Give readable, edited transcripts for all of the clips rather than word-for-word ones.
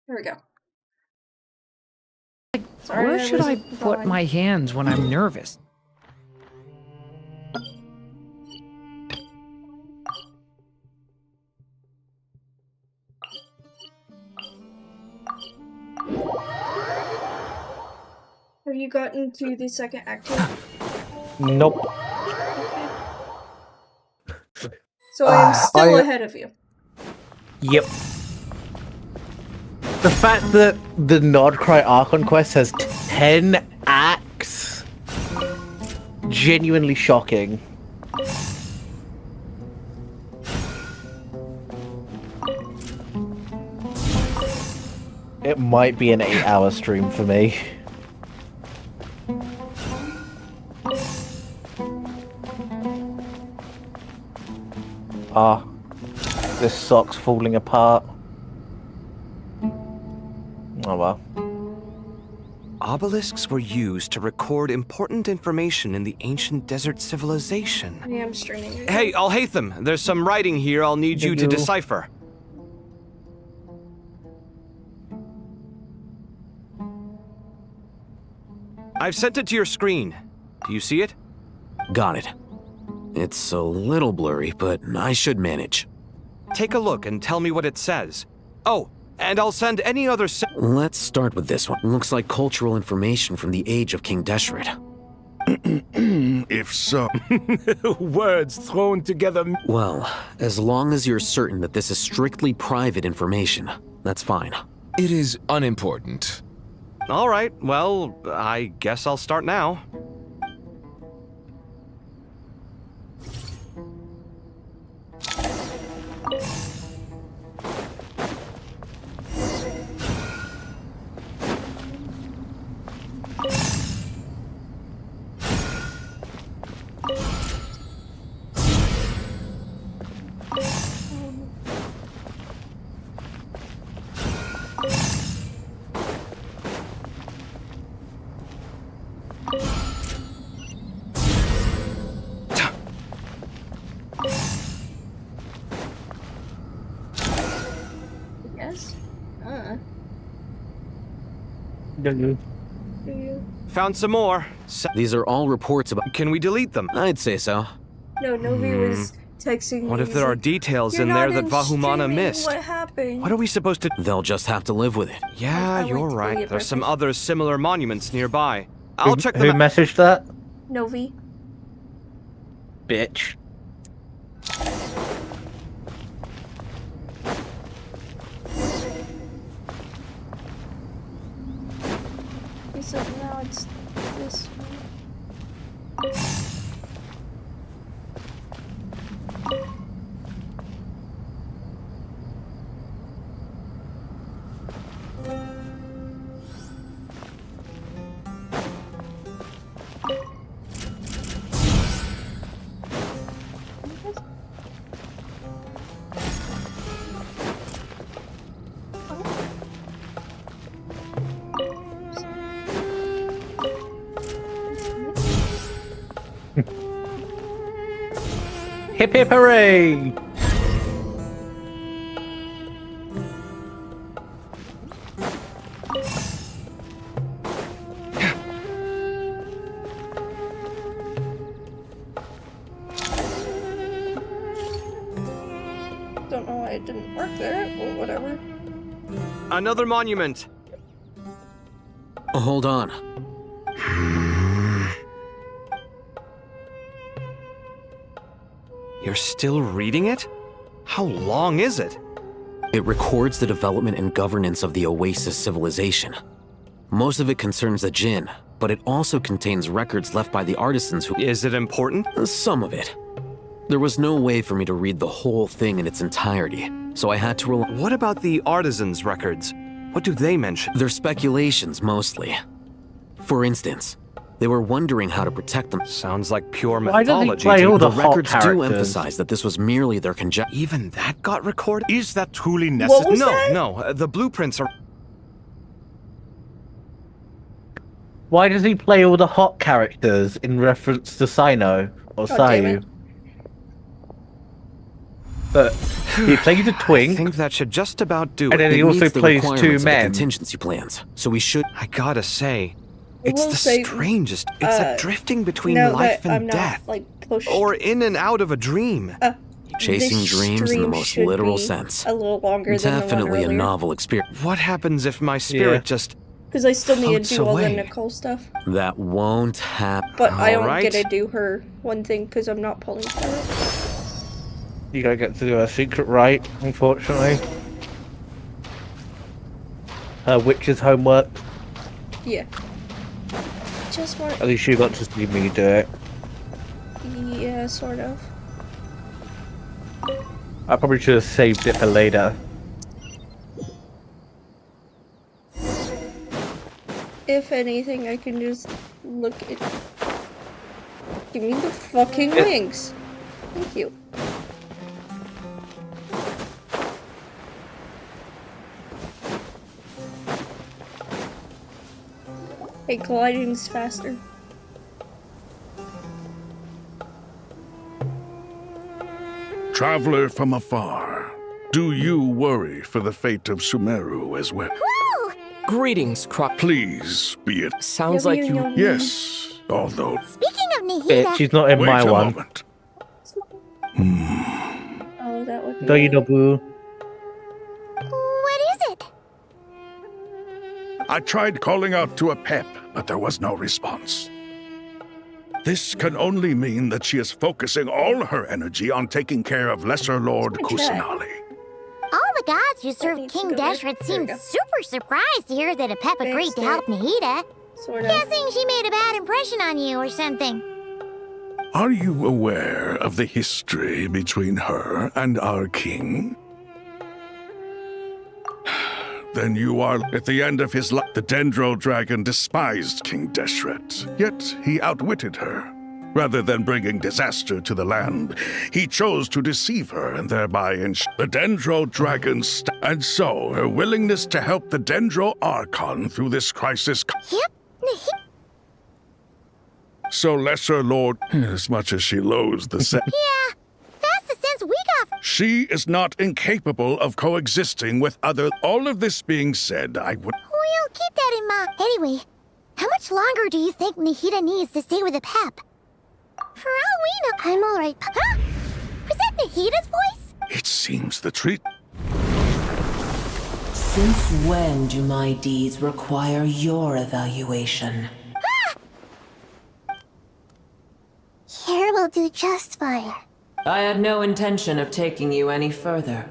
Here we go. Sorry, where should I put my hands when I'm nervous? Have you gotten to the second act yet? Nope. Okay. So I am still ahead of you. Yep. The fact that the Nordcry Archon quest has 10 acts, genuinely shocking. It might be an 8-hour stream for me. Ah, this sock's falling apart. Oh well. Obelisks were used to record important information in the ancient desert civilization. I am streaming. Hey, Alhaitham, there's some writing here I'll need you to decipher. I've sent it to your screen. Do you see it? Got it. It's a little blurry, but I should manage. Take a look and tell me what it says. Oh, and I'll send any other Let's start with this one. Looks like cultural information from the age of King Deshret. If so... words thrown together. Well, as long as you're certain that this is strictly private information, that's fine. It is unimportant. All right, well, I guess I'll start now. Yes? Do you? Do you? Found some more. These are all reports about... Can we delete them? I'd say so. No, Novi was texting me. What if there are details You're in there not that in Vahumana streaming. missed? What happened? What are we supposed to... They'll just have to live with it. Yeah, I like you're to right. believe There's some everything. other similar monuments nearby. I'll check Who them out. messaged that? Novi. Bitch. He said now it's this one. Hip hip hooray! Don't know why it didn't work there, but whatever. Another monument. Hold on. You're still reading it? How long is it? It records the development and governance of the Oasis civilization. Most of it concerns the Jinn, but it also contains records left by the artisans who... Is it important? Some of it. There was no way for me to read the whole thing in its entirety, so I had to rely... What about the artisans' records? What do they mention? They're speculations, mostly. For instance, they were wondering how to protect them. Sounds like pure Why does he mythology. play all The the hot records do characters? emphasize that this was merely their conjecture. Even that got recorded? Is that truly What necessary? was No, that? no. The blueprints are... Why does he play all the hot characters in reference to Sino or God damn Sayu? it. But he plays a I twink, think that should just about do and it. then he It also meets the plays requirements two of the men. contingency plans, so we should. I gotta say, I it's will the say, strangest. It's like drifting between now life that and I'm not, death. like, pushed. Or in and out of a dream. Chasing This dreams in the stream most should literal be sense. a little longer than the one Definitely a earlier. novel experience. What happens if my spirit Yeah. just... Because I still need to floats do all the away. Nicole stuff. That won't happen. But I don't Alright. get to do her one thing because I'm not pulling for it. You gotta get to do a secret right, unfortunately. Her witch's homework. Yeah. Just want... At least you got to see me do it. Yeah, sort of. I probably should have saved it for later. If anything, I can just look at... Give me the fucking Yeah. wings. Thank you. Hey, gliding's faster. Traveler from afar, do you worry for the fate of Sumeru as well? Greetings, Crop. Please be it. Sounds like you. Yes, although. Speaking of Bitch, Nihida, she's not in Wait my a one. moment. Oh, that would be... Doinobu. what is it? I tried calling out to a pep, but there was no response. This can only mean that she is focusing all her energy on taking care of Lesser Lord Let's try. Kusanali. All the gods who serve needs to King go there. Deshret There we seemed go. super surprised to hear that a pep agreed to help Nihida. Sort of. Guessing she made a bad impression on you or something. Are you aware of the history between her and our king? Then you are at the end of his life. The Dendro Dragon despised King Deshret, yet he outwitted her. Rather than bringing disaster to the land, he chose to deceive her and thereby the Dendro Dragon and so her willingness to help the Dendro Archon through this crisis. Yep, Nihida. So Lesser Lord, as much as she loathes the set, Yeah, that's the sense we got. she is not incapable of coexisting with other. All of this being said, I would. We'll keep that in mind. Anyway, how much longer do you think Nihida needs to stay with the pep? For all we know, I'm alright. Huh? Was that Nahida's voice? It seems the treat. Since when do my deeds require your evaluation? Here will do just fine. I had no intention of taking you any further.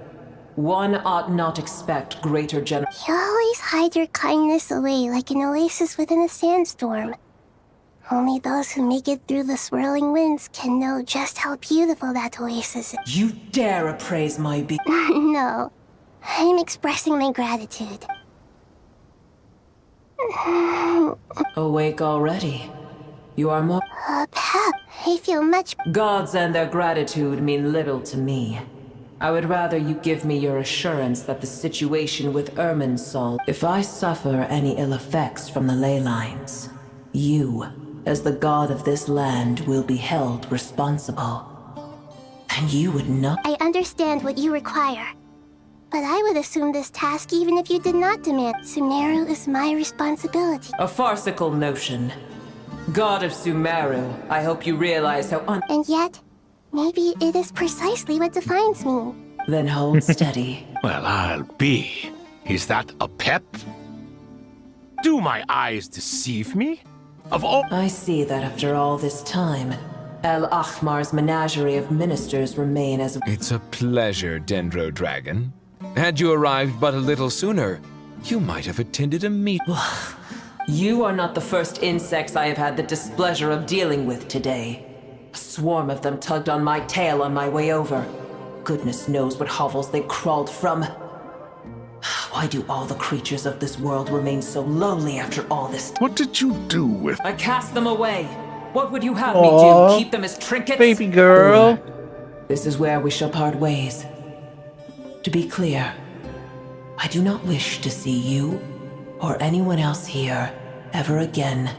One ought not expect greater You always hide your kindness away like an oasis within a sandstorm. Only those who make it through the swirling winds can know just how beautiful that oasis is. You dare appraise my be- No, I'm expressing my gratitude. Awake already. You are more- Pep, I feel much. Gods and their gratitude mean little to me. I would rather you give me your assurance that the situation with Irminsul, if I suffer any ill effects from the ley lines, you, as the god of this land, will be held responsible. And you would not- I understand what you require. But I would assume this task even if you did not demand. Sumeru is my responsibility. A farcical notion. God of Sumeru, I hope you realize how And yet, maybe it is precisely what defines me. Then hold steady. Well, I'll be. Is that a pep? Do my eyes deceive me? Of all. I see that after all this time, El Ahmar's menagerie of ministers remain as- It's a pleasure, Dendro Dragon. Had you arrived but a little sooner, you might have attended a meet. You are not the first insects I have had the displeasure of dealing with today. A swarm of them tugged on my tail on my way over. Goodness knows what hovels they crawled from. Why do all the creatures of this world remain so lonely after all this? What did you do with? I cast them away. What would you have Aw, me do? Keep them as trinkets? baby girl. Or, this is where we shall part ways. To be clear, I do not wish to see you or anyone else here ever again,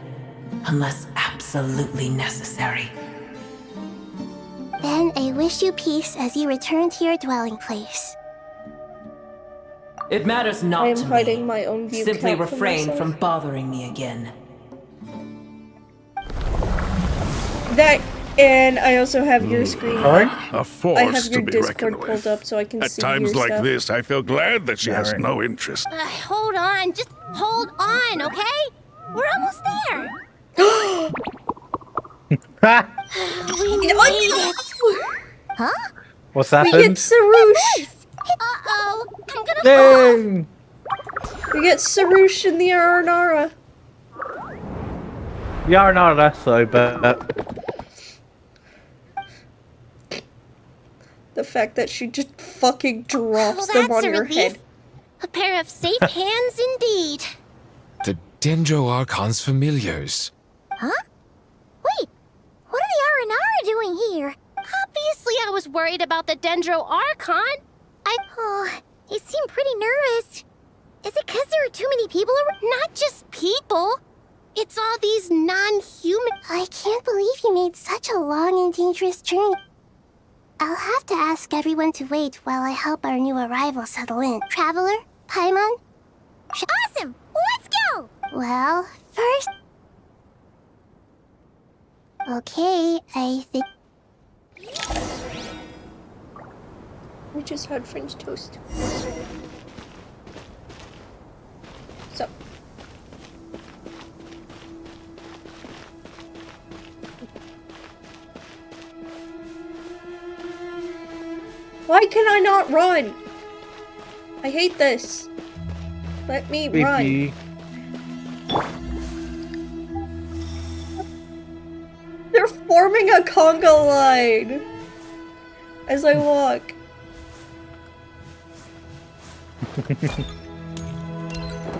unless absolutely necessary. Then I wish you peace as you return to your dwelling place. It matters not I am to hiding me. my own view. Simply count from refrain myself. from bothering me again. That, and I also have your screen. Alright? A force I have your to be Discord reckoned pulled with. up so I can At see times your like stuff. this, I feel glad that she has Alright. no interest. Hold on, just hold on, okay? We're almost there. Ha! We made it. Huh? What's We get happened? Sarush! Uh-oh, I'm gonna fall. Ding! We get Sarush in the Aranara. Yeah, no, that's so bad. The fact that she just fucking drops Oh, them that's on a your relief. head. A pair of safe hands indeed. The Dendro Archon's familiars. Huh? Wait, what are the Aranara doing here? Obviously I was worried about the Dendro Archon. Oh, you seem pretty nervous. Is it because there are too many people around? Not just people. It's all these non-human... I can't believe you made such a long and dangerous journey. I'll have to ask everyone to wait while I help our new arrival settle in. Traveler? Paimon? Awesome! Let's go! Well, first... Okay, I think... We just had French toast. So. Why can I not run? I hate this. Let me run. BB. They're forming a conga line as I walk.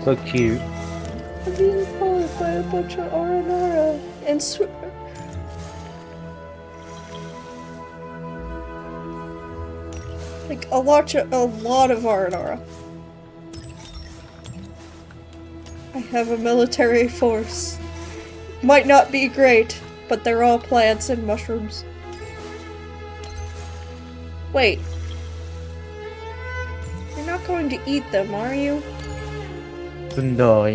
So cute. I'm being followed by a bunch of Aranara and like a lot of Aranara. I have a military force. Might not be great, but they're all plants and mushrooms. Wait. You're not going to eat them, are you? No.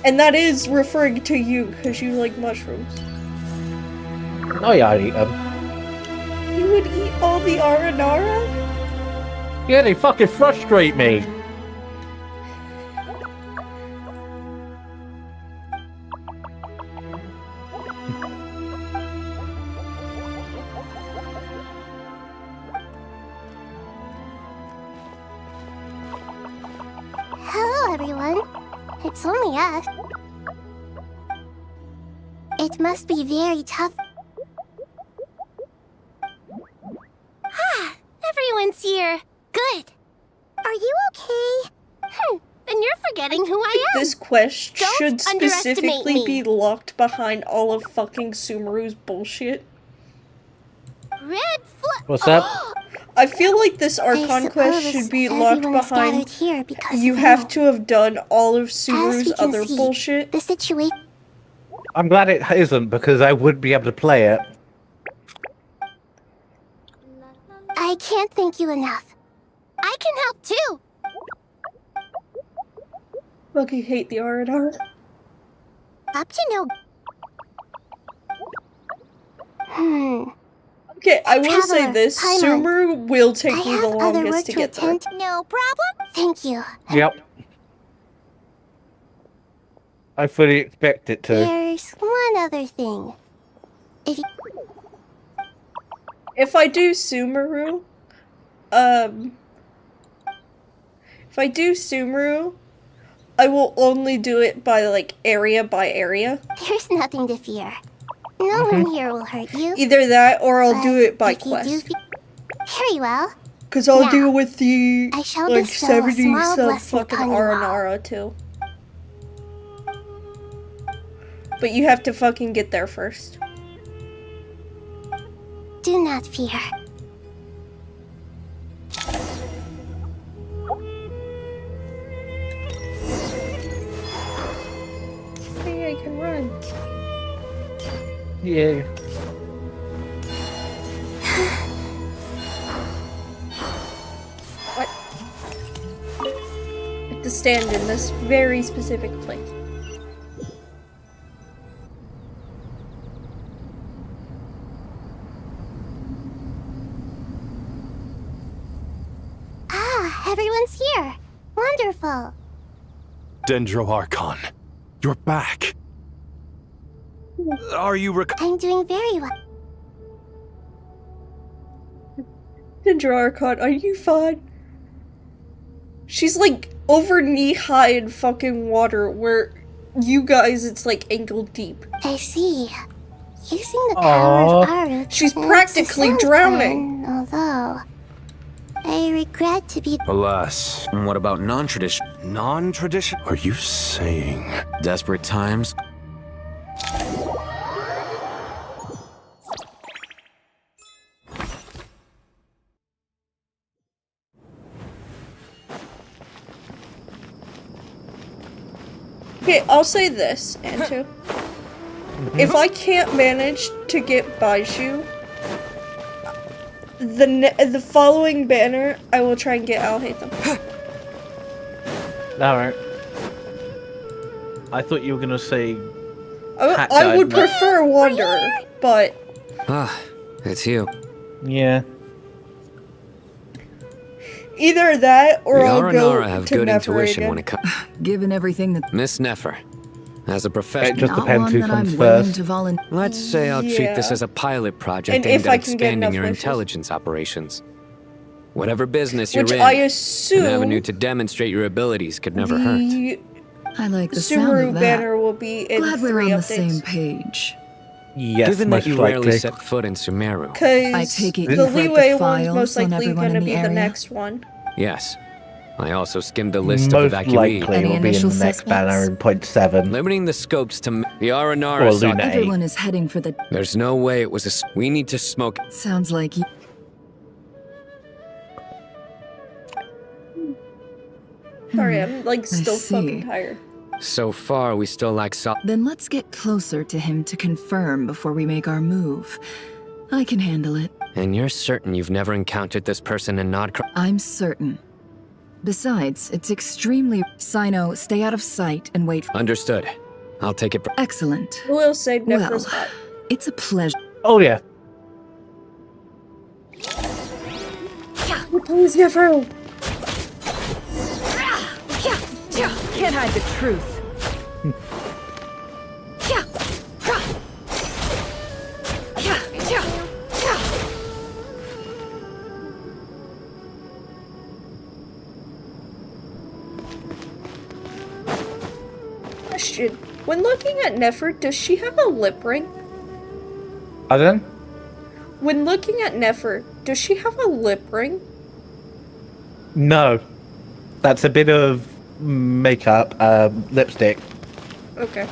And that is referring to you, because you like mushrooms. No, yeah, I eat them. You would eat all the Aranara? Yeah, they fucking frustrate me. Hello, everyone. It's only us. It must be very tough. Ah, everyone's here. Good. Are you okay? Then you're forgetting who I am. This quest Don't should underestimate specifically me. be locked behind all of fucking Sumeru's bullshit. Red flag. What's up? I feel like this I Archon quest suppose should be locked everyone's behind. gathered here because You of have to have done all of As we Sumeru's can other see, bullshit. the situation. I'm glad it isn't because I would be able to play it. I can't thank you enough. I can help too. Lucky hate the Aranara. Up to no. Okay, I will say Traveler, this. Paimon. Sumeru will take I me have the other work longest to to get there. attend. No problem. Thank you. Yep. I fully expect it to. There's one other thing. If you... If I do Sumeru, I will only do it by, like, area by area. There's nothing to fear. No one here will hurt you. Either that, or I'll do But it by if you do quest. Very well. Because I'll Now, deal with the, I shall like, bestow a 70 small sub blessing fucking upon you all. Aranara, too. But you have to fucking get there first. Do not fear. Hey, I can run. Yeah. stand in this very specific place. Ah, everyone's here. Wonderful. Dendro Archon, you're back. Are you I'm doing very well. Dendro Archon, are you fine? She's like over knee-high in fucking water, where you guys, it's like ankle-deep. I see. Using the power of Aru. She's makes practically sense drowning. then, although I regret to be. Alas. And what about non-traditional? Non-tradition? Are you saying? Desperate times? Okay, I'll say this, Antu. If I can't manage to get Baiju, the following banner, I will try and get I'll hate them. Alright. I thought you were gonna say... I would prefer Wanderer, but... Ah, it's you. Yeah. Either that, or The I'll go Aranara have to good Nefer intuition again. when it comes. Given everything that Miss Nefer, as a It professional, just not depends one who that comes I'm willing first. to volunteer. let's say I'll treat this Yeah. as a pilot project And aimed if at I can get expanding enough your wishes. intelligence operations. Whatever business you're Which in, I an assume avenue to demonstrate your abilities could never hurt. the I like the sound Subaru of that. banner will be in Glad we're 3 on the updates. same page. Yes, Given most that you likely. rarely set foot in Sumeru, I Because take it the you've read the leeway one's files most on likely everyone gonna in the be the area? next one. yes. I also skimmed the list Most of evacuees. likely Any will be in initial the next suspects? banner in point 7. Limiting the scopes to the Or Aranara Luna sought. 8. Everyone is heading for the. There's no way it was we need to smoke. Sounds like you. Sorry, I'm like still see. fucking tired. So far, we still lack Then let's get closer to him to confirm before we make our move. I can handle it. And you're certain you've never encountered this person in Nodcross? I'm certain. Besides, it's extremely. Sino, stay out of sight and wait. Understood. I'll take it. Excellent. We'll say Nefer's Well, hot. it's a pleasure. Oh yeah. Please, Nefer! Can't hide the truth. Question. When looking at Nefer, does she have a lip ring? Pardon? When looking at Nefer, does she have a lip ring? No. That's a bit of makeup, lipstick. Okay.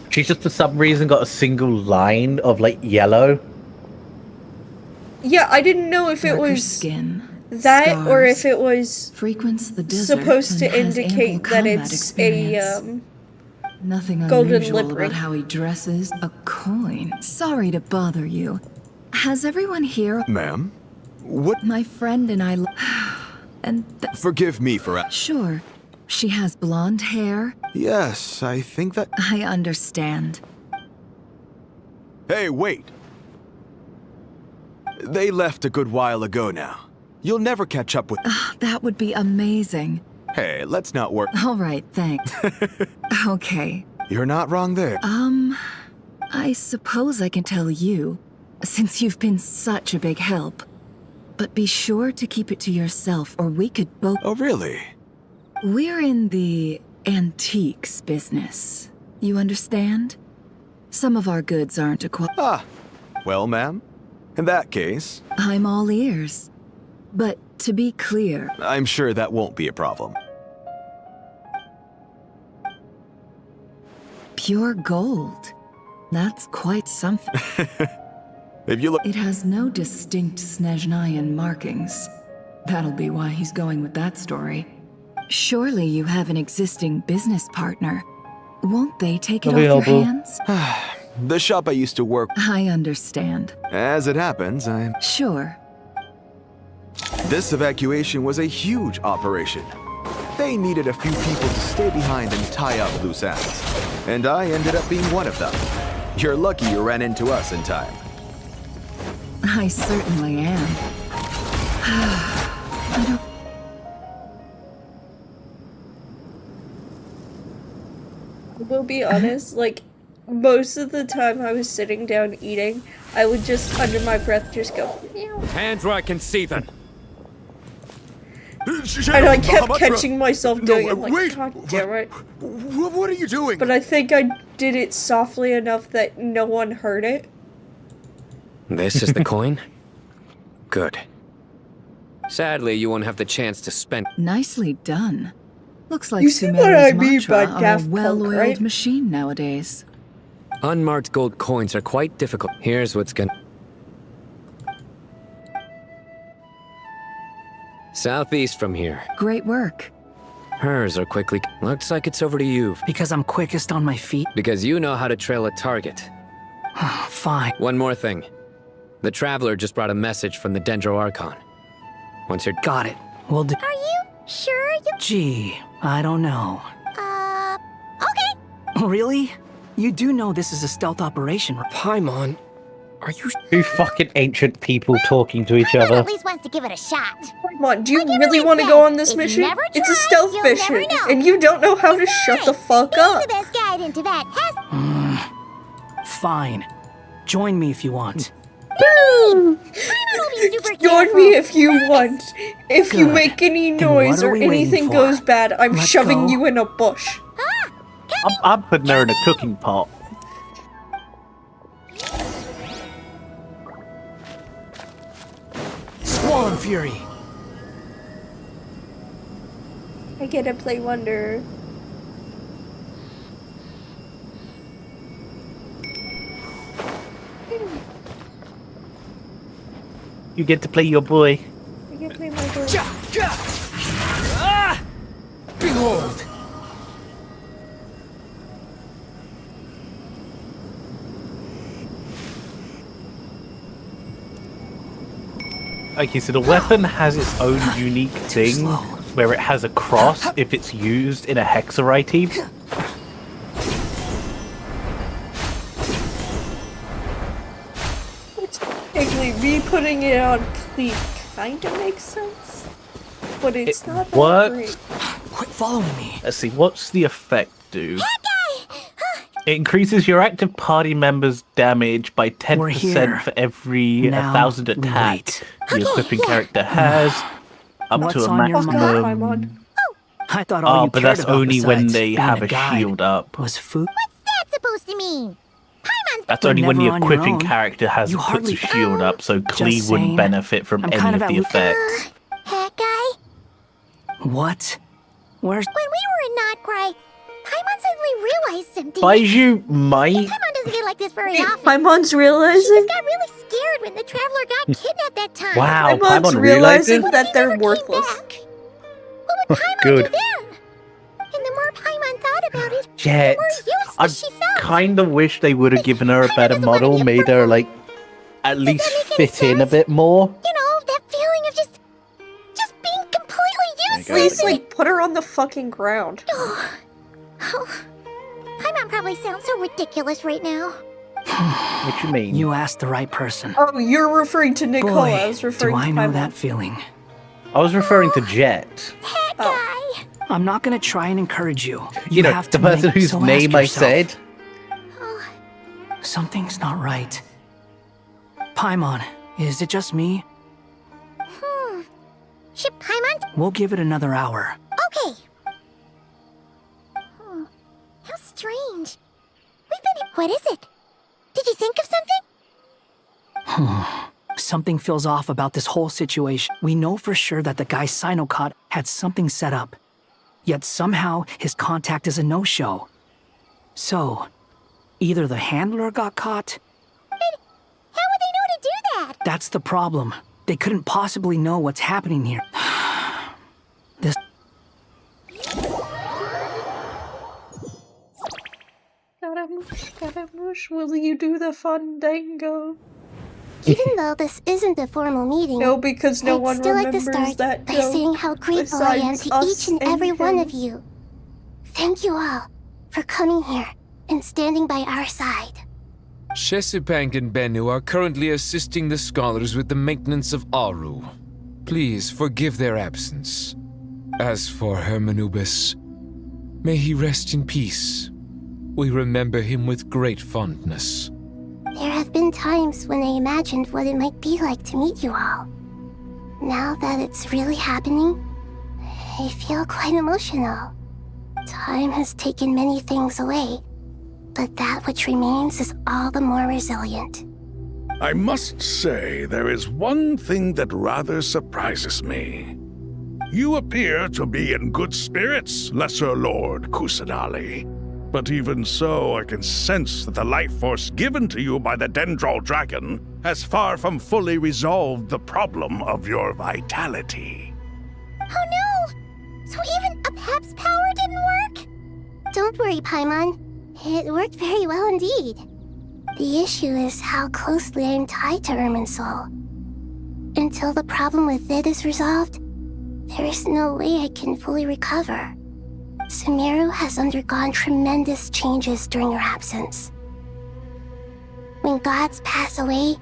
She's just for some reason got a single line of like yellow. Yeah, I didn't know if it Darker was skin, that or if scars, it was frequents the desert supposed to and has indicate ample that combat it's experience. Nothing golden unusual lip ring. about how he dresses. A coin. Sorry to bother you. Has everyone here? Ma'am? What? My friend and I. And Forgive me for. sure, she has blonde hair. Yes, I think that. I understand. Hey, wait! They left a good while ago now. You'll never catch up with. That would be amazing. Hey, let's not work. All right, thanks. Okay. You're not wrong there. I suppose I can tell you, since you've been such a big help. But be sure to keep it to yourself, or we could both. Oh, really? We're in the antiques business. You understand? Some of our goods aren't Ah, well, ma'am. In that case, I'm all ears. But to be clear, I'm sure that won't be a problem. pure gold. That's quite something. If you look. It has no distinct Snezhnayan markings. That'll be why he's going with that story. Surely you have an existing business partner. Won't they take it off your Available. hands? The shop I used to work. I understand. As it happens, I'm. Sure. This evacuation was a huge operation. They needed a few people to stay behind and tie up loose ends. And I ended up being one of them. You're lucky you ran into us in time. I certainly am. I don't... We'll be honest, like, most of the time I was sitting down eating, I would just, under my breath, just go, meow. Hands where I can see them. And I kept catching myself doing it, like, wait, God damn it. What are you doing? But I think I did it softly enough that no one heard it. This is the coin? Good. Sadly, you won't have the chance to spend. Nicely done. Looks like You see what I Sumeru's mean by mantra are a Daft Punk, well-oiled right? machine nowadays. Unmarked gold coins are quite difficult. Here's what's gonna... Southeast from here. Great work. Hers are quickly... Looks like it's over to you. Because I'm quickest on my feet? Because you know how to trail a target. Fine. One more thing. The Traveler just brought a message from the Dendro Archon. Once you're... Got it. We'll do... Are you sure you... Gee, I don't know. Okay. Really? You do know this is a stealth operation, right? Paimon, are you... Two fucking ancient people talking to each Paimon other. at least wants to give it a shot. Come on, do you Like really everyone want to says, go on this if you mission? never It's a try, stealth you'll mission, never know. and you don't know how to shut the fuck Being up. the best guide into that has... Fine. Join me if you want. Paimon will be super Join careful. me if you want. If you Good. make any Then what noise are or we waiting anything for? goes bad, I'm Let's shoving go. you in a bush. I'm putting her in a cooking pot. Swan Fury. I get to play Wonder. You get to play your boy. I get to play my boy. Behold! Okay, so the weapon has its own unique thing where it has a cross if it's used in a hexarite. Technically, me putting it on cleat kinda makes sense, but it's not that works. great. Quit following me. Let's see, what's the effect do? It increases your active party members' damage by 10% for every Now 1,000 attack wait. the equipping character has, up What's to a on your maximum. mind? I thought all Oh, you but cared that's about only when besides they being have a guide shield up. was food. What's that supposed to mean? Paimon's... That's We're only when the never on your equipping own. character has You puts a hardly- shield up, so Klee Just wouldn't saying. benefit from I'm any kind of of the a- effects. Hat guy? What? Where's... When we were in Notcry, Paimon suddenly realized something. Baiju might. Paimon doesn't get like this very often. Paimon's She realizing? just got really scared when the Traveler got kidnapped that time. Wow, Paimon's Paimon realizing realizing? that they're Never came worthless. back. What would Paimon Good. do then? And the more Paimon thought about it, Jet. the more useless I she felt. kind of wish they would have given her a better model, made her like at least that make any fit in a sense? bit more. You know, that feeling of just being completely useless. Please, like, put her on the fucking ground. Oh, Paimon probably sounds so ridiculous right now. What you mean? You asked the right person. Oh, you're referring to Nicole. Boy, I was referring do to I know Paimon. that feeling. I was referring to Jet. Hat Oh. guy. I'm not gonna try and encourage you. You know, have the to person make- whose so ask name I yourself. said. Something's not right. Paimon, is it just me? Should Paimon... We'll give it another hour. Okay. How strange. We've been... What is it? Did you think of something? Something feels off about this whole situation. We know for sure that the guy Sinocot had something set up. Yet somehow his contact is a no-show. So, either the handler got caught... How would they know to do that? That's the problem. They couldn't possibly know what's happening here. This... Scaramouche, Scaramouche, will you do the fandango? Even though this isn't a formal meeting, No, because no one I'd still like to remembers start that by joke saying how grateful I am besides to us each and every one him. of you. Thank you all for coming here and standing by our side. Shesipank and Bennu are currently assisting the scholars with the maintenance of Aru. Please forgive their absence. As for Hermanubis, may he rest in peace. We remember him with great fondness. There have been times when I imagined what it might be like to meet you all. Now that it's really happening, I feel quite emotional. Time has taken many things away, but that which remains is all the more resilient. I must say, there is one thing that rather surprises me. You appear to be in good spirits, Lesser Lord Kusanali. But even so, I can sense that the life force given to you by the Dendral Dragon has far from fully resolved the problem of your vitality. Oh no! So even Apep's power didn't work? Don't worry, Paimon. It worked very well indeed. The issue is how closely I am tied to Irminsul. Until the problem with it is resolved, there is no way I can fully recover. Sumeru has undergone tremendous changes during your absence. When gods pass away,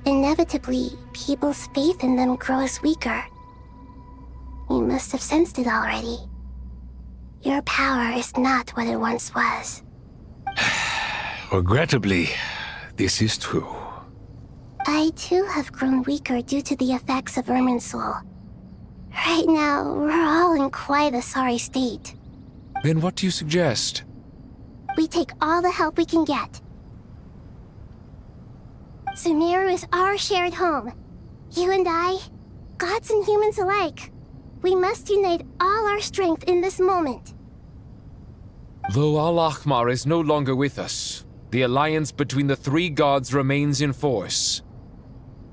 inevitably, people's faith in them grows weaker. You must have sensed it already. Your power is not what it once was. Regrettably, this is true. I too have grown weaker due to the effects of Irminsul. Right now, we're all in quite a sorry state. Then what do you suggest? We take all the help we can get. Sumeru is our shared home. You and I, gods and humans alike. We must unite all our strength in this moment. Though Al-Ahmar is no longer with us, the alliance between the three gods remains in force.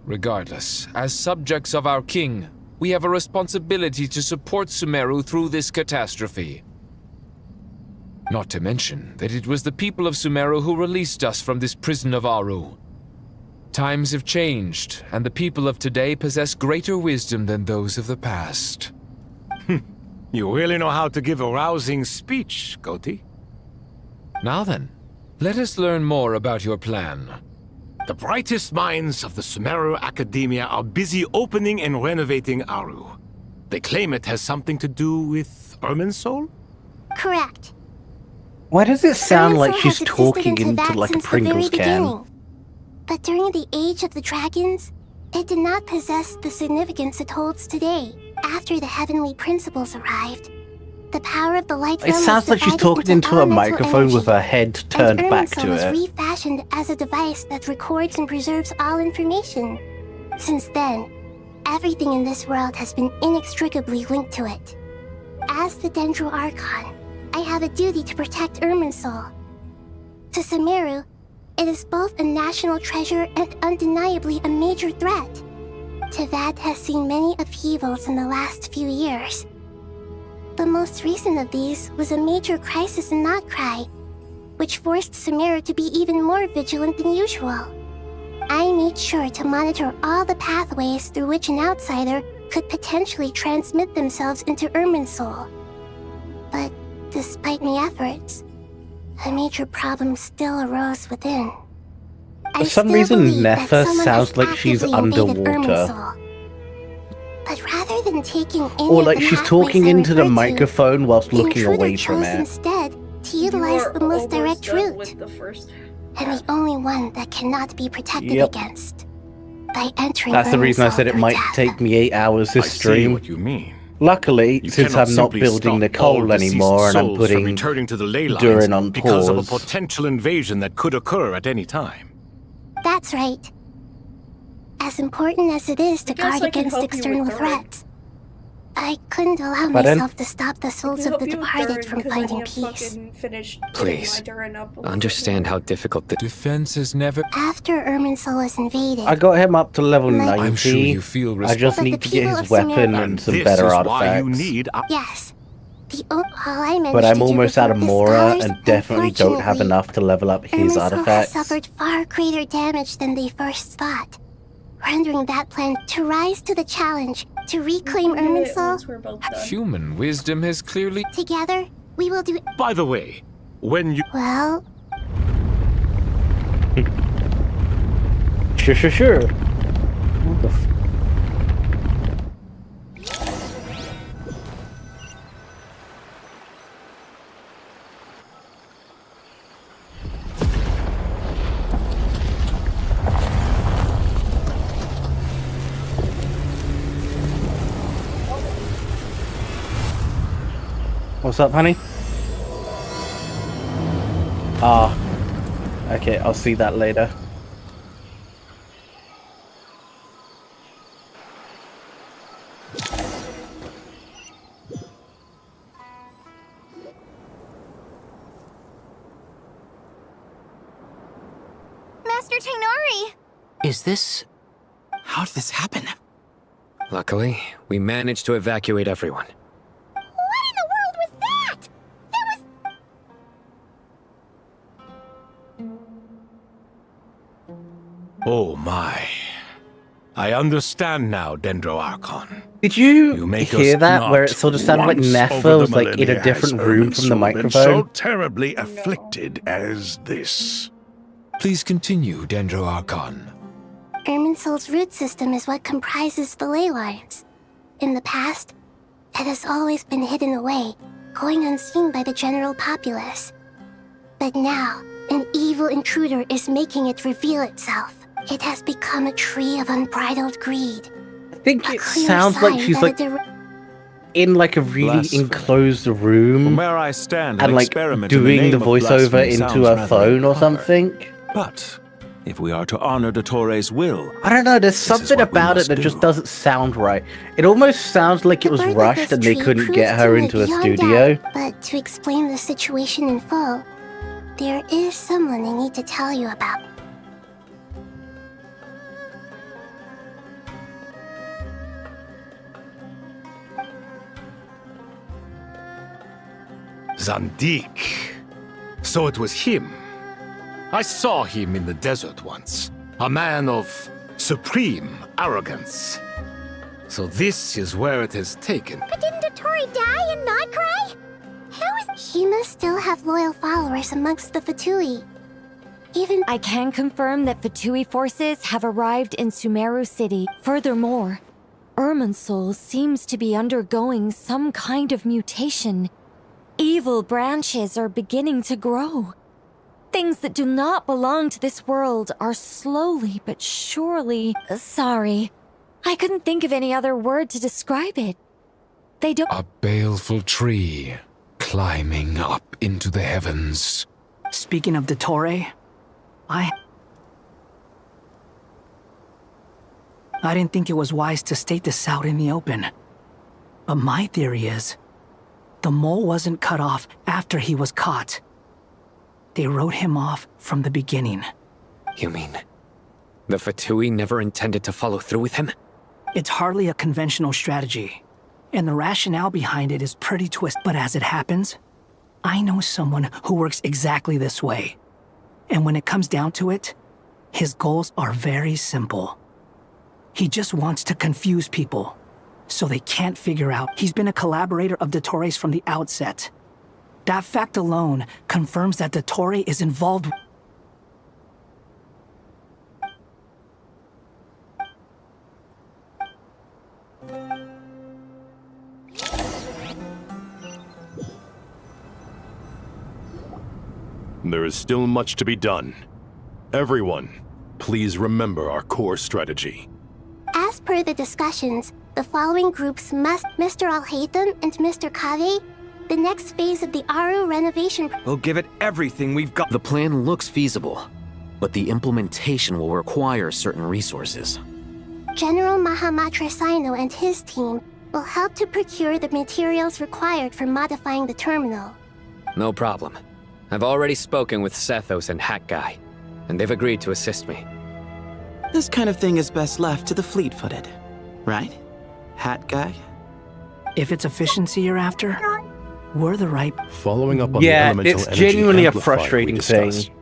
Regardless, as subjects of our king, we have a responsibility to support Sumeru through this catastrophe. Not to mention that it was the people of Sumeru who released us from this prison of Aru. Times have changed, and the people of today possess greater wisdom than those of the past. You really know how to give a rousing speech, Goti. Now then, let us learn more about your plan. The brightest minds of the Sumeru Academia are busy opening and renovating Aru. They claim it has something to do with Irminsul? Correct. Why does it sound like Irminsul she's has talking existed into that like a since the very Pringles can? beginning. But during the Age of the Dragons, it did not possess the significance it holds today. After the heavenly principles arrived, the power of the light It realm sounds was like she's divided talking into a elemental microphone with energy, her head turned and back Irminsul to was it. refashioned as a device that records and preserves all information. Since then, everything in this world has been inextricably linked to it. As the Dendro Archon, I have a duty to protect Irminsul. To Sumeru, it is both a national treasure and undeniably a major threat. Teyvat has seen many upheavals in the last few years. The most recent of these was a major crisis in Notcry, which forced Sumeru to be even more vigilant than usual. I made sure to monitor all the pathways through which an outsider could potentially transmit themselves into Irminsul. But despite my efforts, a major problem still arose within. For some reason, Netha sounds like she's underwater. But rather than taking any Or of like the she's pathways talking I into the referred to, microphone whilst the looking intruder away from chose it. instead to utilize the most direct route, With the first and the only one that cannot be protected Yep. against. By entering That's the reason I Irminsul said it through might death. take me 8 hours this I see stream. what you mean. Luckily, You since cannot I'm not simply building stop Nicole all deceased anymore and I'm souls from putting returning to the ley lines Durin on because of a pause. potential invasion that could occur at any time. That's right. As important as it is to I guess guard I can against help you external with Durin. threats, I couldn't allow Pardon? myself to stop the souls of the departed from finding peace. Please, understand how difficult the defense has never... After Irminsul was invaded, I got him up to level Like- 90. I'm sure you feel I just But need the to get people his of Sumeru- weapon and some This better is artifacts. why you need yes. All I managed But I'm to do almost out of before the Mora scholars, and definitely don't have unfortunately, enough to level up his Irminsul has artifacts. suffered far greater damage than they first thought. rendering that plan to rise to the challenge to reclaim Irminsul. We're both done. Human wisdom has clearly... Together, we will do... By the way, when you... Well... Sure. What the What's up, honey? Ah. Okay, I'll see that later. Master Tainari! Is this... How did this happen? Luckily, we managed to evacuate everyone. What in the world was that? That was... Oh my. I understand now, Dendro Archon. Did you make hear us that? not Where it sort of sounded like Once Nefa over was the like in a millennia different has room from the Irminsul been microphone? so terribly afflicted as this. Please continue, Dendro Archon. Irminsul's root system is what comprises the ley lines. In the past, it has always been hidden away, going unseen by the general populace. But now, an evil intruder is making it reveal itself. It has become a tree of unbridled greed. I think A it clear sounds like sign she's that like in like a really Blasphemy. enclosed room From where I stand, an and like experiment in doing the name of voiceover blasphemy into sounds a rather phone or improper. something. But if we are to honor Dottores' will, I don't know, there's is something what we about it must that just do. doesn't sound right. It almost sounds like it was The birth of rushed this and they tree couldn't proves get her to me into a beyond studio. doubt, but to explain the situation in full, there is someone I need to tell you about. Zandik. So it was him. I saw him in the desert once. A man of supreme arrogance. So this is where it has taken. But didn't Dottore die and not cry? How is... He must still have loyal followers amongst the Fatui. Even... I can confirm that Fatui forces have arrived in Sumeru City. Furthermore, Irminsul seems to be undergoing some kind of mutation. Evil branches are beginning to grow. Things that do not belong to this world are slowly but surely... Sorry. I couldn't think of any other word to describe it. They don't... A baleful tree climbing up into the heavens. Speaking of Dottore, I didn't think it was wise to state this out in the open. But my theory is, the mole wasn't cut off after he was caught. They wrote him off from the beginning. You mean, the Fatui never intended to follow through with him? It's hardly a conventional strategy, and the rationale behind it is pretty twisted. But as it happens, I know someone who works exactly this way. And when it comes down to it, his goals are very simple. He just wants to confuse people, so they can't figure out he's been a collaborator of Dottore's from the outset. That fact alone confirms that Dottore is involved. There is still much to be done. Everyone, please remember our core strategy. As per the discussions, the following groups must... Mr. Alhaitham and Mr. Kave, the next phase of the Aru renovation... We'll give it everything we've got. The plan looks feasible, but the implementation will require certain resources. General Mahamatra Sino and his team will help to procure the materials required for modifying the terminal. No problem. I've already spoken with Sethos and Hat Guy, and they've agreed to assist me. This kind of thing is best left to the fleet-footed, right? Hat Guy? If it's efficiency you're after, we're the right... Following up on Yeah, the elemental it's energy genuinely a amplifier frustrating we discussed. thing.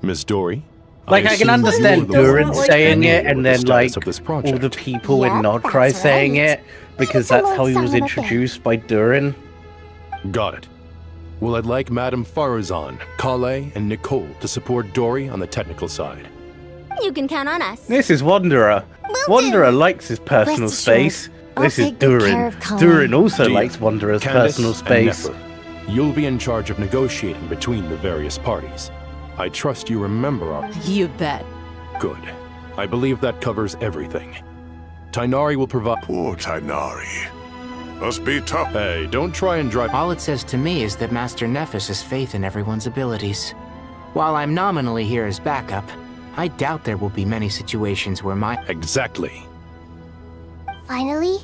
Ms. Dory, Like, I can assume understand you're the one Durin who's saying it, familiar and with the then, status like, of this all the project. people in Yep, Nordcry that's saying right. it, because That's a that's how he long was son of a bitch. introduced by Durin. Got it. Well, I'd like Madame Farazan, Kale, and Nicole to support Dory on the technical side. You can count on us. This is Wanderer. Wanderer likes his personal Rest assured, space. I'll This is take good care Durin. of Colin. Durin also Deal. likes Wanderer's Candace personal and space. Nefer, you'll be in charge of negotiating between the various parties. I trust you remember our... You bet. Good. I believe that covers everything. Tainari will provide... Poor Tainari. Must be tough. Hey, don't try and drive... All it says to me is that Master Nephis has faith in everyone's abilities. While I'm nominally here as backup, I doubt there will be many situations where my... Exactly. Finally,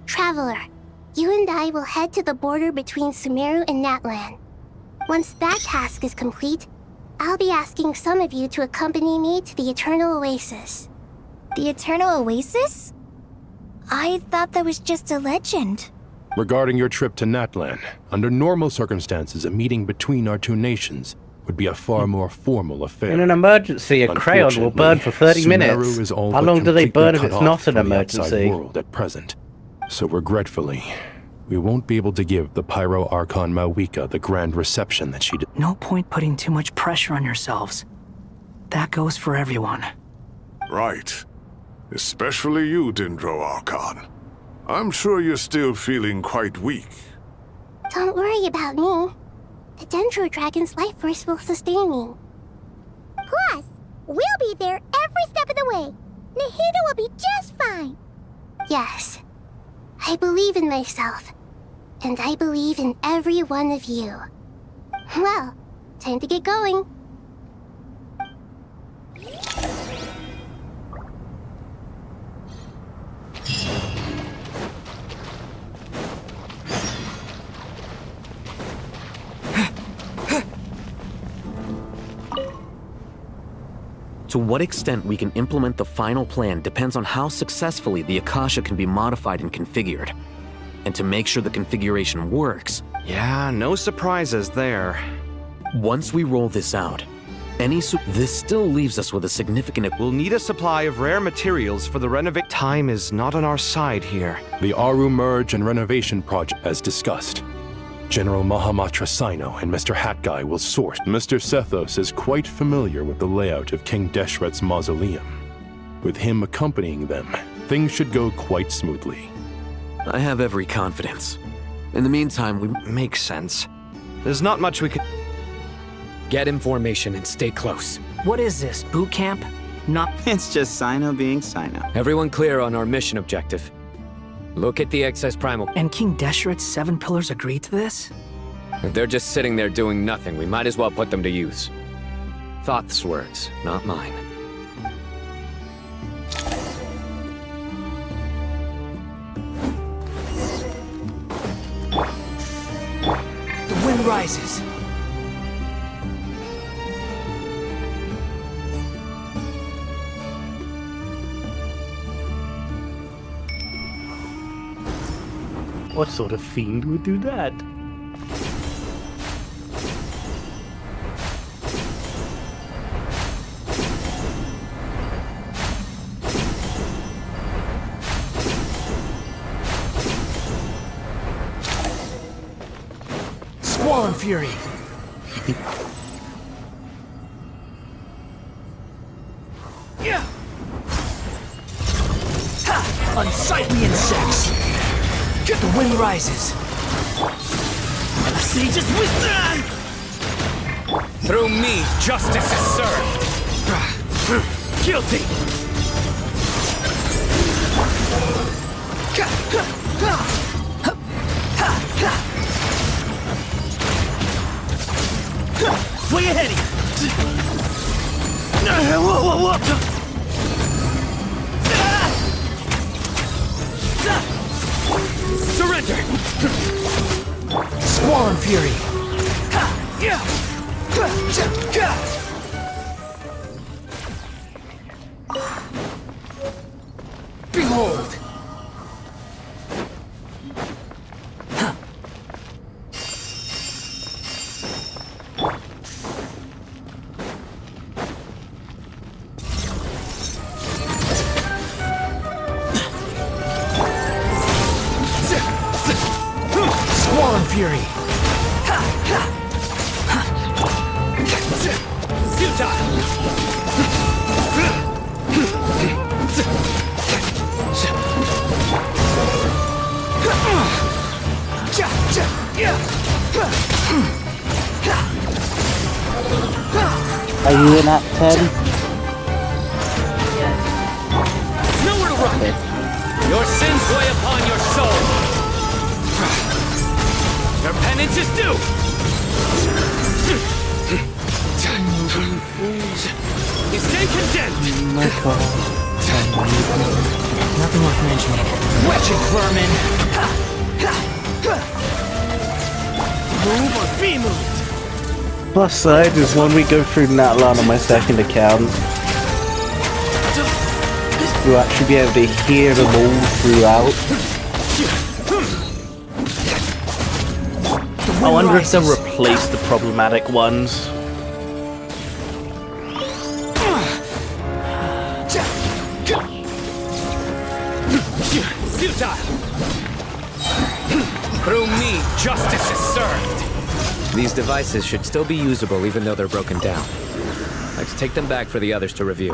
Traveler, you and I will head to the border between Sumeru and Natlan. Once that task is complete, I'll be asking some of you to accompany me to the Eternal Oasis. The Eternal Oasis? I thought that was just a legend. Regarding your trip to Natlan, under normal circumstances, a meeting between our two nations would be a far more formal affair. In an emergency, a crayon will burn for 30 minutes. Sumeru is all How but long do they completely burn if cut it's off not an from the outside emergency? world at present. So regretfully, we won't be able to give the Pyro Archon Mawika the grand reception that she did. No point putting too much pressure on yourselves. That goes for everyone. Right. Especially you, Dendro Archon. I'm sure you're still feeling quite weak. Don't worry about me. The Dendro Dragon's life force will sustain me. Plus, we'll be there every step of the way. Nahida will be just fine. Yes. I believe in myself. And I believe in every one of you. Well, time to get going. To what extent we can implement the final plan depends on how successfully the Akasha can be modified and configured. And to make sure the configuration works... Yeah, no surprises there. Once we roll this out, this still leaves us with a significant... We'll need a supply of rare materials for the renovate. Time is not on our side here. The Aru Merge and Renovation Project, as discussed. General Mahamatra Sino and Mr. Hat Guy will source. Mr. Sethos is quite familiar with the layout of King Deshret's mausoleum. With him accompanying them, things should go quite smoothly. I have every confidence. In the meantime, we... Makes sense. There's not much we could... Get information and stay close. What is this, boot camp? Not... It's just Sino being Sino. Everyone clear on our mission objective. Look at the excess primal. And King Deshret's 7 pillars agreed to this? If they're just sitting there doing nothing, we might as well put them to use. Thoth's words, not mine. The wind rises. What sort of fiend would do that? Squall Fury! Yeah. Ha! Unsightly insects! The wind rises. The sages withstand! Through me, justice is served! Guilty! Way ahead of you! Whoa! Surrender! Squall Fury! Behold! an at 10. Nowhere to run! Your sins weigh upon your soul! Your penance is due! You stay condemned! Nothing worth mentioning. Wretched vermin! Move or be moved! Plus side is when we go through Natlan on my second account, you'll actually be able to hear them all throughout. I wonder if they'll replace the problematic ones. Futile! Through me, justice is served! These devices should still be usable even though they're broken down. Let's take them back for the others to review.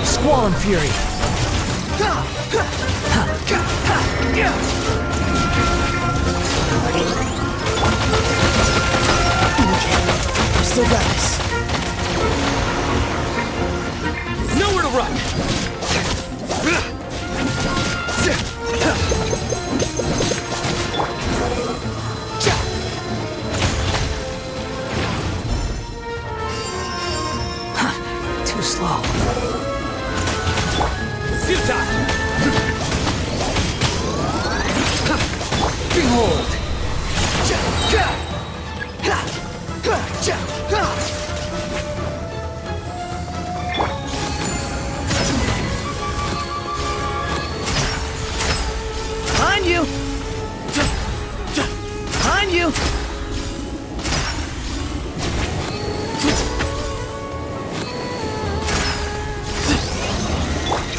Squall and fury. I still got this. Nowhere to run. Too slow. Futile! Behold! Behind you! Behind you!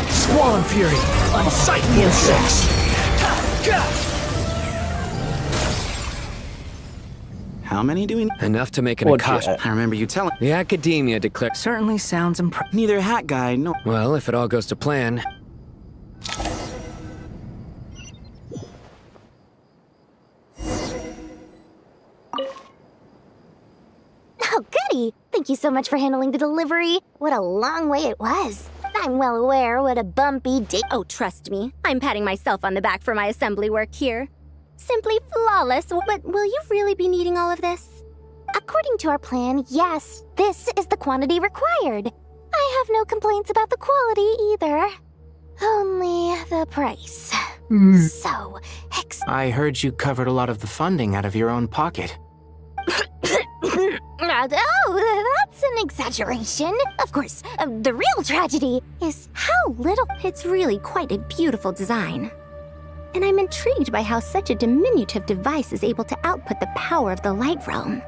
Squall and fury! Unsightly insects! How many do we need? Enough to make an Akasha. I remember you telling. The Academia declared. Certainly sounds impressive. Neither Hat Guy nor. Well, if it all goes to plan. Oh, goody! Thank you so much for handling the delivery. What a long way it was. I'm well aware what a bumpy day. Oh, trust me. I'm patting myself on the back for my assembly work here. Simply flawless, but will you really be needing all of this? According to our plan, yes, this is the quantity required. I have no complaints about the quality either. Only the price. So, I heard you covered a lot of the funding out of your own pocket. Oh, that's an exaggeration. Of course, the real tragedy is how little. It's really quite a beautiful design. And I'm intrigued by how such a diminutive device is able to output the power of the Light Realm.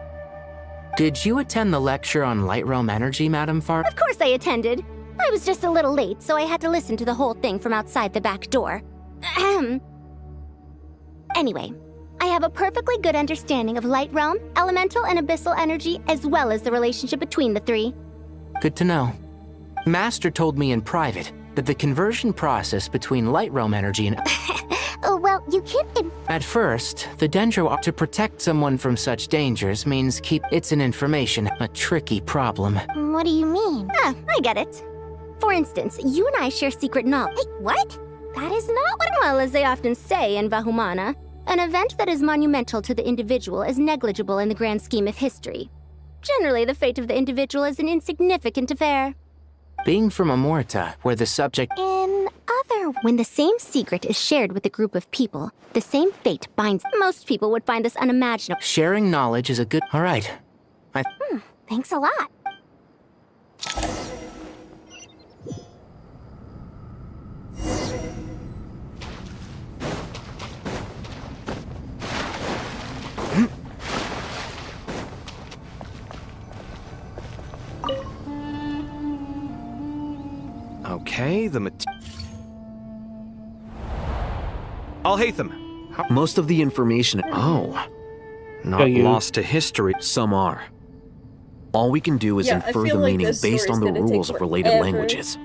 Did you attend the lecture on Light Realm energy, Madame Fart? Of course I attended. I was just a little late, so I had to listen to the whole thing from outside the back door. Ahem. Anyway, I have a perfectly good understanding of Light Realm, elemental and abyssal energy, as well as the relationship between the three. Good to know. Master told me in private that the conversion process between Light Realm energy and... Oh, well, you can't... At first, the Dendro... To protect someone from such dangers means It's an information, a tricky problem. What do you mean? Ah, I get it. For instance, you and I share secret knowledge. Hey, what? That is not what... Well, as they often say in Vahumana, an event that is monumental to the individual is negligible in the grand scheme of history. Generally, the fate of the individual is an insignificant affair. Being from Amorta, where the subject... When the same secret is shared with a group of people, the same fate binds... Most people would find this unimaginable. Sharing knowledge is a good... All right. Thanks a lot. Okay, Al-Haytham. Most of the information... Oh. Not lost to history. Some are. All we can do is Yeah, I infer feel the like meaning this based on the story's gonna rules take of related forever. languages.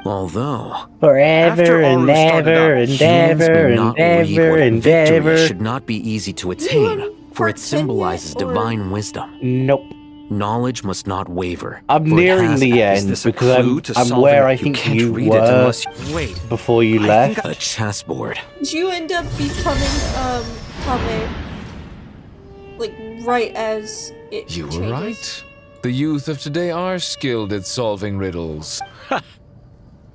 Although... Forever and ever and humans ever may and not read ever what and victory ever. should not be easy to attain, for it symbolizes divine wisdom. Nope. Knowledge must not waver. I'm for it nearing has- the Is end this a because clue to I'm solving where it? I You think can't you read it were unless you... Wait. before you left. A chessboard. Did you end up becoming, Kame? Like, right as it You were changes? right. The youth of today are skilled at solving riddles.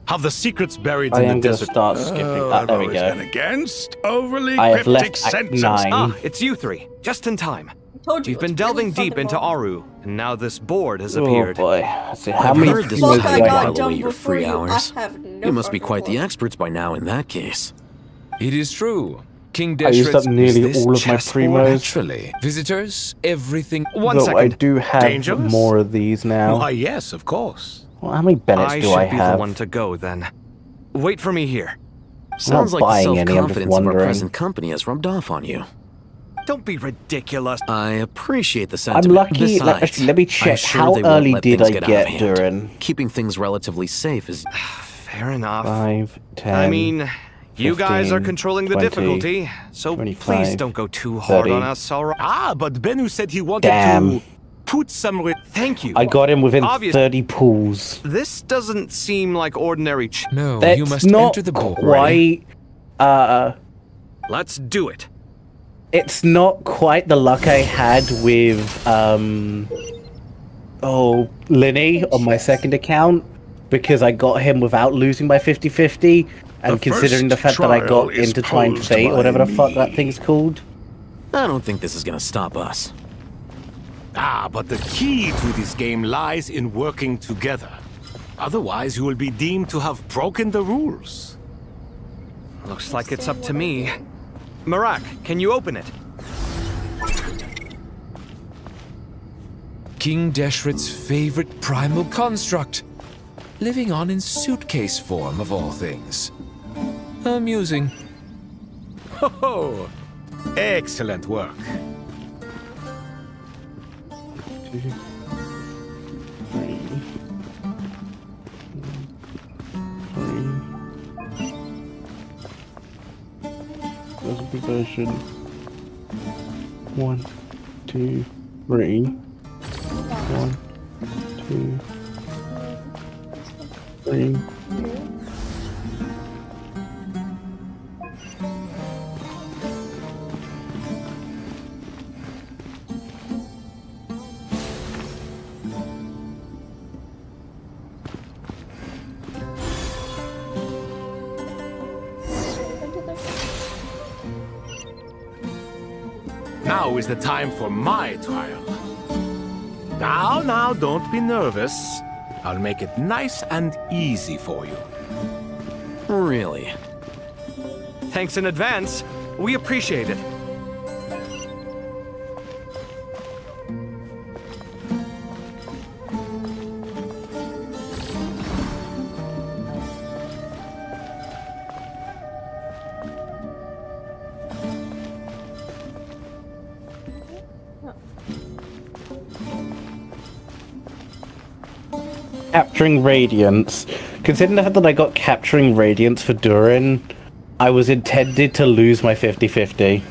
Have the secrets buried I in am the gonna desert. start skipping. There we always go. been against overly I have cryptic left Act sentences. 9. It's you three. Just in time. Told you, We've been it's delving really deep fucking into long. Aru, and now this board has Oh appeared. boy. Let's see, how I've many heard this promos was do how I you have? while away your before free you, I hours. have no You must be fucking quite the clue. experts by now in that case. It is true. King I used up Deshret's... nearly all of my promos. Naturally. Visitors, everything... One Though I second. do have Dangerous? more of these now. Why, yes, of course. Well, how many Bennetts I do should I be the have? one to go then. Wait for me here. Sounds like the buying any, I'm just self-confidence of our wondering. present company has rubbed off on you. Don't be ridiculous. I appreciate the I'm sentiment. lucky. Besides, Let me I'm check. sure How they won't early let did things I get out get of hand. Durin? Keeping things relatively safe is... Fair enough. 5, 10. I mean, you guys are 15, controlling the 20, difficulty, so 25, please don't go too hard 30. on us, alright? Ah, but Bennu said he wanted Damn. to put some... Thank you. I got him within Obvious- 30 pulls. This doesn't seem like ordinary No, That's you must not enter the board. quite. Let's do it. It's not quite the luck I had with Linny on my second account, because I got him without losing by 50-50, and The considering the first fact that I trial got is intertwined posed fate or by whatever the fuck me. that thing's called. I don't think this is gonna stop us. Ah, but the key to this game lies in working together. Otherwise, you will be deemed to have broken the rules. Looks like it's up to me. Marak, can you open it? King Deshret's favorite primal construct. Living on in suitcase form, of all things. Amusing. Ho ho! Excellent work. 2, 3, 3. There's a big version. 1, 2, 3. 1, 2, 3. Now is the time for my trial. Now, don't be nervous. I'll make it nice and easy for you. Really? Thanks in advance. We appreciate it. Capturing Radiance. Considering the fact that I got Capturing Radiance for Durin, I was intended to lose my 50-50.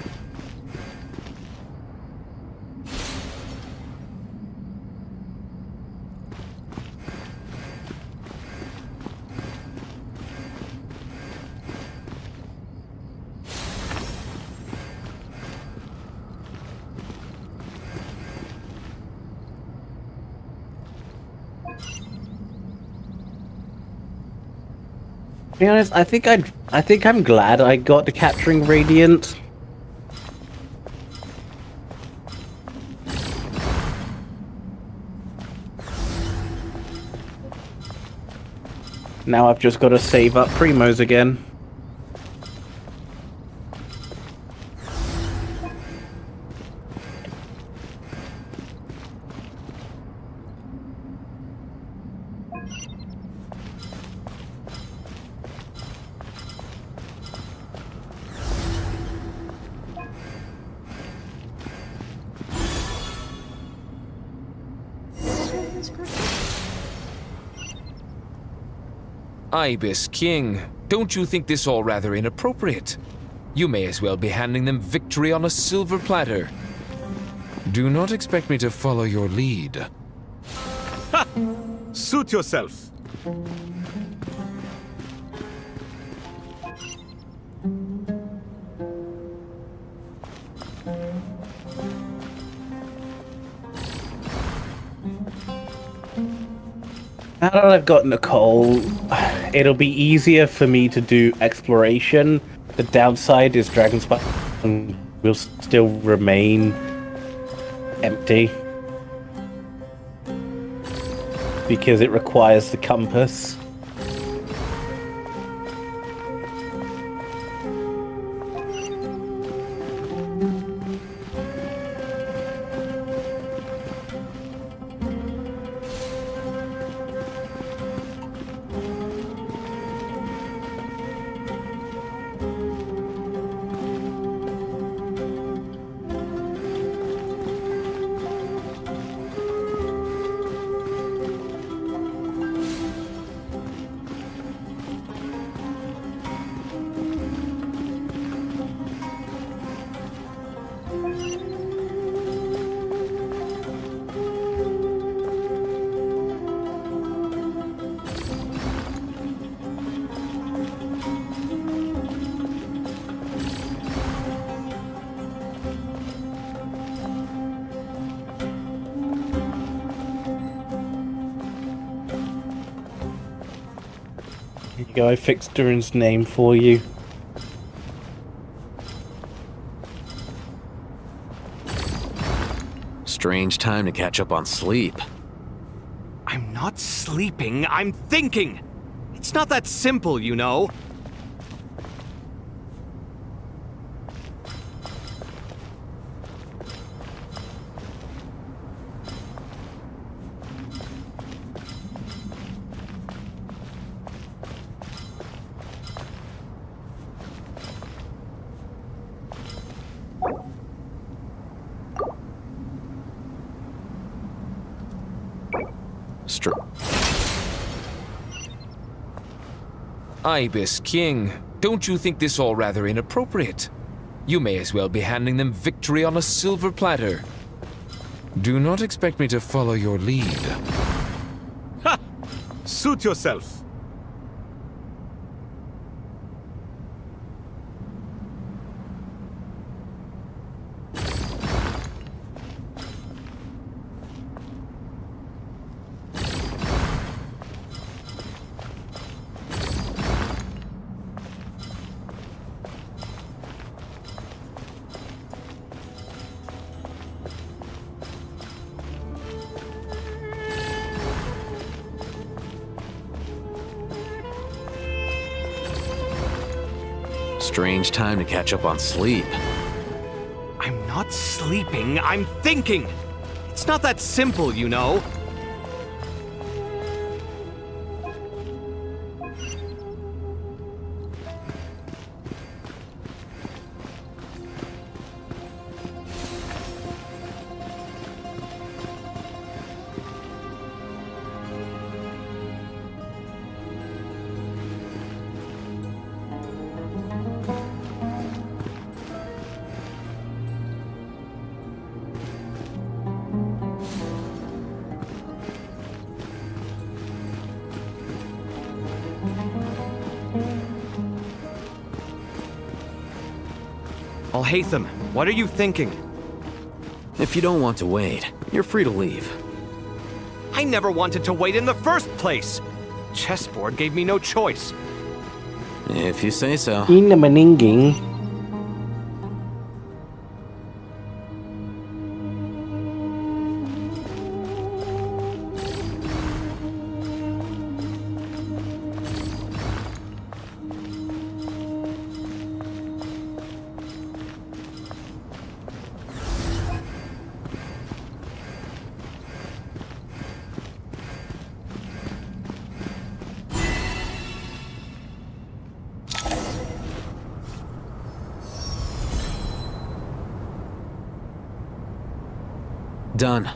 To be honest, I think I'm glad I got the Capturing Radiance. Now I've just got to save up Primos again. Jesus Christ. Ibis King, don't you think this all rather inappropriate? You may as well be handing them victory on a silver platter. Do not expect me to follow your lead. Ha! Suit yourself. Now that I've got Nicole, it'll be easier for me to do exploration. The downside is Dragonspire will still remain empty because it requires the compass. Here you go, I fixed Durin's name for you. Strange time to catch up on sleep. I'm not sleeping, I'm thinking! It's not that simple, you know. Ibis King, don't you think this all rather inappropriate? You may as well be handing them victory on a silver platter. Do not expect me to follow your lead. Ha! Suit yourself. Strange time to catch up on sleep. I'm not sleeping, I'm thinking! It's not that simple, you know. Alhaitham, what are you thinking? If you don't want to wait, you're free to leave. I never wanted to wait in the first place! Chessboard gave me no choice. If you say so. Ina maninging. Done.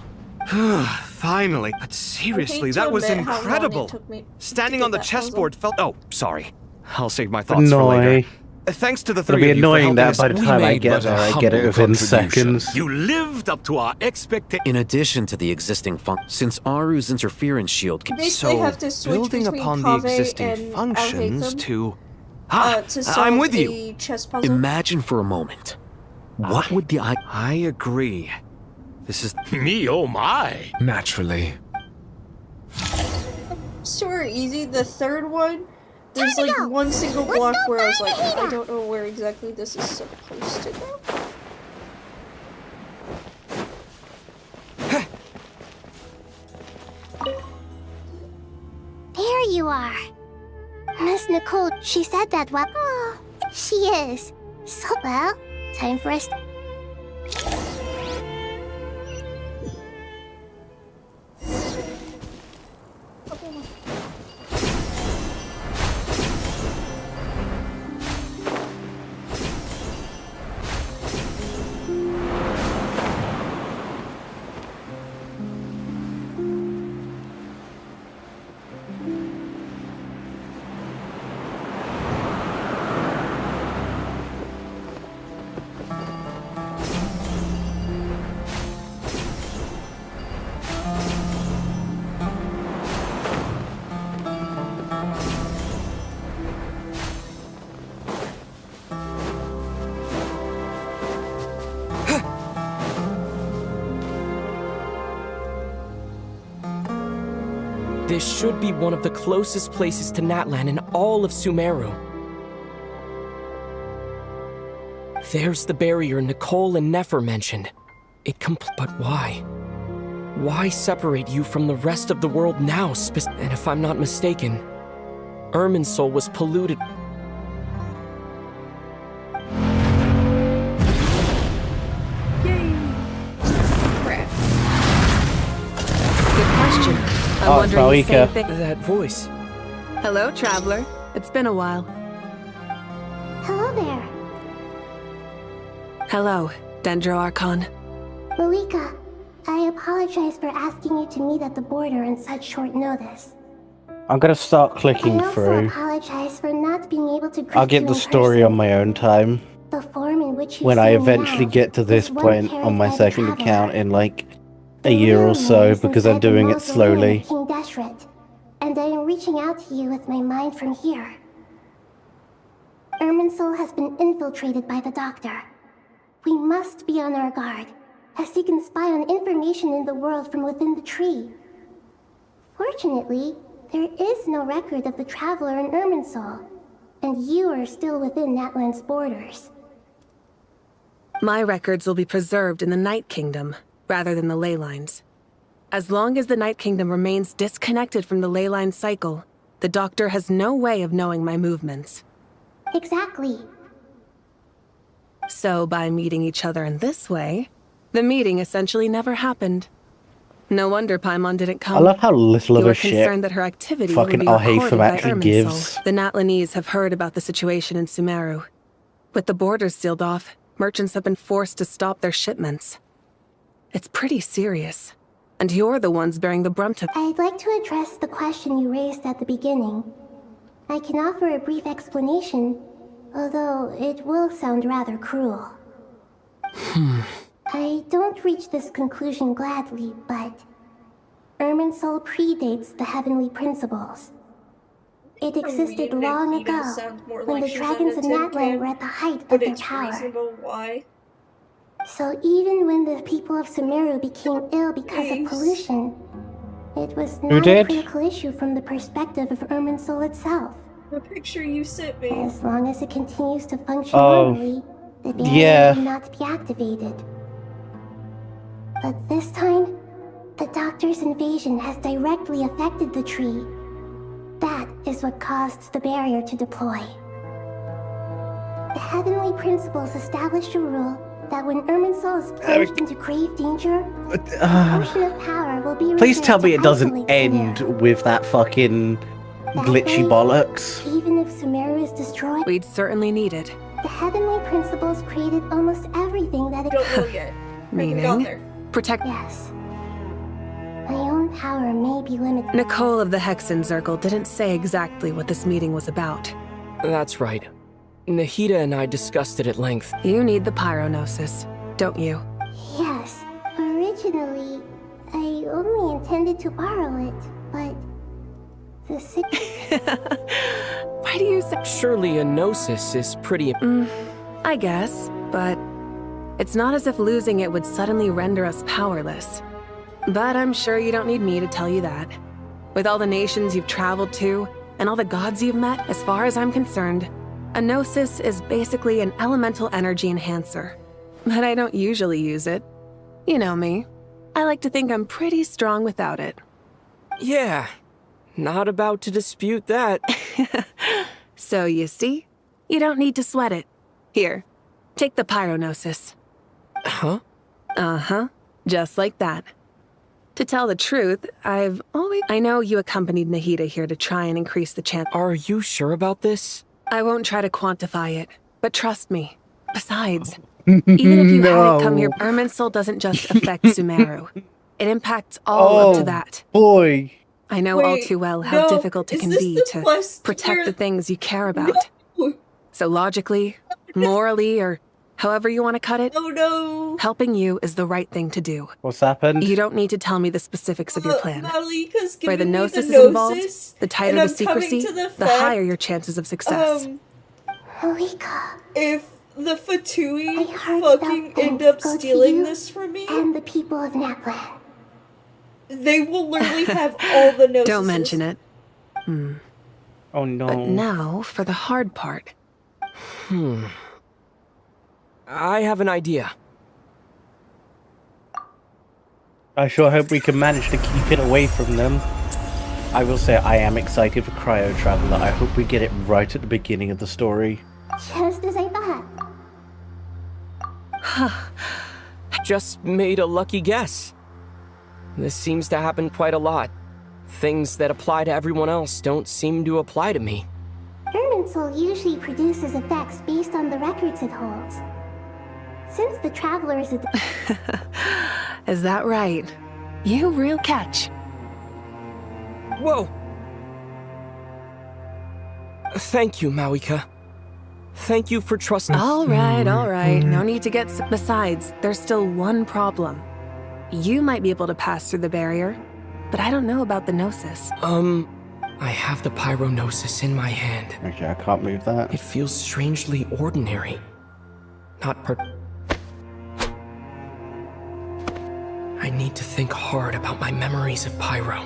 Finally. But seriously, that was incredible. Standing on the chessboard felt... Oh, sorry. I'll save my thoughts for later. Thanks to the It'll three be of you for annoying helping that us. by the time I get there, I get it within seconds. You lived up to our expectations. In addition to the existing since Aru's interference shield can... Basically have to switch building between upon the Kaveh existing and functions Alhaitham, to... to solve I'm with a you. chess puzzle. Imagine for a moment. What would the... I agree. This is... Me, oh my. Naturally. Super easy. The third one, there's like one single block where I was like, I don't know where exactly this is supposed to go. There you are. Miss Nicole, she said that what? Oh, she is. So well, time for us. This should be one of the closest places to Natlan in all of Sumeru. There's the barrier Nicole and Nefer mentioned. But why? Why separate you from the rest of the world now? And if I'm not mistaken, Irminsul was polluted. Good question. I'm Oh, wondering it's the same Malika. thing. That voice. Hello, traveler. It's been a while. Hello there. Hello, Dendro Archon. Malika, I apologize for asking you to meet at the border on such short notice. I'm gonna start clicking I also through. apologize for not being able to greet I'll get you the in story person. on my own time. The form in which you When see I me eventually now get to this is one point carried on my by the second traveler. account in like a year or so, because I'm doing it slowly. King Deshret, and I am reaching out to you with my mind from here. Irminsul has been infiltrated by the Doctor. We must be on our guard, as he can spy on information in the world from within the tree. Fortunately, there is no record of the Traveler in Irminsul, and you are still within Natlan's borders. My records will be preserved in the Night Kingdom, rather than the ley lines. As long as the Night Kingdom remains disconnected from the ley line cycle, the Doctor has no way of knowing my movements. Exactly. So by meeting each other in this way, the meeting essentially never happened. No wonder Paimon didn't come. I love how little of You a were shit concerned that her activity fucking would be recorded Alhaitham by actually Irminsul. gives. The Natlanese have heard about the situation in Sumeru. With the borders sealed off, merchants have been forced to stop their shipments. It's pretty serious. And you're the ones bearing the brunt of... I'd like to address the question you raised at the beginning. I can offer a brief explanation, although it will sound rather cruel. I don't reach this conclusion gladly, but Irminsul predates the heavenly principles. It existed long ago, when the dragons of Natlan were at the height of their power. Why? So even when the people of Sumeru became ill because of pollution, it was Who not a did? critical issue from the perspective of Irminsul itself. The picture you sent me. As long as it continues to function Oh, normally, the barrier yeah. will not be activated. But this time, the Doctor's invasion has directly affected the tree. That is what caused the barrier to deploy. The heavenly principles established a rule that when Irminsul is plunged into grave danger, a portion of power will be Please reserved tell me to it doesn't isolate end with that fucking glitchy bollocks. Even if Sumeru is destroyed, We'd certainly need it. the heavenly principles created almost everything that it Don't know yet. Meaning? Protect... Yes. I only Some power may be limited. Nicole of the Hexen Circle didn't say exactly what this meeting was about. That's right. Nahida and I discussed it at length. You need the pyronosis, don't you? Yes. Originally, I only intended to borrow it, but Why do you say? Surely a gnosis is pretty. I guess, but it's not as if losing it would suddenly render us powerless. But I'm sure you don't need me to tell you that. With all the nations you've traveled to, and all the gods you've met, as far as I'm concerned, a gnosis is basically an elemental energy enhancer. But I don't usually use it. You know me. I like to think I'm pretty strong without it. Yeah, not about to dispute that. So you see, you don't need to sweat it. Here, take the pyronosis. Huh? Uh-huh, just like that. To tell the truth, I know you accompanied Nahida here to try and increase the chance. Are you sure about this? I won't try to quantify it, but trust me. Besides, even if you hadn't come here, Irminsul doesn't just affect Sumeru. It impacts all up to that. Boy. I know all too well how difficult it can be to protect the things you care about. So logically, morally, or however you want to cut it, helping you is the right thing to do. What's happened? You don't need to tell me the specifics of your plan. Malika's Where the giving me gnosis the is involved, gnosis, the tighter and the I'm secrecy, coming to the the fact, higher your chances of success. Malika. If the Fatui fucking fucking end up stealing this from me, and the people of Naplan, they will literally have all the gnosis. Don't mention it. Oh no. But now for the hard part. I have an idea. I sure hope we can manage to keep it away from them. I will say I am excited for Cryo Traveler. I hope we get it right at the beginning of the story. just as I thought. Just made a lucky guess. This seems to happen quite a lot. Things that apply to everyone else don't seem to apply to me. Irminsul usually produces effects based on the records it holds. Since the Traveler is a... Is that right? You real catch. Whoa! Thank you, Mawika. Thank you for trusting. All right. No need to get... Besides, there's still one problem. You might be able to pass through the barrier, but I don't know about the Gnosis. I have the Pyronosis in my hand. Okay, I can't move that. It feels strangely ordinary. Not I need to think hard about my memories of Pyro.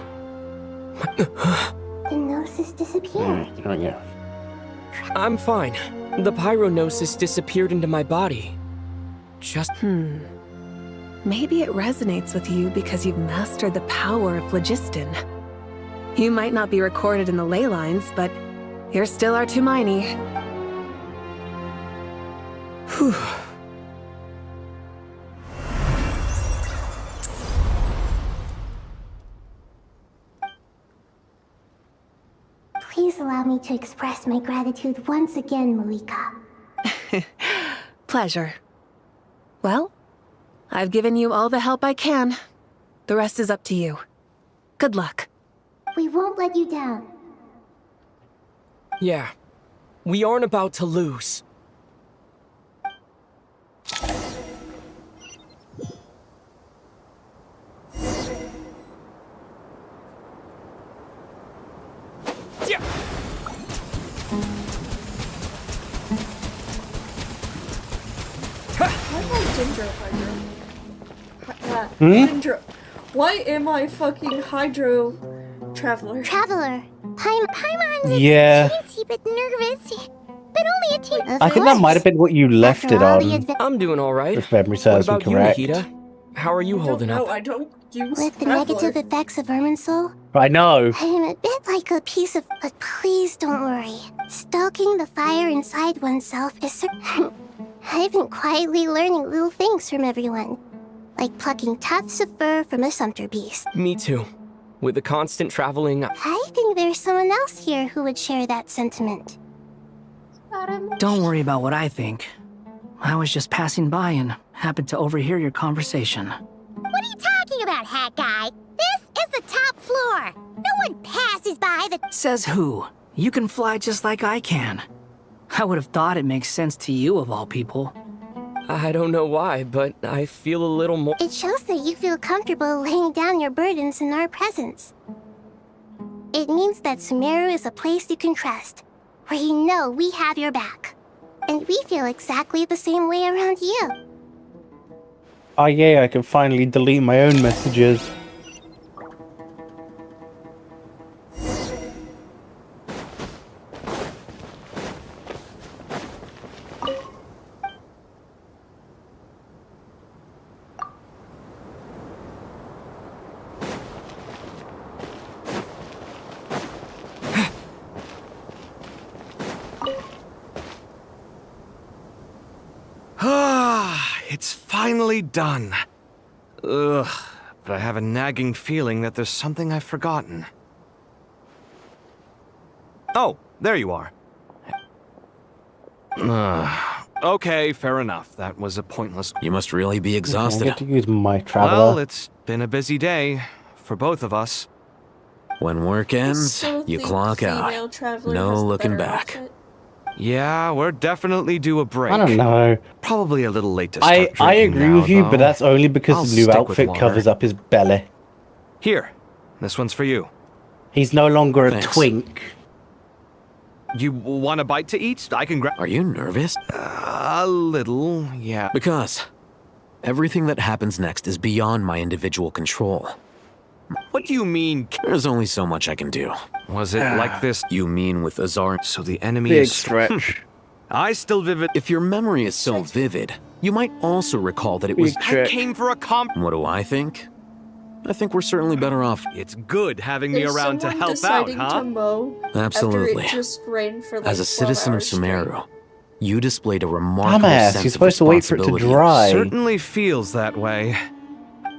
The Gnosis disappeared. Yeah. I'm fine. The Pyronosis disappeared into my body. Just... Maybe it resonates with you because you've mastered the power of phlogiston. You might not be recorded in the ley lines, but you're still our Tumaini. Whew. Please allow me to express my gratitude once again, Malika. Pleasure. Well, I've given you all the help I can. The rest is up to you. Good luck. We won't let you down. Yeah. We aren't about to lose. Why am I fucking Hydro Traveler? Paimon is Yeah. a teensy bit nervous, but only a teen. I think that might have been what you left it on. I'm doing all right. If memory What serves me about you, correct. Nahida? How are you holding up? I don't use With the Traveler. negative effects of Irminsul, I know. I am a bit like a piece of... But please don't worry. Stoking the fire inside oneself is... I've been quietly learning little things from everyone. Like plucking tufts of fur from a sumpter beast. Me too. With the constant traveling... I think there's someone else here who would share that sentiment. Don't worry about what I think. I was just passing by and happened to overhear your conversation. What are you talking about, hat guy? This is the for? No one passes by the... Says who? You can fly just like I can. I would have thought it makes sense to you of all people. I don't know why, but I feel a little more... It shows that you feel comfortable laying down your burdens in our presence. It means that Sumeru is a place you can trust, where you know we have your back. And we feel exactly the same way around you. Oh yeah, I can finally delete my own messages. It's finally done. Ugh, but I have a nagging feeling that there's something I've forgotten. Oh, there you are. Okay, fair enough. That was a pointless... You must really be exhausted. I get to use my traveler. Well, it's been a busy day for both of us. When work ends, you clock out. No looking back. Yeah, we're definitely due a break. I don't know. Probably a little late to start drinking I agree now, with you, though. but that's only because I'll the new stick with outfit water. covers up his belly. Here, this one's for you. He's no longer a Thanks. twink. You want a bite to eat? I can grab... Are you nervous? A little, yeah. Because everything that happens next is beyond my individual control. What do you mean? There's only so much I can do. Was it like this? You mean with Azar? So the enemy Big is... stretch. I still vivid... If your memory is so vivid, you might also recall that it was... I came for a comp... What do I think? I think we're certainly better off. It's good having me There's around to someone help out, deciding huh? to mow Absolutely. After it just rained for like As a 12 citizen of hours straight. Sumeru, you displayed a remarkable Dumbass, sense you're supposed to of wait for it to responsibility. dry. Certainly feels that way.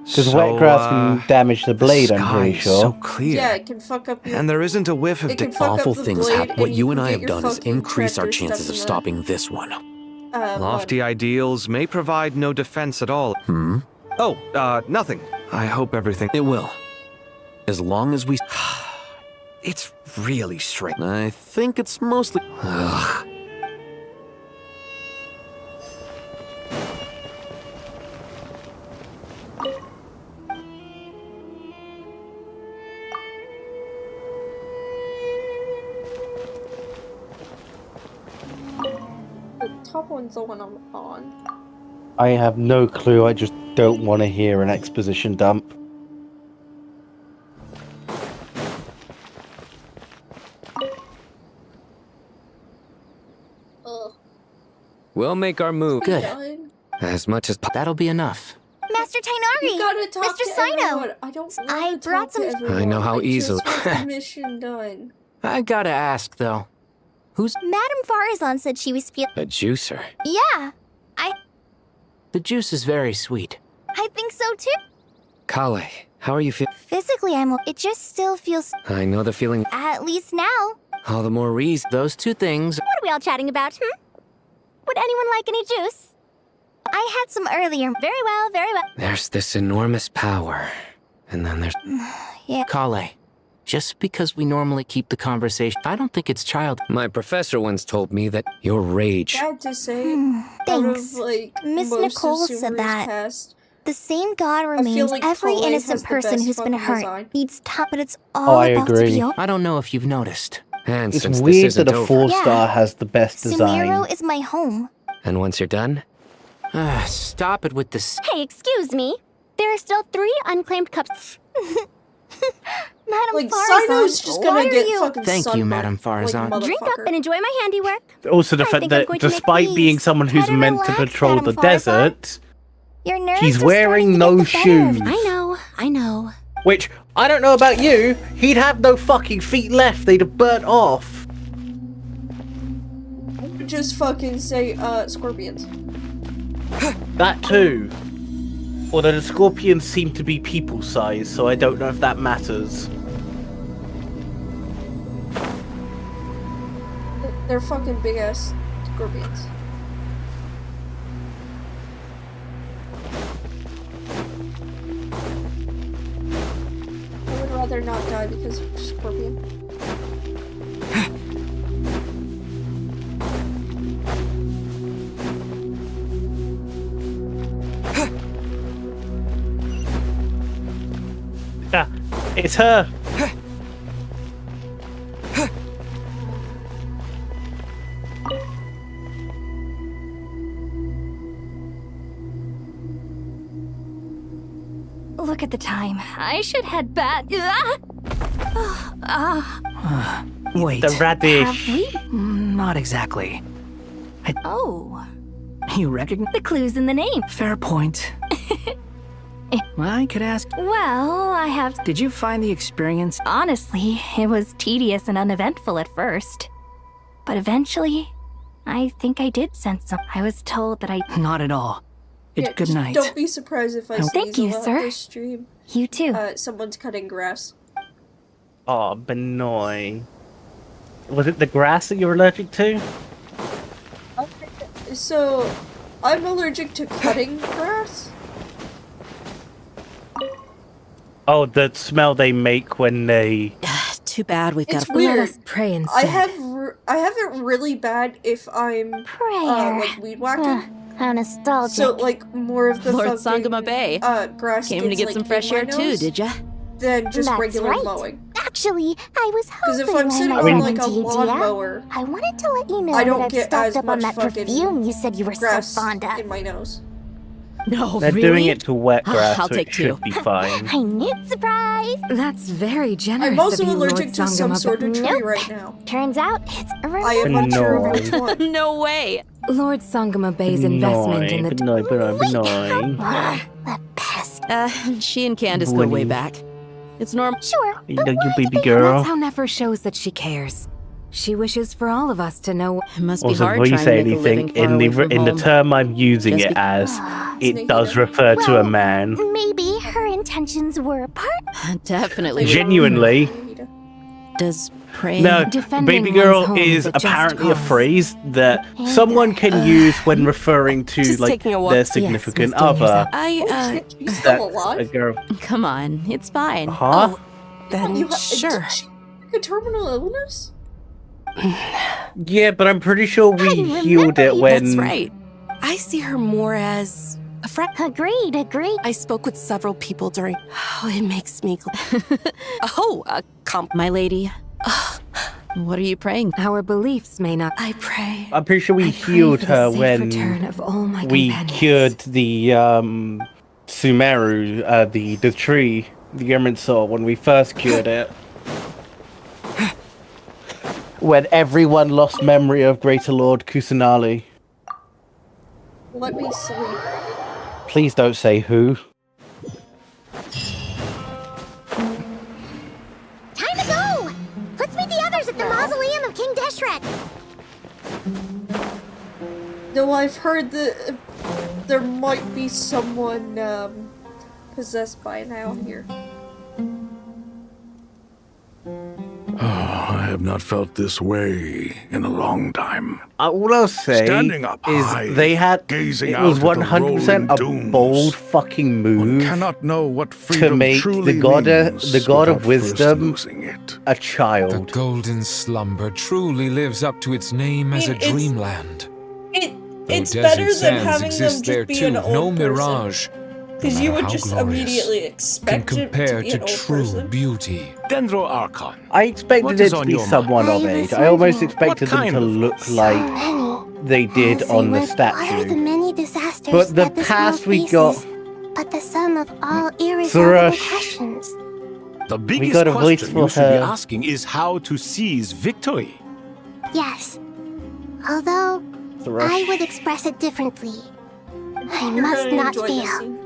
Because wet grass can damage the blade, I'm pretty sky's sure. so clear. Yeah, it can fuck up your... And there isn't a whiff of... It can fuck up Awful the things blade happen. What and you you and can I get have your done is fucking increase our tractor stuck chances of in the- stopping this one. Lofty ideals may provide no defense at all. Oh, nothing. I hope everything... It will. As long as we... It's really strange. I think it's mostly... Ugh. The top one's the one I'm on. I have no clue, I just don't want to hear an exposition dump. Ugh. We'll make our move. Good. As much as... That'll be enough. Master Tainari! You gotta talk Mr. to Sino! everyone. I don't want I to brought talk to some... everyone. I know how easily... Just want the mission done. I gotta ask, though. Who's... Madame Farazan said she was feel... A juicer? Yeah, The juice is very sweet. I think so too. Kale, how are you feeling? Physically, it just still feels... I know the feeling. At least now. All the more reason. Those two things... What are we all chatting about, Would anyone like any juice? I had some earlier. Very well, very well. There's this enormous power. And then there's... Yeah. Kale, just because we normally keep the conversation, I don't think it's child. My professor once told me that your rage... Sad to say, Thanks. out of, like, Miss most of Nicole said Sumeru's that. past, The same God feel remains like every Kale has innocent the person best who's been fucking hurt. design. Needs time, but it's all I about agree. to be I don't know if you've noticed. And It's since this weird isn't that a over... 4-star has the best design. Sumeru is my home. And once you're done... stop it with this... Hey, excuse me. There are still 3 unclaimed cups. Madam Like, Farazan, Sino's just gonna why get are you? fucking Thank you, sunburned Madam Farazan. like a Drink up motherfucker. and enjoy my handiwork. Also, the I fact think I'm that going to make despite these. being someone who's Try to meant to relax, patrol Madam the Farazan. desert, Your nerves he's are wearing starting to no get the better of shoes. you. I know. Which, I don't know about you, he'd have no fucking feet left, they'd have burnt off. Just fucking say, scorpions. That too. Although the scorpions seem to be people-sized, so I don't know if that matters. They're fucking big ass scorpions. I would rather better not die because of Scorpion. Yeah, it's her. Look at the time. I should head back. Wait. The radish. Have we? Not exactly. Oh. You recognize the clues in the name. Fair point. I could ask. Well, I have. Did you find the experience? Honestly, it was tedious and uneventful at first. But eventually, I think I did sense some. I was told that I. Not at all. Yeah, Good night. Don't be surprised if I see Thank you, sir. this stream. You too. Someone's cutting grass. Oh, Benoy. Was it the grass that you're allergic to? Okay, so, I'm allergic to cutting grass. Oh, the smell they make when they... Too bad we've got It's weird. Pray instead. I have it really bad if I'm like weed whacking. How nostalgic. So like more of the Lord fucking, Sangama Bay grass came to gets, get like, some in fresh my air too, nose did ya? Than just That's regular right. mowing. Actually, I was hoping Because if I'm sitting on like a lawnmower, I wanted to let you know I don't that I've get stocked as up on much that fucking perfume you said you were so grass fond of. in my nose. No, They're really? doing it to wet grass, I'll so take it should two. be fine. I knew surprise. That's very generous I'm also of you, allergic Lord to some Sangama. sort of tree Nope. right now. Turns out it's a I am unsure of which one. No way. Lord Sangama Bay's investment in the... Benoy. The pest. She and Candace go way back. It's normal. Sure. You baby girl. That's how Nefer shows that she cares. She wishes for all of us to know... It must be Also, hard before you trying say to make a living anything, far in away the from in the home. term I'm using Just it as, it does refer to a man. Maybe her intentions were apart. Definitely. Genuinely. Does praying... No, Defending baby girl one's home is is a just apparently a cause. phrase that someone can use when referring to Just like taking a walk. their Yes, significant Miss Daniels. other. You That's still alive? a girl. Come on, it's fine. Huh? Then You sure. Did she have a terminal illness? Yeah, but I'm pretty sure we healed it when. That's right. I see her more as a friend. Agreed. I spoke with several people during... Oh, it makes me... my lady. What are you praying? Our beliefs may not... I pray. I'm pretty sure we I pray healed for the her safe when return of all my we companions. cured the Sumeru, the tree, the Emerald Soul, when we first cured it. When everyone lost memory of Greater Lord Kusanali. Let me sleep. Please don't say who. Time to go! Let's meet the others at the mausoleum of King Deshret. No, I've heard that there might be someone possessed by now here. I have not felt this way in a long time. All I'll say Standing up is high, they had gazing it was out at the 100% a rolling bold fucking move cannot know what to freedom make truly the god means of without wisdom first losing it. a child. The golden slumber truly lives up to its name as a dreamland. It's Though better desert than sands having them exist there just be too, an old no person. mirage. Because no you matter would how just glorious, immediately can expect it to compare be to an old true person. beauty. Dendro Archon. I expected What it is to on be your someone mind? of I age. was I almost wondering, expected them kind to of look many? like they did As on the went by the statue. many disasters But the that this past world we got faces, but the sum of all irresolvable Thrush. questions. The got biggest a voice question for you should be her. asking is how to seize victory. Yes. Although, Thrush. I would express it differently. I You're must gonna not enjoy this fail. scene.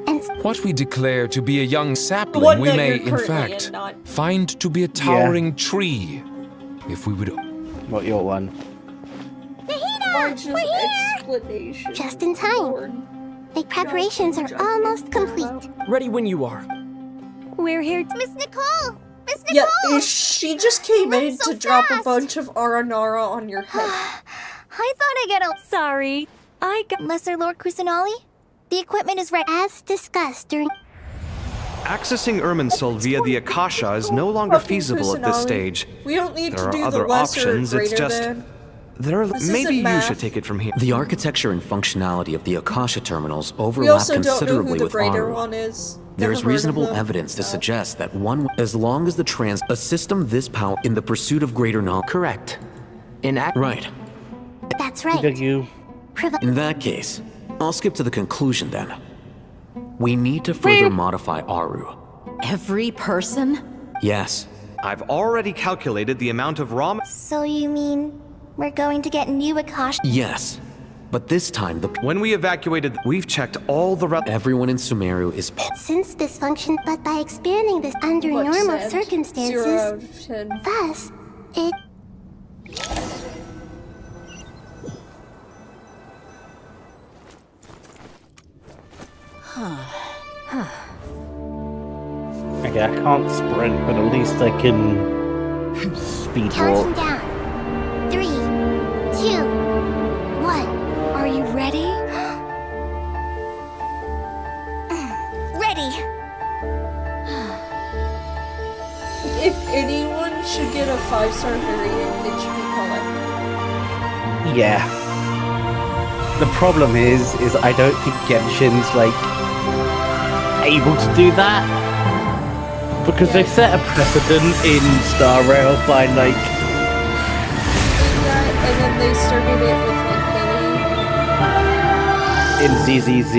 And What we declare to be a young The sapling, one we that may, you're in currently fact, in, not. find to be a towering tree. If we would... What your one? Marge's explanation. just in time. The preparations are almost complete. Ready when you are. We're here to Miss Nicole! Miss Yeah, Nicole! she just came in so to drop a fast. bunch of Aranara on your head. I thought I got a... Sorry. Lesser Lord Kusanali? The equipment is ready. As discussed during... Accessing Irminsul via the Akasha is no longer feasible at this stage. We don't need There to do are the other lesser options, it's greater just... than. Maybe you math. should take it from here. The architecture and functionality of the Akasha terminals We overlap also don't know who considerably the with greater Aru. one is. There is Never heard of reasonable them. evidence to suggest that as long as a system this power in the pursuit of greater knowledge. Correct. Right. That's right. In that case, I'll skip to the conclusion then. We need to further modify Aru. Every person? Yes. I've already calculated the amount of raw... So you mean we're going to get new Akasha? Yes. But this time, when we evacuated, we've checked all the... Everyone in Sumeru is Since dysfunction, but by expanding this under normal circumstances, 0 out of 10. thus, it... Okay, I can't sprint, but at least I can speed Counting walk. down. 3, 2, 1. Are you ready? Ready. If anyone should get a 5-star variant, it should be Colette. Yeah. The problem is I don't think Genshin's like able to do that because they set a precedent in Star Rail by like. And then they started it with like Lily. In ZZZ.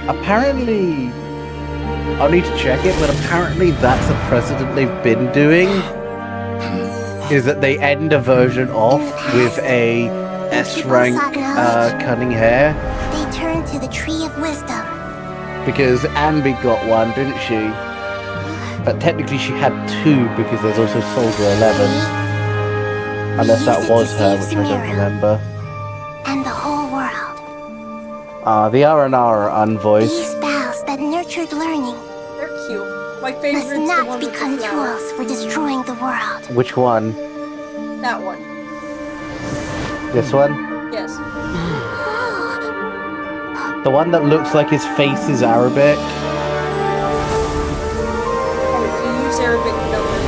Apparently, I'll need to check it, but apparently that's a precedent they've been doing. Is that they end a version off with a S-rank cunning hair. They turn to the Tree of Wisdom. Because Ambi got one, didn't she? But technically she had 2 because there's also Soldier 11. Unless that was her, which I don't remember. And the whole world. The R&R are These unvoiced. spells that nurtured learning They're cute. My must favorite's the not one with become the flower. tools for destroying the world. Which one? That one. This one? Yes. The one that looks like his face is Arabic? Oh, you use Arabic numbers.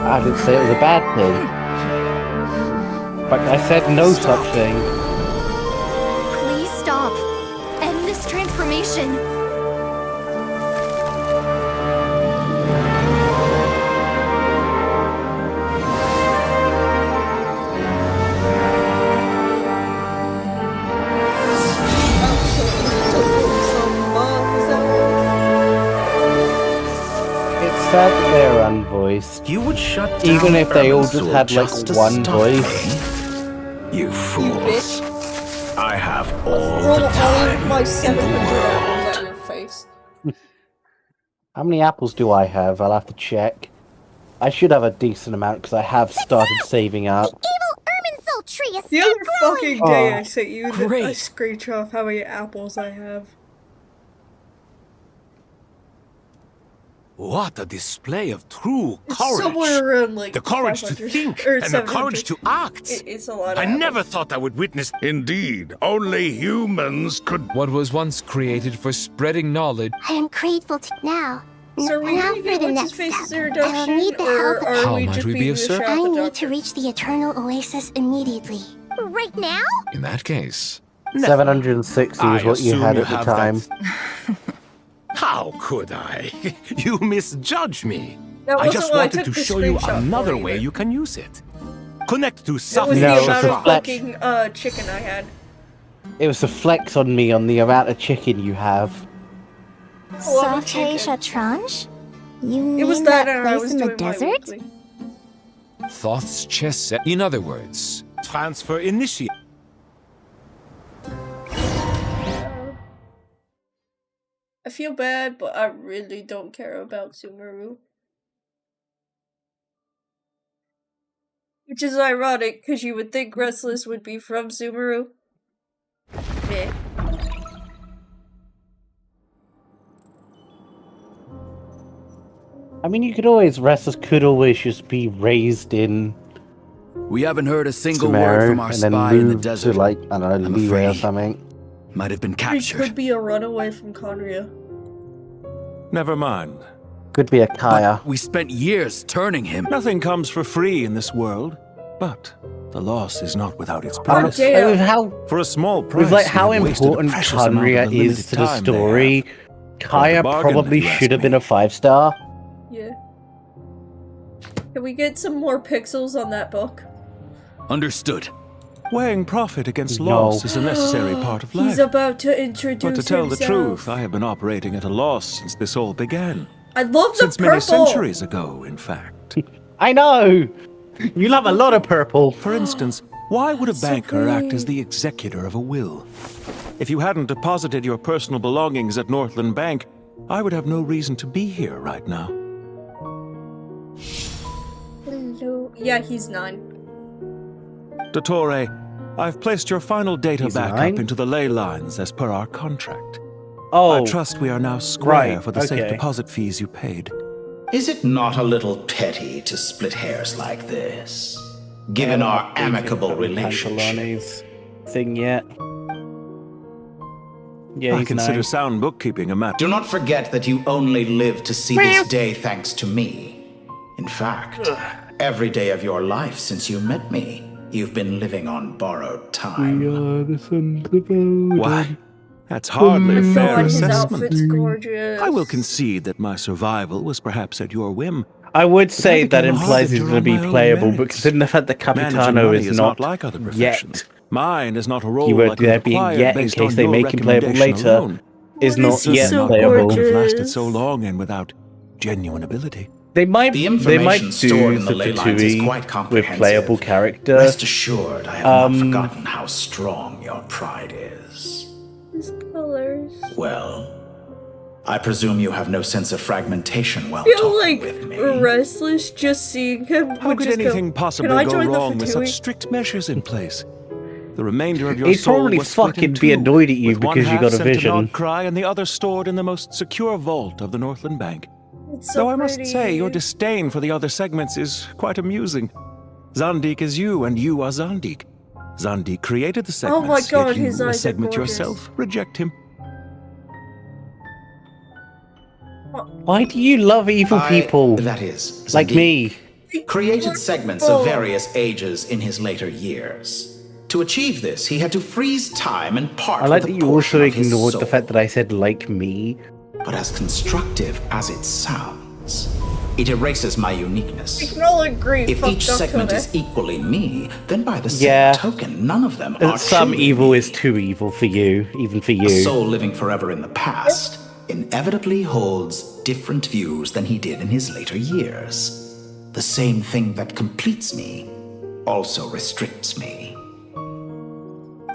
I didn't say it was a bad thing. But I said no such thing. Please stop. End this transformation. It's sad that they're unvoiced. You would shut Even down if they all just Irminsul had like just to one stop voice. You fools. I have all Roll the all time of my in 700 the world. apples at your face. How many apples do I have? I'll have to check. I should have a decent amount because I have started saving up. Evil Irminsul tree is The still other growing. fucking day Oh, I sent you a screenshot of how many apples I have. What a display of true It's courage! somewhere around like The courage to 500 think or and the 700. courage to act. It's a lot of I apples. never thought I would witness. Indeed, only humans could. What was once created for spreading knowledge. I am grateful to now. So are we Now gonna for get the what's next his face's step. I will introduction, need the or help. are How we might just we be beating of the service? shit out I of the need doctor? to reach the Eternal Oasis immediately. Right now? In that case, 760 is what you assume had you at the have time. How could I? You misjudge me. That I wasn't just what I wanted took to the show you screenshot another for way either. you can use it. Connect to That was something. the No, amount it's a of flex. fucking chicken I had. It was a flex on me on the amount of chicken you have. Saute Shatranj? You mean It was that, that and I place was in the doing my desert? weekly. Thoth's chess set. In other words, Transfer initiate. I feel bad, but I really don't care about Sumeru. Which is ironic, because you would think Restless would be from Sumeru. Meh. I mean, you could always, Restless could always just be raised in We haven't heard a single Sumeru, word from our and then spy in the move desert. to, like, I don't know, I'm Liyue or afraid something. might have been He captured. could be a runaway from Conria. Never mind. Could be a Kaya. We spent years turning him. Nothing comes for free in this world, but the loss is not without its God price. damn. With how, For a small price, with like you how have wasted a important precious amount of Conria the is limited to the time they story, have. Quite a Kaya bargain, probably if you ask should have me. been a 5-star. Yeah. Can we get some more pixels on that book? Understood. Weighing profit against No. loss is a necessary part of life. He's about to introduce But to tell himself. the truth, I have been operating at a loss since this all began. I love the Since purple. many centuries ago, in fact. I know! You love a lot of purple. For instance, why would a banker act as the executor of a will? If you hadn't deposited your personal belongings at Northland Bank, I would have no reason to be here right now. Hello. Yeah, he's 9. Dottore, I've placed your final data He's backup 9? into the ley lines as per our contract. Oh, I trust we are now square right, for the safe okay. deposit fees you paid. Is it not a little petty to split hairs like this? Given our amicable relationship. Pantaloni's thing yet. Yeah, I he's consider 9. sound bookkeeping a matter. Do not forget that you only live to see this day thanks to me. In fact, every day of your life since you met me, you've been living on borrowed time. We are the sons of Odin. Why? That's hardly a fair God, his assessment. outfit's gorgeous. I will concede that my survival was perhaps at your whim. I would say that became a implies he's harbinger going to on be my own playable, but merits. considering the fact that Managing Capitano money is not like other yet, professions. Mine is not a role he would I could there being acquire yet in based case on they your make him playable recommendation later, alone. is not this is yet so playable. Have lasted gorgeous. so long and without genuine ability. They might The do information stored in the the ley lines is Fatui quite with comprehensive. playable character. Rest assured, I have not forgotten how strong your pride is. His colors. Well, I presume you have no sense of fragmentation while I feel talking like with me. restless just seeing him. How would could just anything go, possibly Can I go join wrong the with Fatui? such strict measures in place? The remainder of your He'd soul probably was split in fucking be two, annoyed at you with one because you half got a sent to vision. Nordcry and the other stored in the most secure vault of the Northland Bank. It's so Though I must pretty. say, your disdain for the other segments is quite amusing. Zandik is you, and you are Zandik. Zandik created the segments, Oh my God, yet you, his a eyes are segment gorgeous. yourself, reject him. Why do you love evil people? That is, Like Zandik me. created segments of various ages in his later years. To achieve this, he had to freeze time and part I like with that a you also portion of his ignored soul. the fact that I said like me. But as constructive as it sounds, it erases my uniqueness. We can all agree. If fuck each Dr. segment Tone. is equally me, then by the same Yeah. token, none of them are Some truly evil me. is too evil for you, even for A you. soul living forever in the past inevitably holds different views than he did in his later years. The same thing that completes me also restricts me.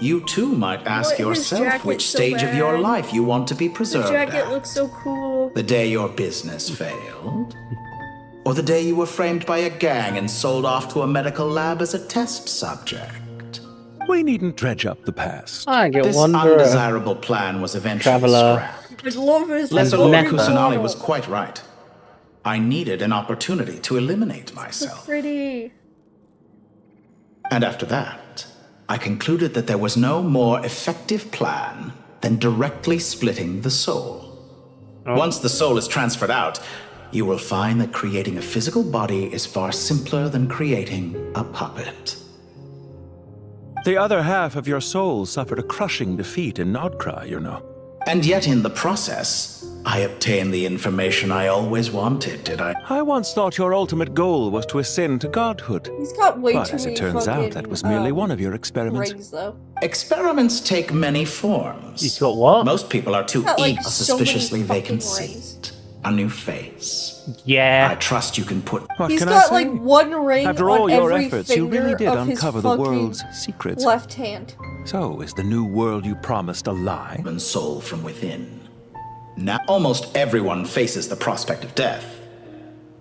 You too might ask What, his yourself jacket's which so stage of your bad. life you want to be The preserved jacket at. looks so cool. The day your business failed? Or the day you were framed by a gang and sold off to a medical lab as a test subject? We needn't dredge up the past. I get This Wanderer, undesirable plan was eventually Traveler, scrapped. I love his Lesser fucking Lord Never. Kusanali model. was quite right. I needed an opportunity to eliminate So myself. pretty. And after that, I concluded that there was no more effective plan than directly splitting the soul. Once the soul is transferred out, you will find that creating a physical body is far simpler than creating a puppet. The other half of your soul suffered a crushing defeat in Nordcry, you know. And yet in the process, I obtained the information I always wanted, did I? I once thought your ultimate goal was to ascend to godhood. He's got way But too as many it turns fucking, out, that was merely one of your experiments. rings, though. Experiments take many forms. He's got what? Most people are too Got, like, eager. so many Suspiciously fucking vacant rings. seat. A new face. Yeah. I trust you can put. What He's can I got say? like one ring After on all your every efforts, you finger really did of his uncover the fucking world's secrets. left hand. So, is the new world you promised a lie? And soul from within. Now, almost everyone faces the prospect of death,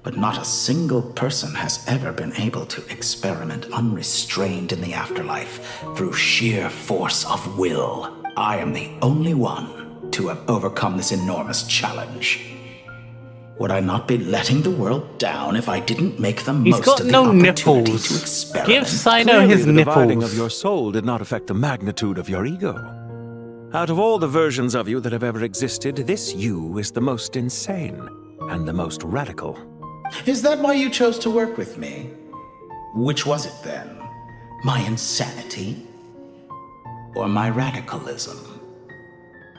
but not a single person has ever been able to experiment unrestrained in the afterlife through sheer force of will. I am the only one to have overcome this enormous challenge. Would I not be letting the world down if I didn't make the He's most got of the no opportunity nipples. to experiment? Give Sino Clearly, his the dividing nipples. of your soul did not affect the magnitude of your ego. Out of all the versions of you that have ever existed, this you is the most insane and the most radical. Is that why you chose to work with me? Which was it then? My insanity? Or my radicalism?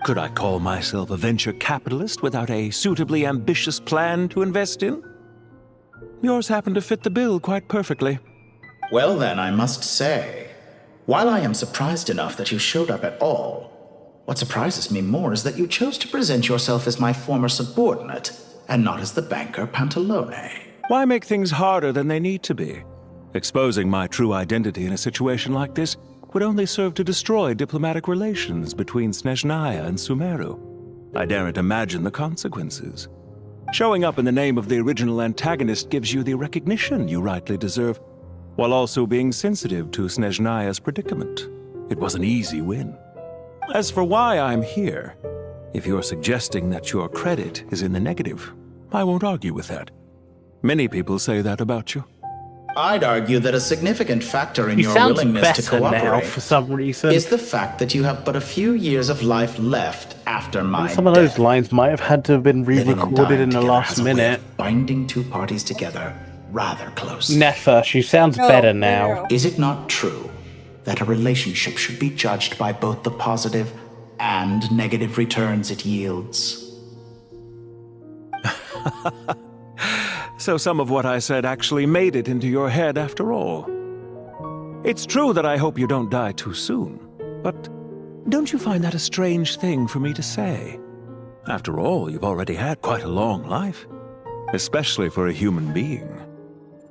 Could I call myself a venture capitalist without a suitably ambitious plan to invest in? Yours happened to fit the bill quite perfectly. Well then, I must say, while I am surprised enough that you showed up at all, what surprises me more is that you chose to present yourself as my former subordinate, and not as the banker Pantalone. Why make things harder than they need to be? Exposing my true identity in a situation like this would only serve to destroy diplomatic relations between Snezhnaya and Sumeru. I daren't imagine the consequences. Showing up in the name of the original antagonist gives you the recognition you rightly deserve, while also being sensitive to Snezhnaya's predicament. It was an easy win. As for why I'm here, if you're suggesting that your credit is in the negative, I won't argue with that. Many people say that about you. I'd argue that a significant factor in your willingness to cooperate now for some reason. is the fact that you have but a few years of life left after my Some of those lines might have had to have been re-recorded in the last minute. Binding two parties together rather closely. Nefer, she sounds better now. Is it not true that a relationship should be judged by both the positive and negative returns it yields? So some of what I said actually made it into your head after all. It's true that I hope you don't die too soon, but don't you find that a strange thing for me to say? After all, you've already had quite a long life, especially for a human being.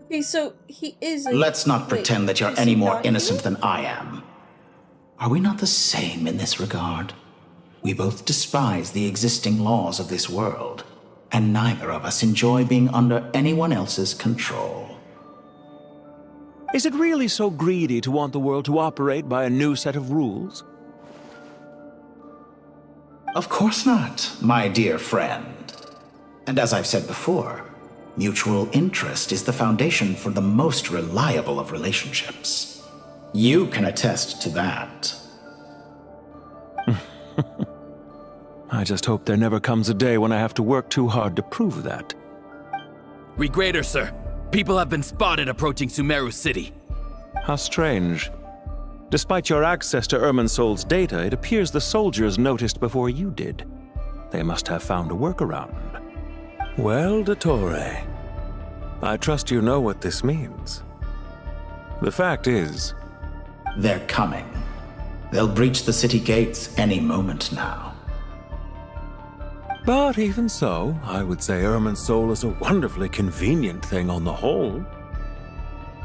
Okay, so he is. Let's not pretend that you're any more innocent than I am. Are we not the same in this regard? We both despise the existing laws of this world, and neither of us enjoy being under anyone else's control. Is it really so greedy to want the world to operate by a new set of rules? Of course not, my dear friend. And as I've said before, mutual interest is the foundation for the most reliable of relationships. You can attest to that. I just hope there never comes a day when I have to work too hard to prove that. Read greater, sir. People have been spotted approaching Sumeru City. How strange. Despite your access to Irminsol's data, it appears the soldiers noticed before you did. They must have found a workaround. Well, Dottore, I trust you know what this means. The fact is... They're coming. They'll breach the city gates any moment now. But even so, I would say Irminsol is a wonderfully convenient thing on the whole.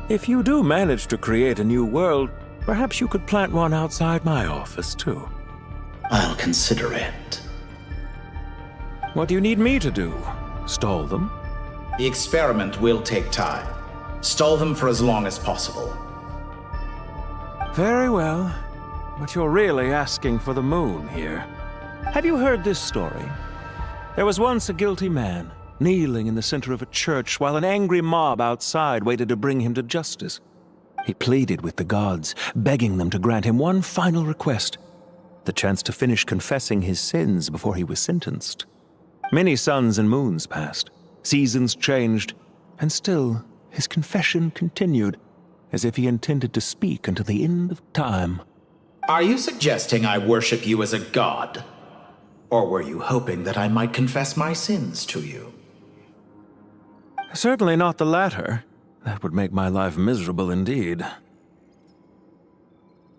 If you do manage to create a new world, perhaps you could plant one outside my office, too. I'll consider it. What do you need me to do? Stall them? The experiment will take time. Stall them for as long as possible. Very well. But you're really asking for the moon here. Have you heard this story? There was once a guilty man, kneeling in the center of a church while an angry mob outside waited to bring him to justice. He pleaded with the gods, begging them to grant him one final request, the chance to finish confessing his sins before he was sentenced. Many suns and moons passed, seasons changed, and still his confession continued, as if he intended to speak until the end of time. Are you suggesting I worship you as a god? Or were you hoping that I might confess my sins to you? Certainly not the latter. That would make my life miserable indeed.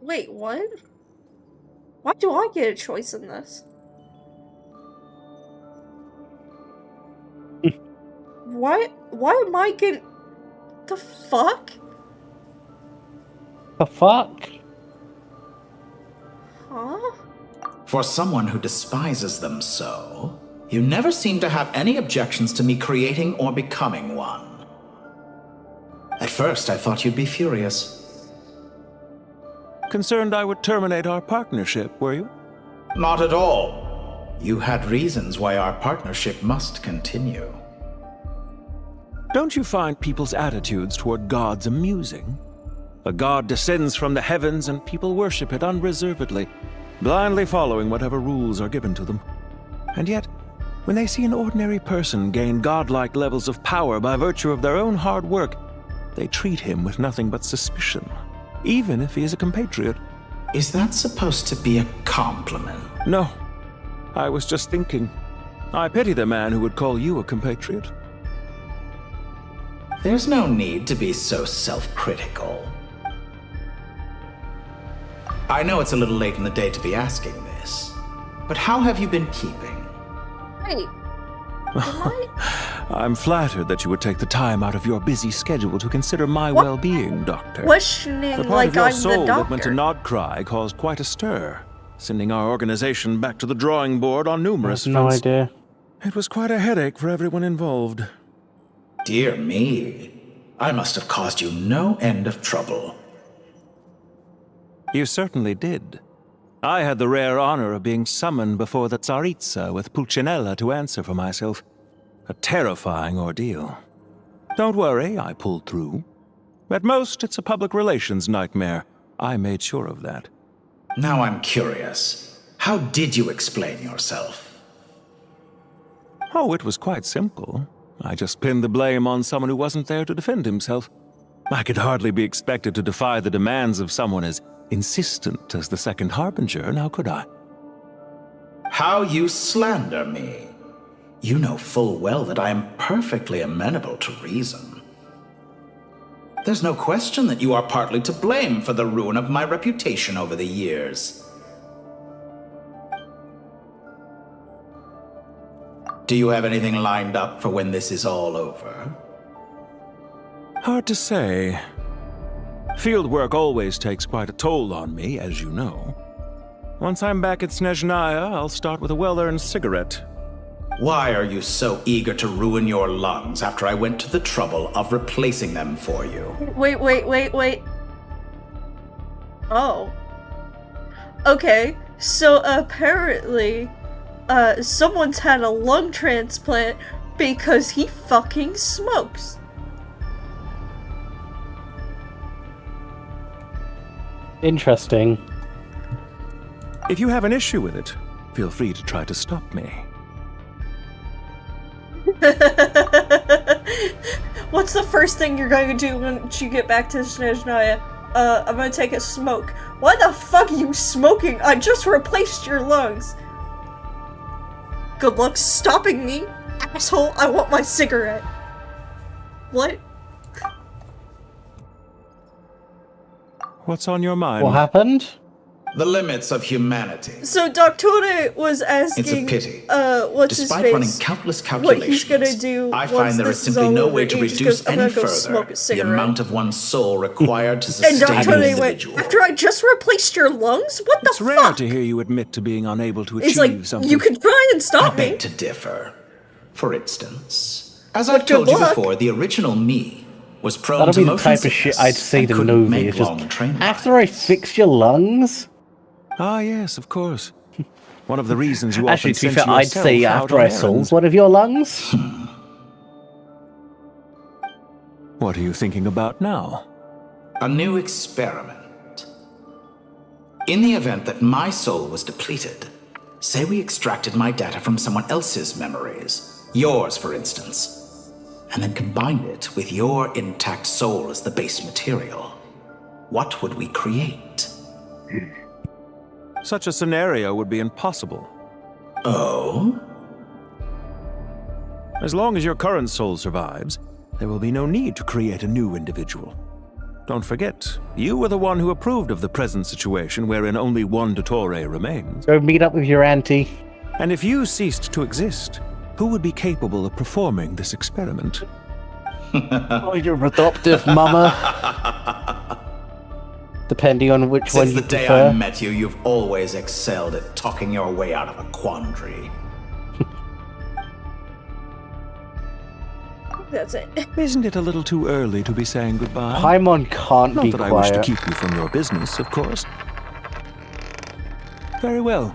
Wait, what? Why do I get a choice in this? Why am I getting... The fuck? The fuck? Huh? For someone who despises them so, you never seem to have any objections to me creating or becoming one. At first, I thought you'd be furious. Concerned I would terminate our partnership, were you? Not at all. You had reasons why our partnership must continue. Don't you find people's attitudes toward gods amusing? A god descends from the heavens and people worship it unreservedly, blindly following whatever rules are given to them. And yet, when they see an ordinary person gain godlike levels of power by virtue of their own hard work, they treat him with nothing but suspicion, even if he is a compatriot. Is that supposed to be a compliment? No. I was just thinking. I pity the man who would call you a compatriot. There's no need to be so self-critical. I know it's a little late in the day to be asking this, but how have you been keeping? Wait. I'm flattered that you would take the time out of your busy schedule to consider my well-being, Doctor. Questioning the part like of your I'm soul the that went to doctor. Nodcry caused quite a stir, sending our organization back to the drawing board on numerous No fronts. idea. It was quite a headache for everyone involved. Dear me, I must have caused you no end of trouble. You certainly did. I had the rare honor of being summoned before the Tsaritsa with Pulcinella to answer for myself. A terrifying ordeal. Don't worry, I pulled through. At most, it's a public relations nightmare. I made sure of that. Now I'm curious. How did you explain yourself? Oh, it was quite simple. I just pinned the blame on someone who wasn't there to defend himself. I could hardly be expected to defy the demands of someone as insistent as the Second Harbinger, now could I? How you slander me. You know full well that I am perfectly amenable to reason. There's no question that you are partly to blame for the ruin of my reputation over the years. Do you have anything lined up for when this is all over? Hard to say. Field work always takes quite a toll on me, as you know. Once I'm back at Snezhnaya, I'll start with a well-earned cigarette. Why are you so eager to ruin your lungs after I went to the trouble of replacing them for you? Wait. Oh. Okay, so apparently, someone's had a lung transplant because he fucking smokes. Interesting. If you have an issue with it, feel free to try to stop me. What's the first thing you're going to do when you get back to Snezhnaya? I'm gonna take a smoke. Why the fuck are you smoking? I just replaced your lungs. Good luck stopping me, asshole. I want my cigarette. What? What's on your mind? What happened? The limits of humanity. So Doctore was asking, It's a pity. What's Despite his running face? countless What calculations, he's gonna do I once find there is this simply all no over. way to He just reduce goes, I'm any gonna go further smoke a the cigarette. amount of one's soul required to And sustain an Doctor went, individual. after I just replaced your lungs? What the It's fuck? rare to hear you admit to being unable to It's achieve like, something. you could try and stop I me. beg to differ. For instance, as But I've told you good luck. before, the original me was prone That'll to be the motion type of sickness shit I'd say and to couldn't Novi. make It's just, long train after I fix your lungs? Ah, yes, of course. One of the reasons you Actually, often to be sent fair, I'd yourself say out after on I errands. sold one of your lungs? What are you thinking about now? A new experiment. In the event that my soul was depleted, say we extracted my data from someone else's memories, yours for instance, and then combined it with your intact soul as the base material, what would we create? Such a scenario would be impossible. Oh? As long as your current soul survives, there will be no need to create a new individual. Don't forget, you were the one who approved of the present situation wherein only one Dottore remains. Go meet up with your auntie. And if you ceased to exist, who would be capable of performing this experiment? Oh, your adoptive mama. Depending on which one Since you the day prefer. I met you, you've always excelled at talking your way out of a quandary. That's it. Isn't it a little too early to be saying goodbye? Paimon can't Not be that I wish to quiet. keep you from your business, of course. Very well.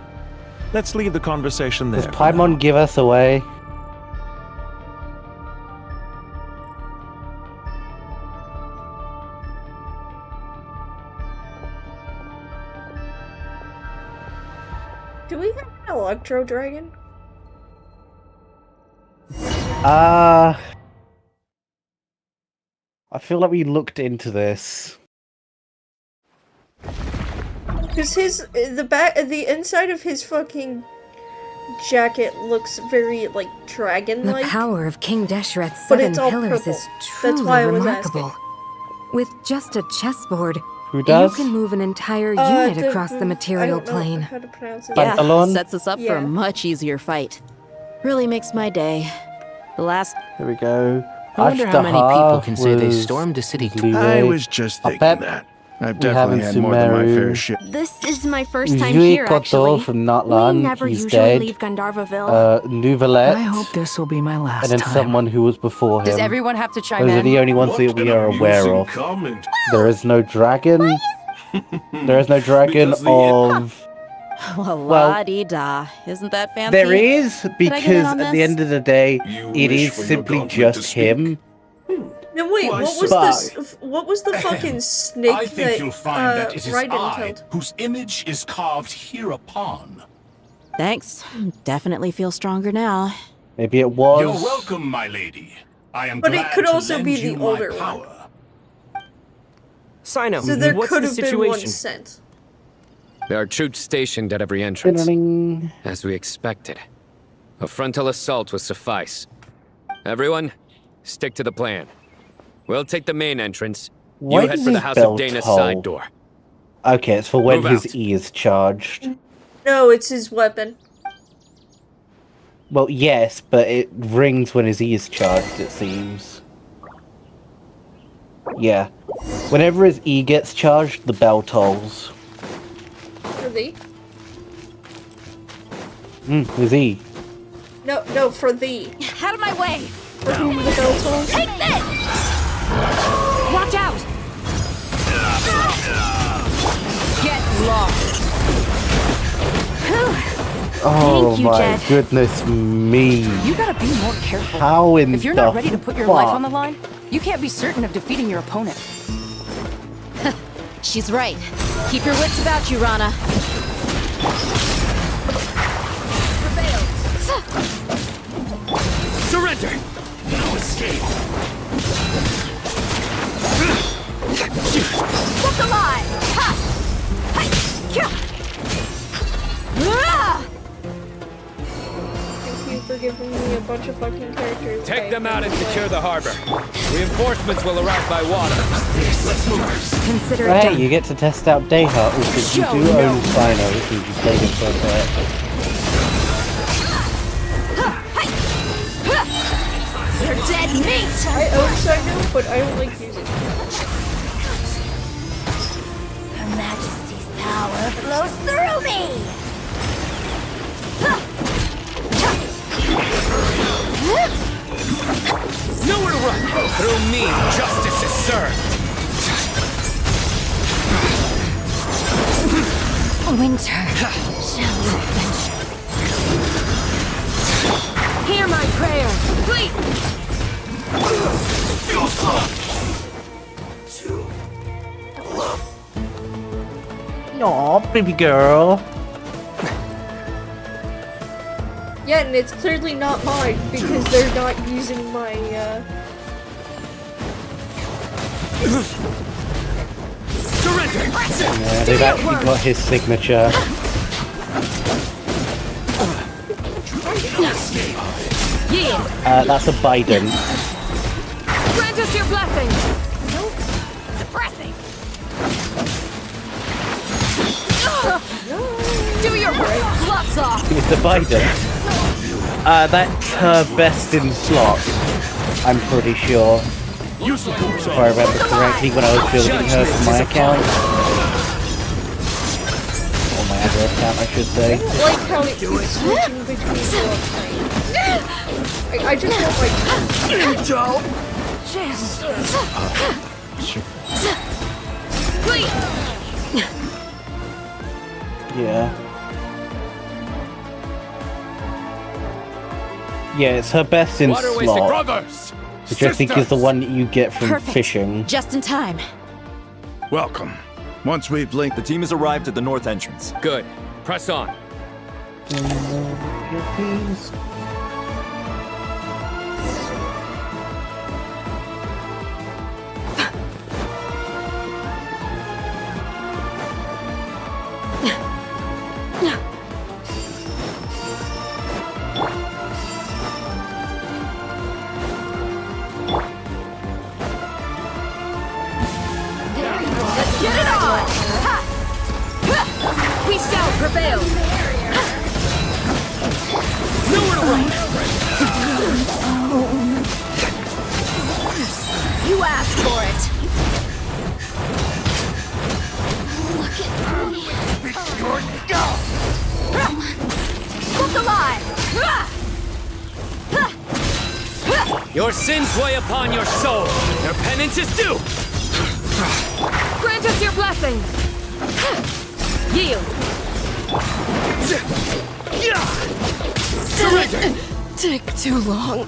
Let's leave the conversation there. Does Paimon give us away? Do we have an Electro Dragon? I feel like we looked into this. Because the inside of his fucking jacket looks very, like, dragon-like. The power of King Deshret's but 7 it's all pillars purple. is truly That's why I was remarkable. asking. With just a chessboard, Who does? you can move an entire unit the- across the material I don't know plane. how to pronounce it. Yeah, Pantalon? sets us up for Yeah. a much easier fight. Really makes my day. The last... Here we go. I wonder how many people can say they was stormed the city. I was just thinking that. I've definitely had more than my fair share. This is my first time Yui here, Kotor actually. from We Natlan, never he's usually dead. leave Gandharvaville. Nouvelette. I hope this will be my last And then time. someone who was before him. Does everyone have to chime Those are in? the only ones that we are aware of. There is no dragon. There is no dragon of... Well, Well, la-di-da. Isn't that fancy? There is, Did I get because in on at the this? end of the day, it is simply just him. No, wait, Why, what was spy? this? What was the fucking snake I think that, you'll find that it is Raiden I killed? whose image is carved hereupon. Thanks. Definitely feel stronger now. Maybe it was... You're welcome, my lady. I am But it glad could to also lend be you the my older power. one. Sino, So there what's could the have been one situation? sent. There are troops stationed at every entrance. As we expected. A frontal assault will suffice. Everyone, stick to the plan. We'll take the main entrance. Why You head does for the his House bell of Dana's toll? side door. Okay, it's for when Move his out. E is charged. No, it's his weapon. Well, yes, but it rings when his E is charged, it seems. Yeah. Whenever his E gets charged, the bell tolls. For thee? His E. No, for thee. Out of my way! For whom the bell tolls? Take this! Watch out! Get lost! Oh Thank you, my Jed. goodness me. You gotta be more careful. How in If you're the not ready to put your life on the fuck? line, you can't be certain of defeating your opponent. She's right. Keep your wits about you, Rana. Surrender! No escape! Look alive! Ha! Hi! Kya! Ah! Thank you for giving me a bunch of fucking characters. Take them out and secure the harbor. Reinforcements will arrive by water. Let's move. Consider it Right, done. you get to test out Deha. Also, you do own Sino, which means you played him for a bit. You're dead meat! I own Sino, but I don't like using it. Her Majesty's power flows through me! Nowhere to run! Through me, justice is served! Winter, shall we venture? Hear my prayer! Please! Aw, baby girl. Yeah, and it's clearly not mine because they're not using my, Surrender! Yeah, they've actually got his signature. That's a Biden. Grant us your blessing! No, suppressing! Do your work! Gloves off! It's a Biden. That's her best in slot. I'm pretty sure. If I remember correctly when I was building her for my account. Or my other account, I should say. I don't like how it keeps switching between the I just don't like Yeah. Yeah, it's her best in Waterways slot. brothers! Which I think is the one that you get from Perfect. fishing. Just in time. Welcome. Once we've linked... The team has arrived at the north entrance. Good. Press on. Let's get it on! Ha! We shall prevail! Nowhere to run! You asked for it! Look at me. Fix your skull! Look alive! Your sins weigh upon your soul. Your penance is due. Grant us your blessing! Yield! Surrender! Take too long.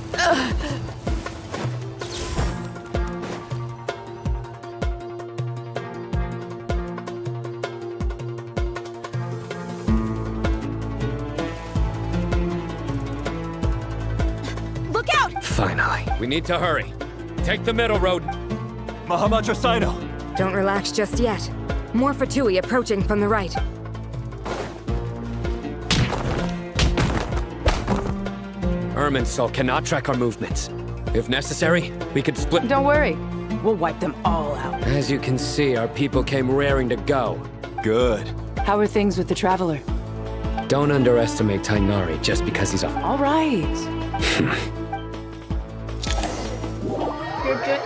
Look out! Finally. We need to hurry. Take the middle road. Mahamatra Sino! Don't relax just yet. More Fatui approaching from the right. Irminsul cannot track our movements. If necessary, we could split. Don't worry. We'll wipe them all out. As you can see, our people came raring to go. Good. How are things with the Traveler? Don't underestimate Tainari just because he's a... All right. You're good.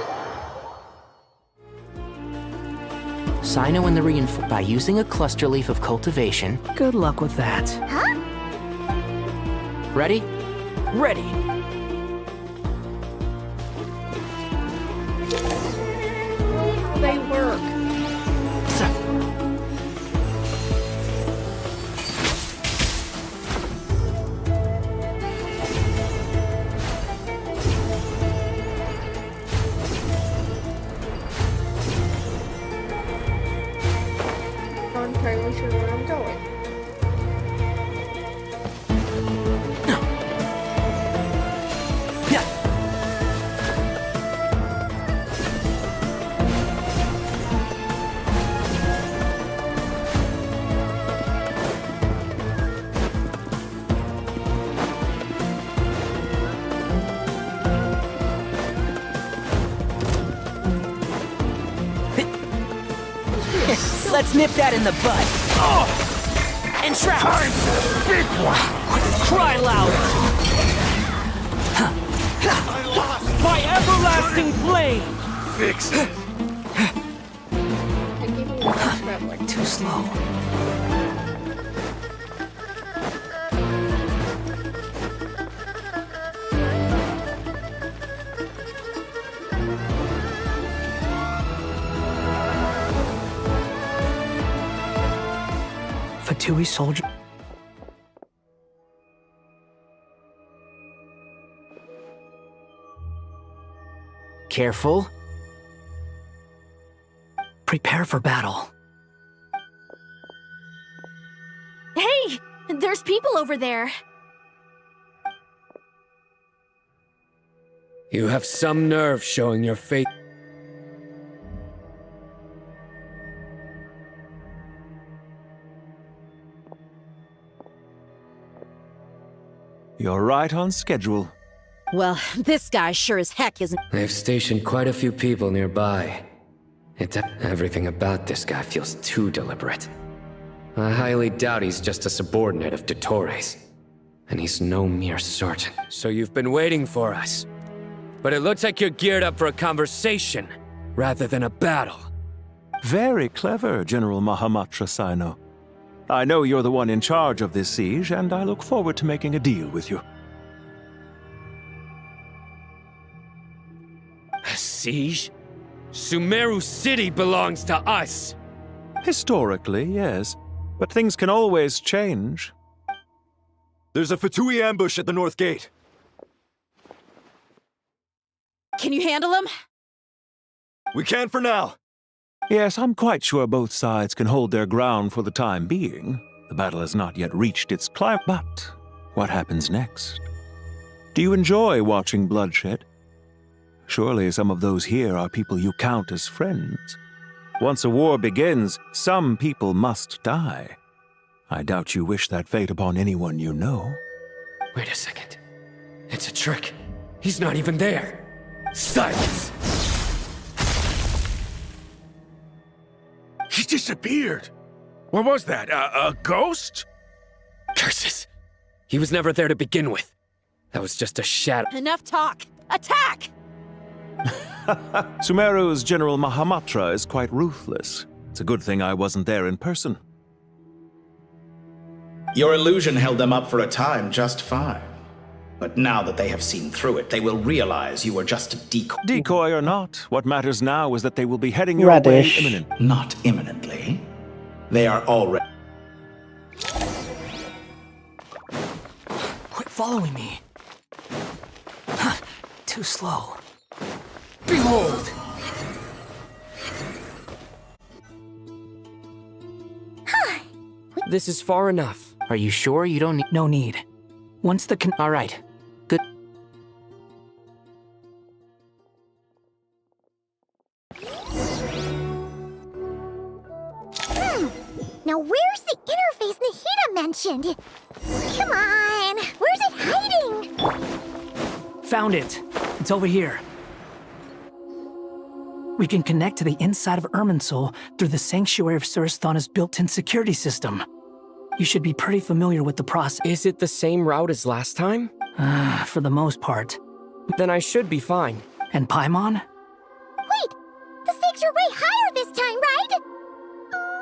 Sino and the reinforce by using a cluster leaf of cultivation. Good luck with that. Huh? Ready? Ready. They work. Not entirely sure where I'm going. Let's nip that in the bud. Entrap! Big one! Cry loud! By everlasting flame! Fix it! And give me the traveler. Too slow. Fatui soldier. Careful. Prepare for battle. Hey! There's people over there. You have some nerve showing your fate. You're right on schedule. Well, this guy sure as heck isn't. They've stationed quite a few people nearby. Everything about this guy feels too deliberate. I highly doubt he's just a subordinate of Dottores. And he's no mere sergeant. So you've been waiting for us. But it looks like you're geared up for a conversation, rather than a battle. Very clever, General Mahamatra Sino. I know you're the one in charge of this siege, and I look forward to making a deal with you. A siege? Sumeru City belongs to us! Historically, yes. But things can always change. There's a Fatui ambush at the north gate. Can you handle him? We can for now. Yes, I'm quite sure both sides can hold their ground for the time being. The battle has not yet reached its climax. But what happens next? Do you enjoy watching bloodshed? Surely some of those here are people you count as friends. Once a war begins, some people must die. I doubt you wish that fate upon anyone you know. Wait a second. It's a trick. He's not even there. Silence! He disappeared. What was that? A ghost? Curses! He was never there to begin with. That was just a shadow. Enough talk! Attack! Sumeru's General Mahamatra is quite ruthless. It's a good thing I wasn't there in person. Your illusion held them up for a time just fine. But now that they have seen through it, they will realize you were just a decoy. Decoy or not, what matters now is that they will be heading your way imminently. Not imminently. They are already... Quit following me. Too slow. Behold! This is far enough. Are you sure you don't need... No need. Once the All right. Good. Now where's the interface Nahida mentioned? Come on, where's it hiding? Found it. It's over here. We can connect to the inside of Irminsul through the Sanctuary of Surasthana's built-in security system. You should be pretty familiar with the process. Is it the same route as last time? For the most part. Then I should be fine. And Paimon? Wait, the stakes are way higher this time, right?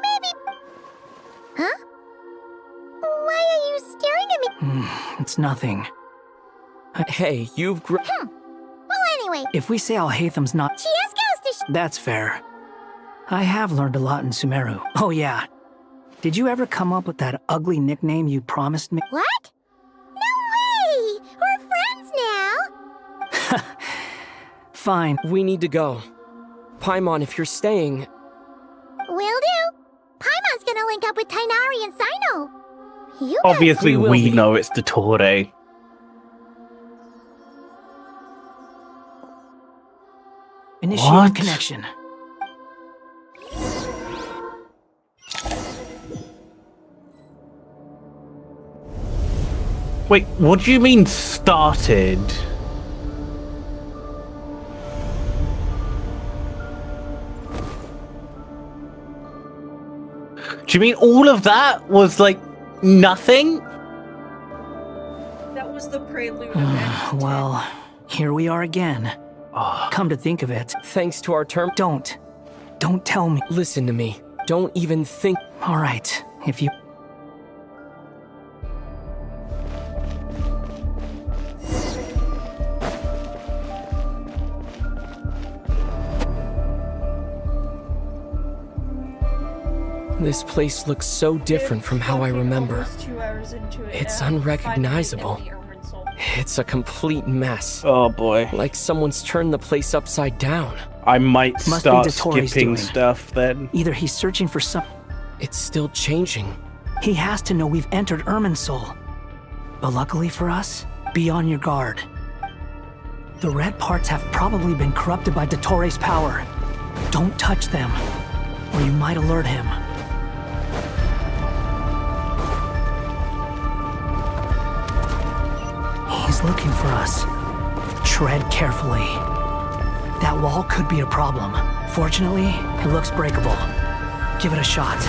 Maybe... Huh? Why are you staring at me? It's nothing. Hey, you've Well, anyway... If we say Alhatham's not... She asked us to... That's fair. I have learned a lot in Sumeru. Oh yeah. Did you ever come up with that ugly nickname you promised me? What? No way! We're friends now! Fine. We need to go. Paimon, if you're staying... Will do. Paimon's gonna link up with Tainari and Sino. You Obviously, We will we be. know it's the Torre. Initiate What? connection. Wait, what do you mean started? Do you mean all of that was like nothing? That was the prelude of Act 10. Well, here we are again. Come to think of it. Thanks to our term... Don't tell me. Listen to me. Don't even think... Alright, if you... This place looks so different from how I remember. Almost 2 hours into it It's now, unrecognizable. finally getting the Irminsul. It's a complete mess. Oh boy. Like someone's turned the place upside down. I might Must be start Dottoro's skipping doing. stuff then. Either he's searching for some... It's still changing. He has to know we've entered Irminsul. But luckily for us, be on your guard. The red parts have probably been corrupted by Dottoro's power. Don't touch them, or you might alert him. He's looking for us. Tread carefully. That wall could be a problem. Fortunately, it looks breakable. Give it a shot.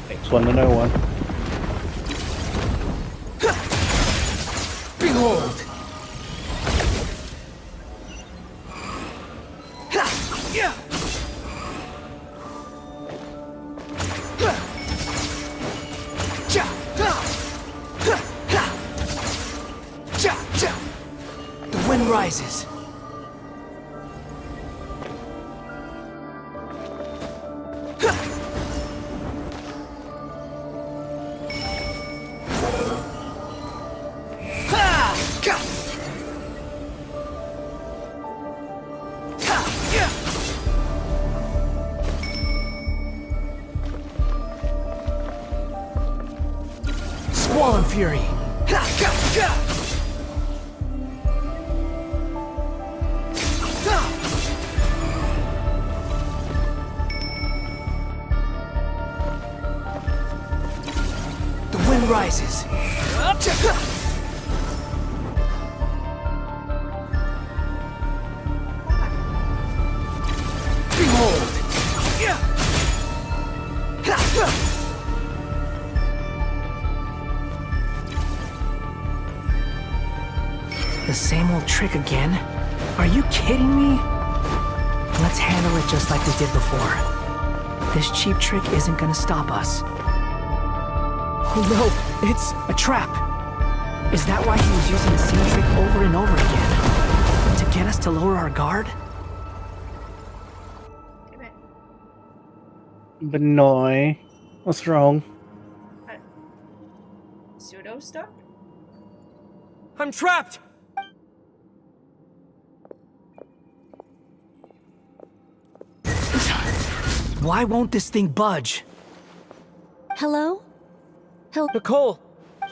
Next one to no one. Behold! rises. Squall Fury. The wind rises. Behold. The same old trick again? Are you kidding me? Let's handle it just like we did before. This cheap trick isn't gonna stop us. Oh no, it's a trap. Is that why he was using the same trick over and over again? To get us to lower our guard? But no. What's wrong? Pseudo stuck? I'm trapped! Why won't this thing budge? Hello? Nicole!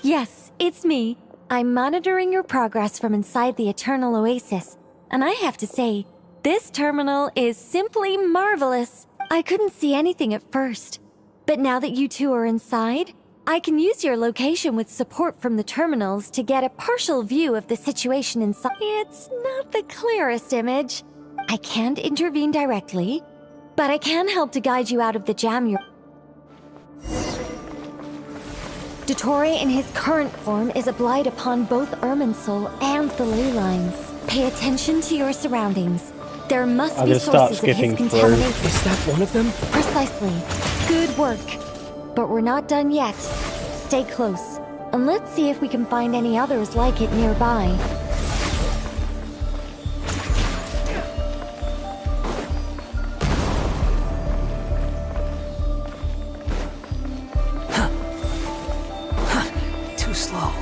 Yes, it's me. I'm monitoring your progress from inside the Eternal Oasis, and I have to say, this terminal is simply marvelous. I couldn't see anything at first, but now that you two are inside, I can use your location with support from the terminals to get a partial view of the situation inside. It's not the clearest image. I can't intervene directly, but I can help to guide you out of the jam you're... Dottore in his current form is a blight upon both Irminsul and the ley lines. Pay attention to your surroundings. There must be sources of his contamination. Is that one of them? Precisely. Good work. But we're not done yet. Stay close, and let's see if we can find any others like it nearby. Too slow.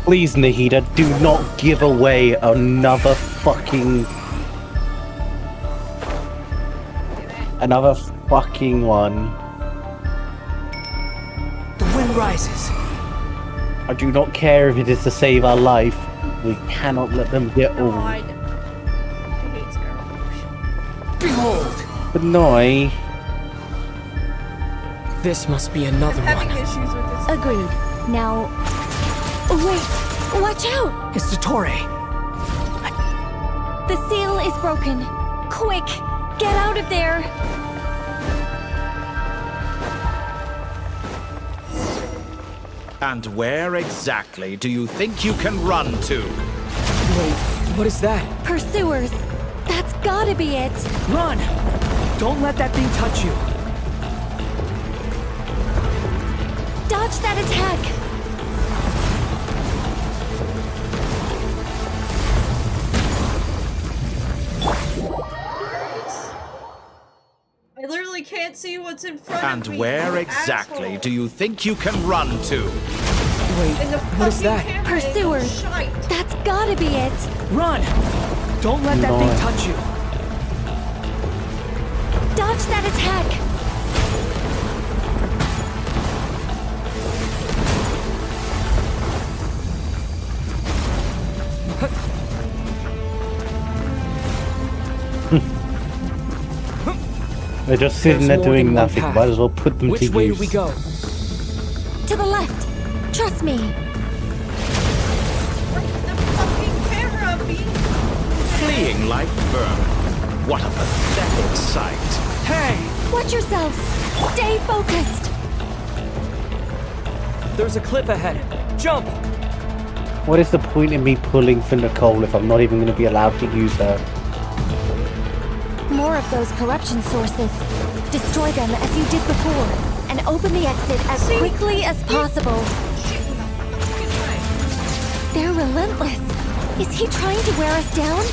Please, Nahida, do not give away another fucking... Another fucking one. The wind rises. I do not care if it is to save our life. We cannot let them get all. I hate Scarlet. Behold! But no. This must be another I'm having one. issues with this. Agreed. Now... Wait! Watch out! It's Dottore. The seal is broken. Quick! Get out of there! And where exactly do you think you can run to? Wait, what is that? Pursuers! That's gotta be it! Run! Don't let that thing touch you. Dodge that attack! I literally can't see what's in front And of me. where exactly asshole. do you think you can run to? Wait, In the what is fucking that? camera Pursuers! angle. Shite. That's gotta be it! Run! Don't let that thing touch you. Dodge that attack! They're just sitting there doing nothing. Might as well put them to use. Which way do we go? To the left! Trust me! The fucking camera being... Fleeing like vermin. What a pathetic sight. Hey! Watch yourselves! Stay focused! There's a cliff ahead. Jump! What is the point in me pulling for Nicole if I'm not even going to be allowed to use her? More of those corruption sources. Destroy them as you did before, and open the exit as quickly as possible. They're relentless. Is he trying to wear us down?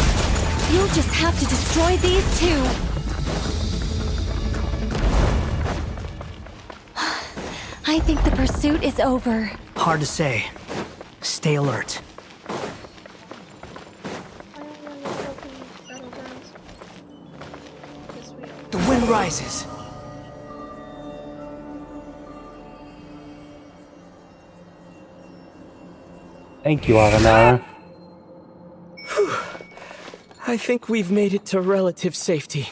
You'll just have to destroy these two. I think the pursuit is over. Hard to say. Stay alert. The wind rises. Thank you, Aranara. I think we've made it to relative safety.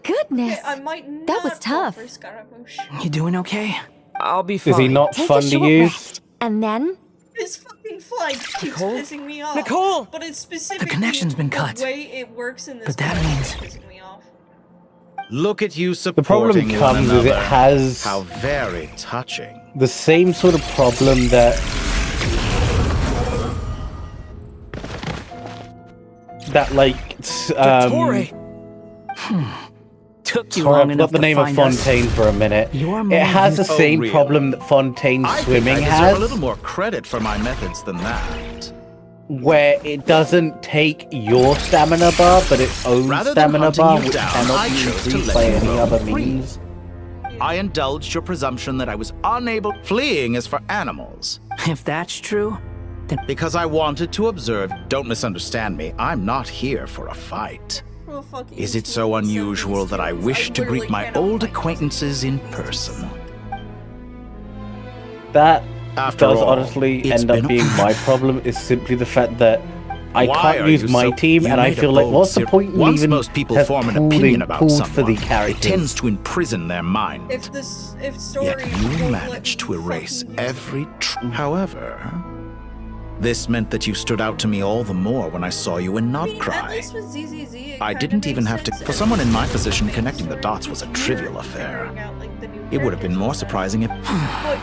Goodness. I might not that was tough. for Scaramouche. You doing okay? I'll be fine. Is he not Take fun a to short use? rest, and then His fucking flight keeps Nicole? pissing me off. Nicole! But it's specifically The connection's been cut. the way it works in this But that game means- that's pissing me off. Look at you The problem supporting one comes is it another. has How very touching. the same sort of problem that Dottore! Took you sorry, long I enough forgot the to name of find us. Fontaine for a minute. Your It has the Oh, same really? problem that Fontaine's I swimming think I deserve has, a little more credit for my methods than that. where it doesn't take your stamina bar, but its own Rather than stamina hunting bar, you which down, cannot I be chose to increased let by you any roam other free. means. I indulged your presumption that I was unable. Fleeing is for animals. If that's true, then Because I wanted to observe. Don't misunderstand me. I'm not here for a fight. Well, fuck you. Is it so unusual that I wish to greet my old acquaintances in person? That After does all, honestly it's end up been a- being my problem, is simply the fact that I Why can't are use you my so- team, You and I made a feel like, bold what's the ser- point in Once even most people have form an pulled opinion in- about pulled someone, for the it characters? tends to imprison their mind. If story Yet you won't let managed me to erase fucking use every However, this meant that you stood out to me all the more when I saw you in At Notcry. least with ZZZ, it I kinda didn't even makes have to. sense For someone in my every position, time connecting the it's dots was a trivial affair. figuring out, like, the new It would have been more surprising if. But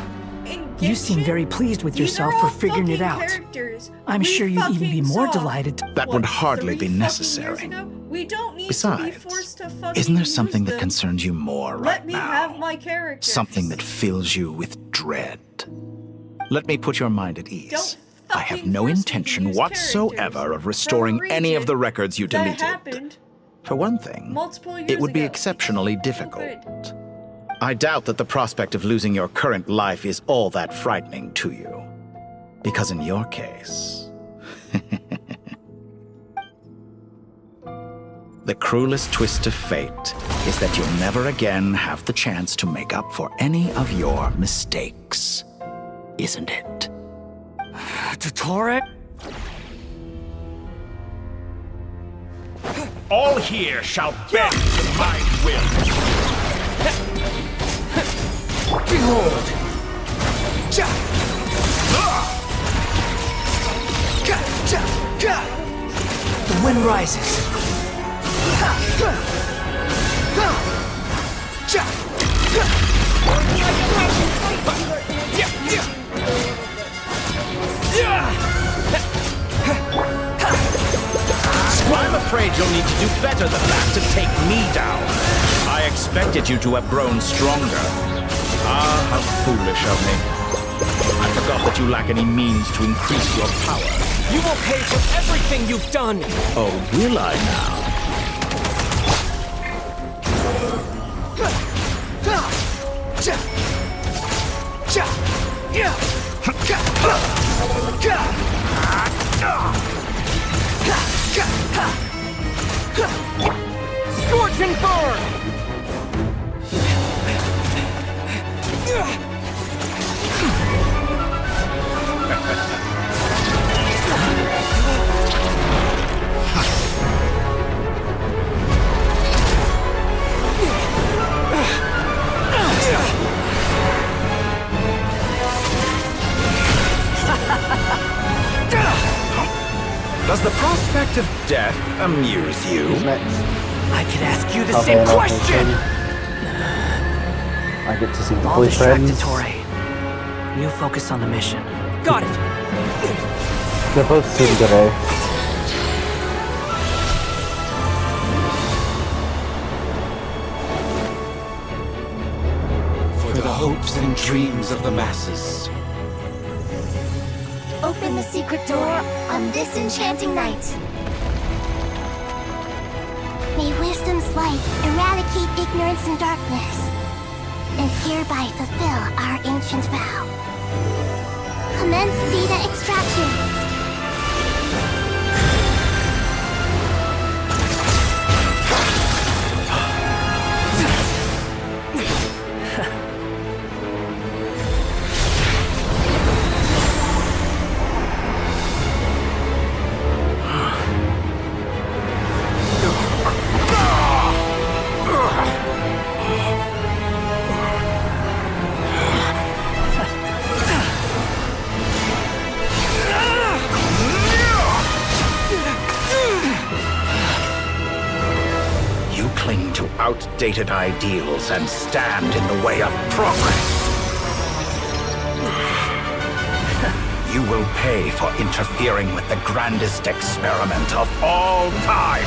in you seem Genshin, very pleased with these yourself are for all figuring it fucking out. characters I'm we sure you'd even be fucking more saw, delighted to... That would hardly 3 be fucking necessary. years ago? We don't need to be Besides, forced to fucking isn't there use something that them. concerns you more Let right me now? have my characters. Something that fills you with dread. Let me put your mind at ease. I have no intention whatsoever of restoring any of the records you that deleted. happened For one thing, multiple years it would be ago. exceptionally difficult. I doubt that the prospect of losing your current life is all that frightening to you. Because in your case, the cruelest twist of fate is that you'll never again have the chance to make up for any of your mistakes. Isn't it? Dottore? All here shall bend to my will. Behold! The wind rises. I'm afraid you'll need to do better than that to take me down. I expected you to have grown stronger. Ah, how foolish of me. I forgot that you lack any means to increase your power. You will pay for everything you've done! Oh, will I now? Scorch and burn! Does the prospect of death amuse you? I could ask you the Okay, same no, question! I get to see the I'll distract boyfriends. Dottore. You focus on the mission. Got it! They're both tsundere. For the hopes and dreams of the masses. open the secret door on this enchanting night. May wisdom's light eradicate ignorance and darkness, and hereby fulfill our ancient vow. Commence data extraction. Outdated ideals and stand in the way of progress. You will pay for interfering with the grandest experiment of all time.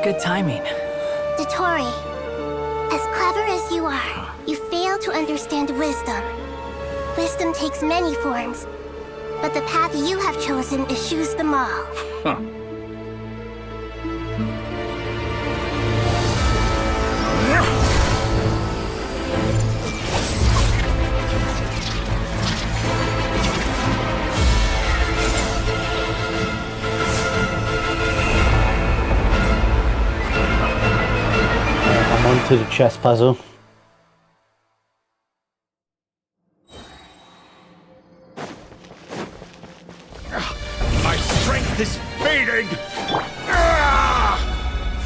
Good timing. Dotori, as clever as you are, you fail to understand wisdom. Wisdom takes many forms, but the path you have chosen eschews them all. Huh. To the chess puzzle. My strength is fading!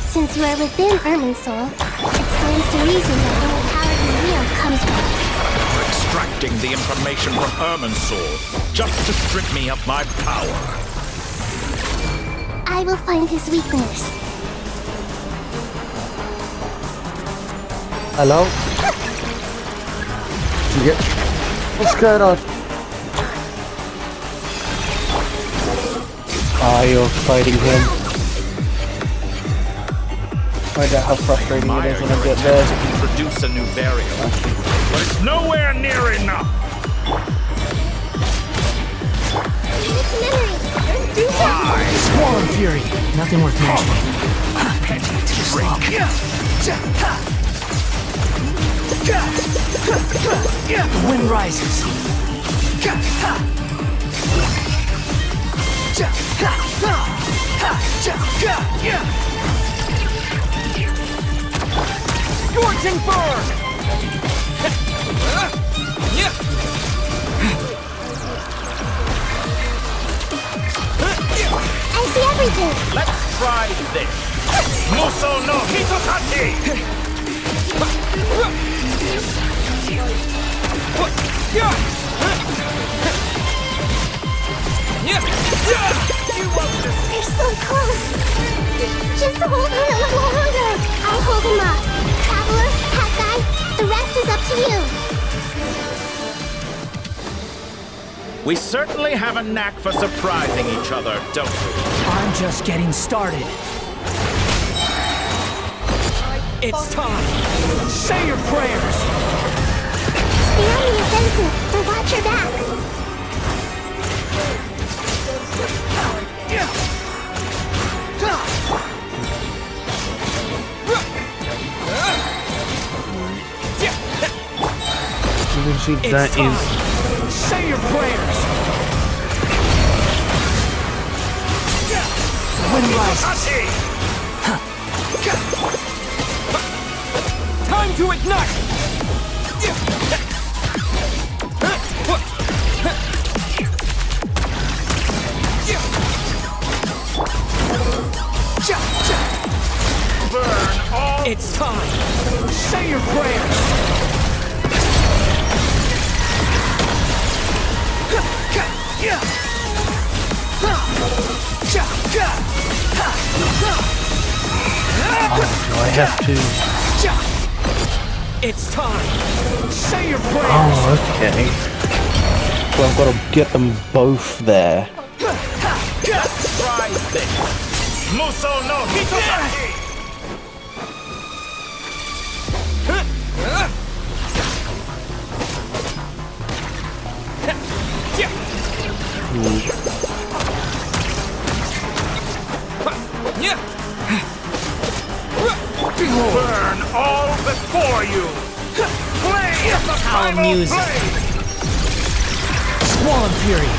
Since you are within Irminsul, it stands to reason that no power you wield comes from it. Extracting the information from Irminsul, just to strip me of my power. I will find his weakness. Hello? What's going on? Ah, you're fighting him. Find out how frustrating it is when I get there. To introduce a new variable, but it's nowhere near enough. Squall Fury. Nothing worth mentioning. Too slow. The wind rises. Scorching burn! I see everything! Let's try this! Muso no Hitotaki! They're so close! Just hold on a little longer! I'll hold him up. Traveler, Hat Guy, the rest is up to you. We certainly have a knack for surprising each other, don't we? I'm just getting started. It's time. Say your prayers. Stay on the offensive, but watch your back. That is. Say your prayers. Wind rises. Time to ignite. Burn all. It's time. Say your prayers. Do I have to? It's time. Say your prayers. Oh, okay. So I've got to get them both there. Try this. Muso no Hitosaki! Burn all before you! Play the final play! Squall Fury!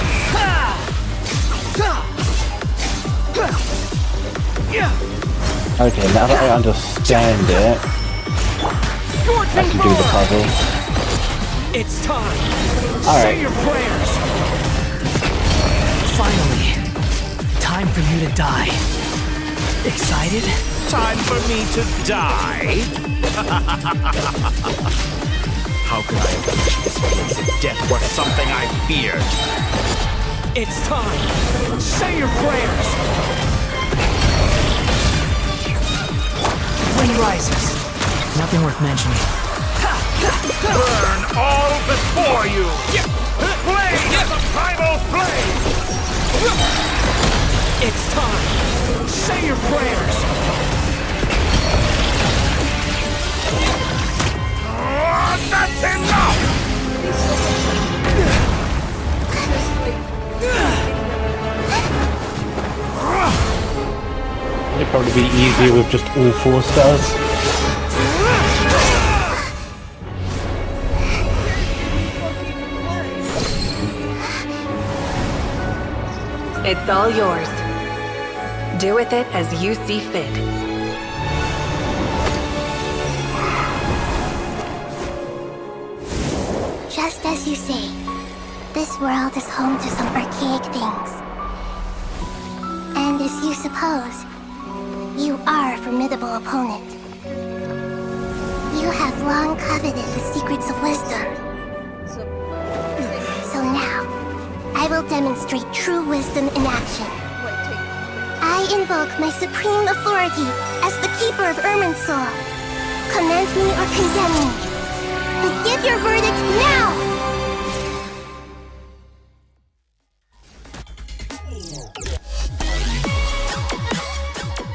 Okay, now that I understand it, I can do the puzzle. It's time! All Say right. your prayers! Finally, time for you to die. Excited? Time for me to die? How could I have wished this place if death were something I feared? It's time! Say your prayers! Wind rises. Nothing worth mentioning. Burn all before you! Play the primal flame! It's time! Say your prayers! That's enough! It'd probably be easier with just all 4 stars. It's all yours. Do with it as you see fit. Just as you say, this world is home to some archaic things. And as you suppose, you are a formidable opponent. You have long coveted the secrets of wisdom. So now, I will demonstrate true wisdom in action. I invoke my supreme authority as the keeper of Irminsul. Command me or condemn me. And give your verdict now!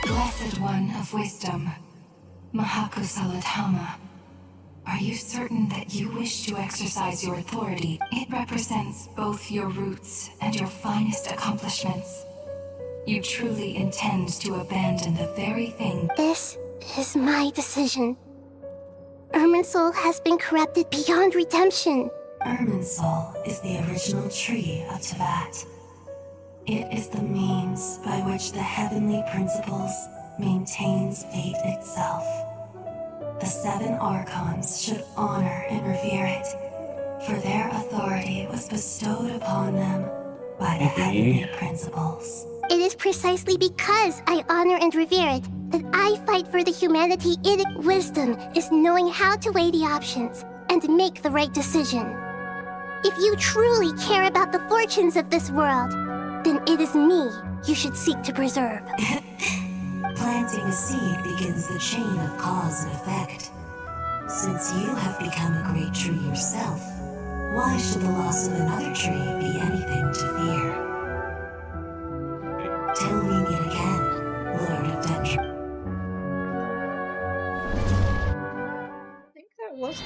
Blessed One of Wisdom, Mahaku Saladhama, are you certain that you wish to exercise your authority? It represents both your roots and your finest accomplishments. You truly intend to abandon the very thing. This is my decision. Irminsul has been corrupted beyond redemption. Irminsul is the original tree of Tevat. It is the means by which the heavenly principles maintains fate itself. The 7 Archons should honor and revere it, for their authority was bestowed upon them by the heavenly principles. It is precisely because I honor and revere it that I fight for the humanity in it. Wisdom is knowing how to weigh the options and make the right decision. If you truly care about the fortunes of this world, then it is me you should seek to preserve. Planting a seed begins the chain of cause and effect. Since you have become a great tree yourself, why should the loss of another tree be anything to fear? Till we meet again, Lord of Dendron. I think that was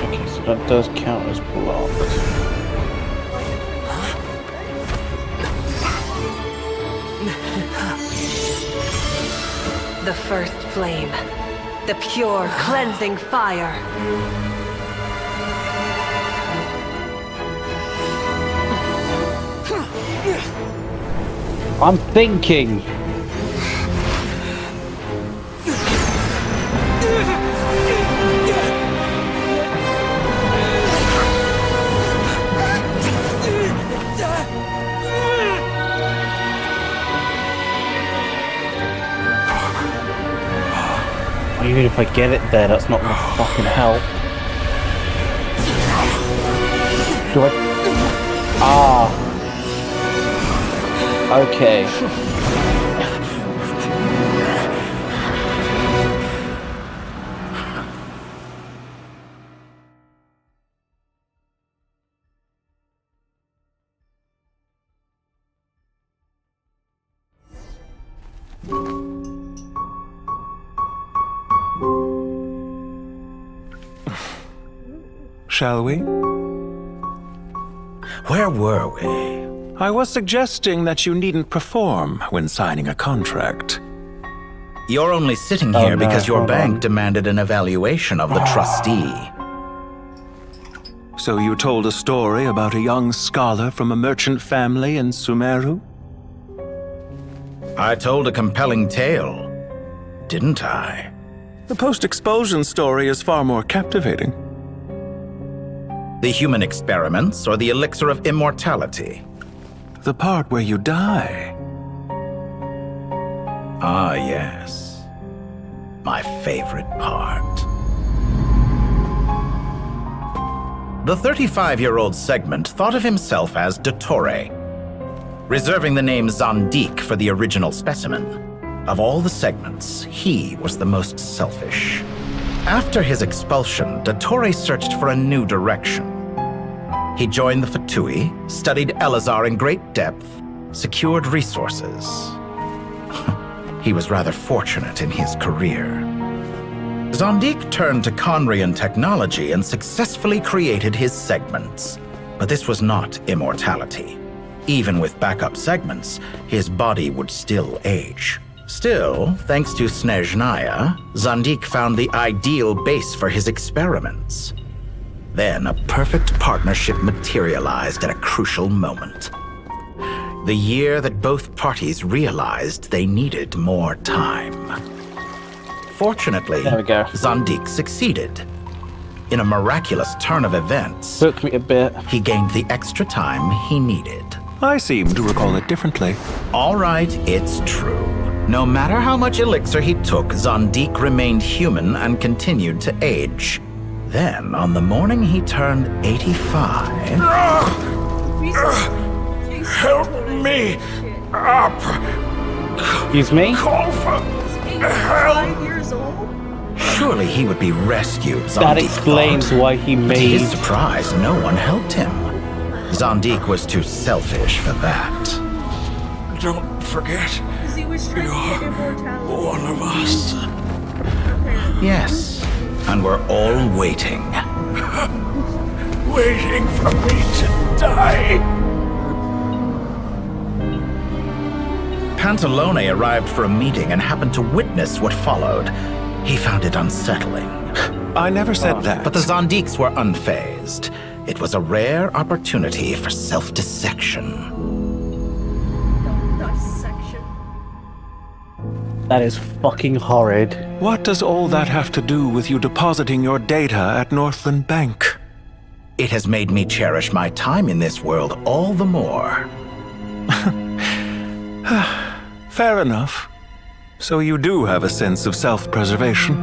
Okay, so that does count as blocked. The first flame. The pure, cleansing fire. I'm thinking. Even if I get it there, that's not gonna fucking help. Do I? Ah. Okay. shall we? Where were we? I was suggesting that you needn't perform when signing a contract. You're only sitting here because your bank demanded an evaluation of the trustee. So you told a story about a young scholar from a merchant family in Sumeru? I told a compelling tale, didn't I? The post-expulsion story is far more captivating. The human experiments or the elixir of immortality? The part where you die. Ah, yes. My favorite part. The 35-year-old Segment thought of himself as Dottore, reserving the name Zondik for the original specimen. Of all the Segments, he was the most selfish. After his expulsion, Dottore searched for a new direction. He joined the Fatui, studied Elazar in great depth, secured resources. He was rather fortunate in his career. Zondik turned to Conrian technology and successfully created his segments. But this was not immortality. Even with backup segments, his body would still age. Still, thanks to Snezhnaya, Zondik found the ideal base for his experiments. Then a perfect partnership materialized at a crucial moment. The year that both parties realized they needed more time. Fortunately, Zondik succeeded. In a miraculous turn of events, took me a bit. He gained the extra time he needed. I seem to recall it differently. All right, it's true. No matter how much elixir he took, Zondik remained human and continued to age. Then, on the morning he turned 85... Help me up! Excuse me? Call for help! 5 years old? Surely he would be rescued, Zondik That explains thought. why he But to made... his surprise, no one helped him. Zondik was too selfish for that. Don't forget, He was trying to get immortality. one of us. Yes, and we're all waiting. Waiting for me to die. Pantalone arrived for a meeting and happened to witness what followed. He found it unsettling. I never said that. But the Zondiks were unfazed. It was a rare opportunity for self-dissection. Dissection. That is fucking horrid. What does all that have to do with you depositing your data at Northland Bank? It has made me cherish my time in this world all the more. Fair enough. So you do have a sense of self-preservation.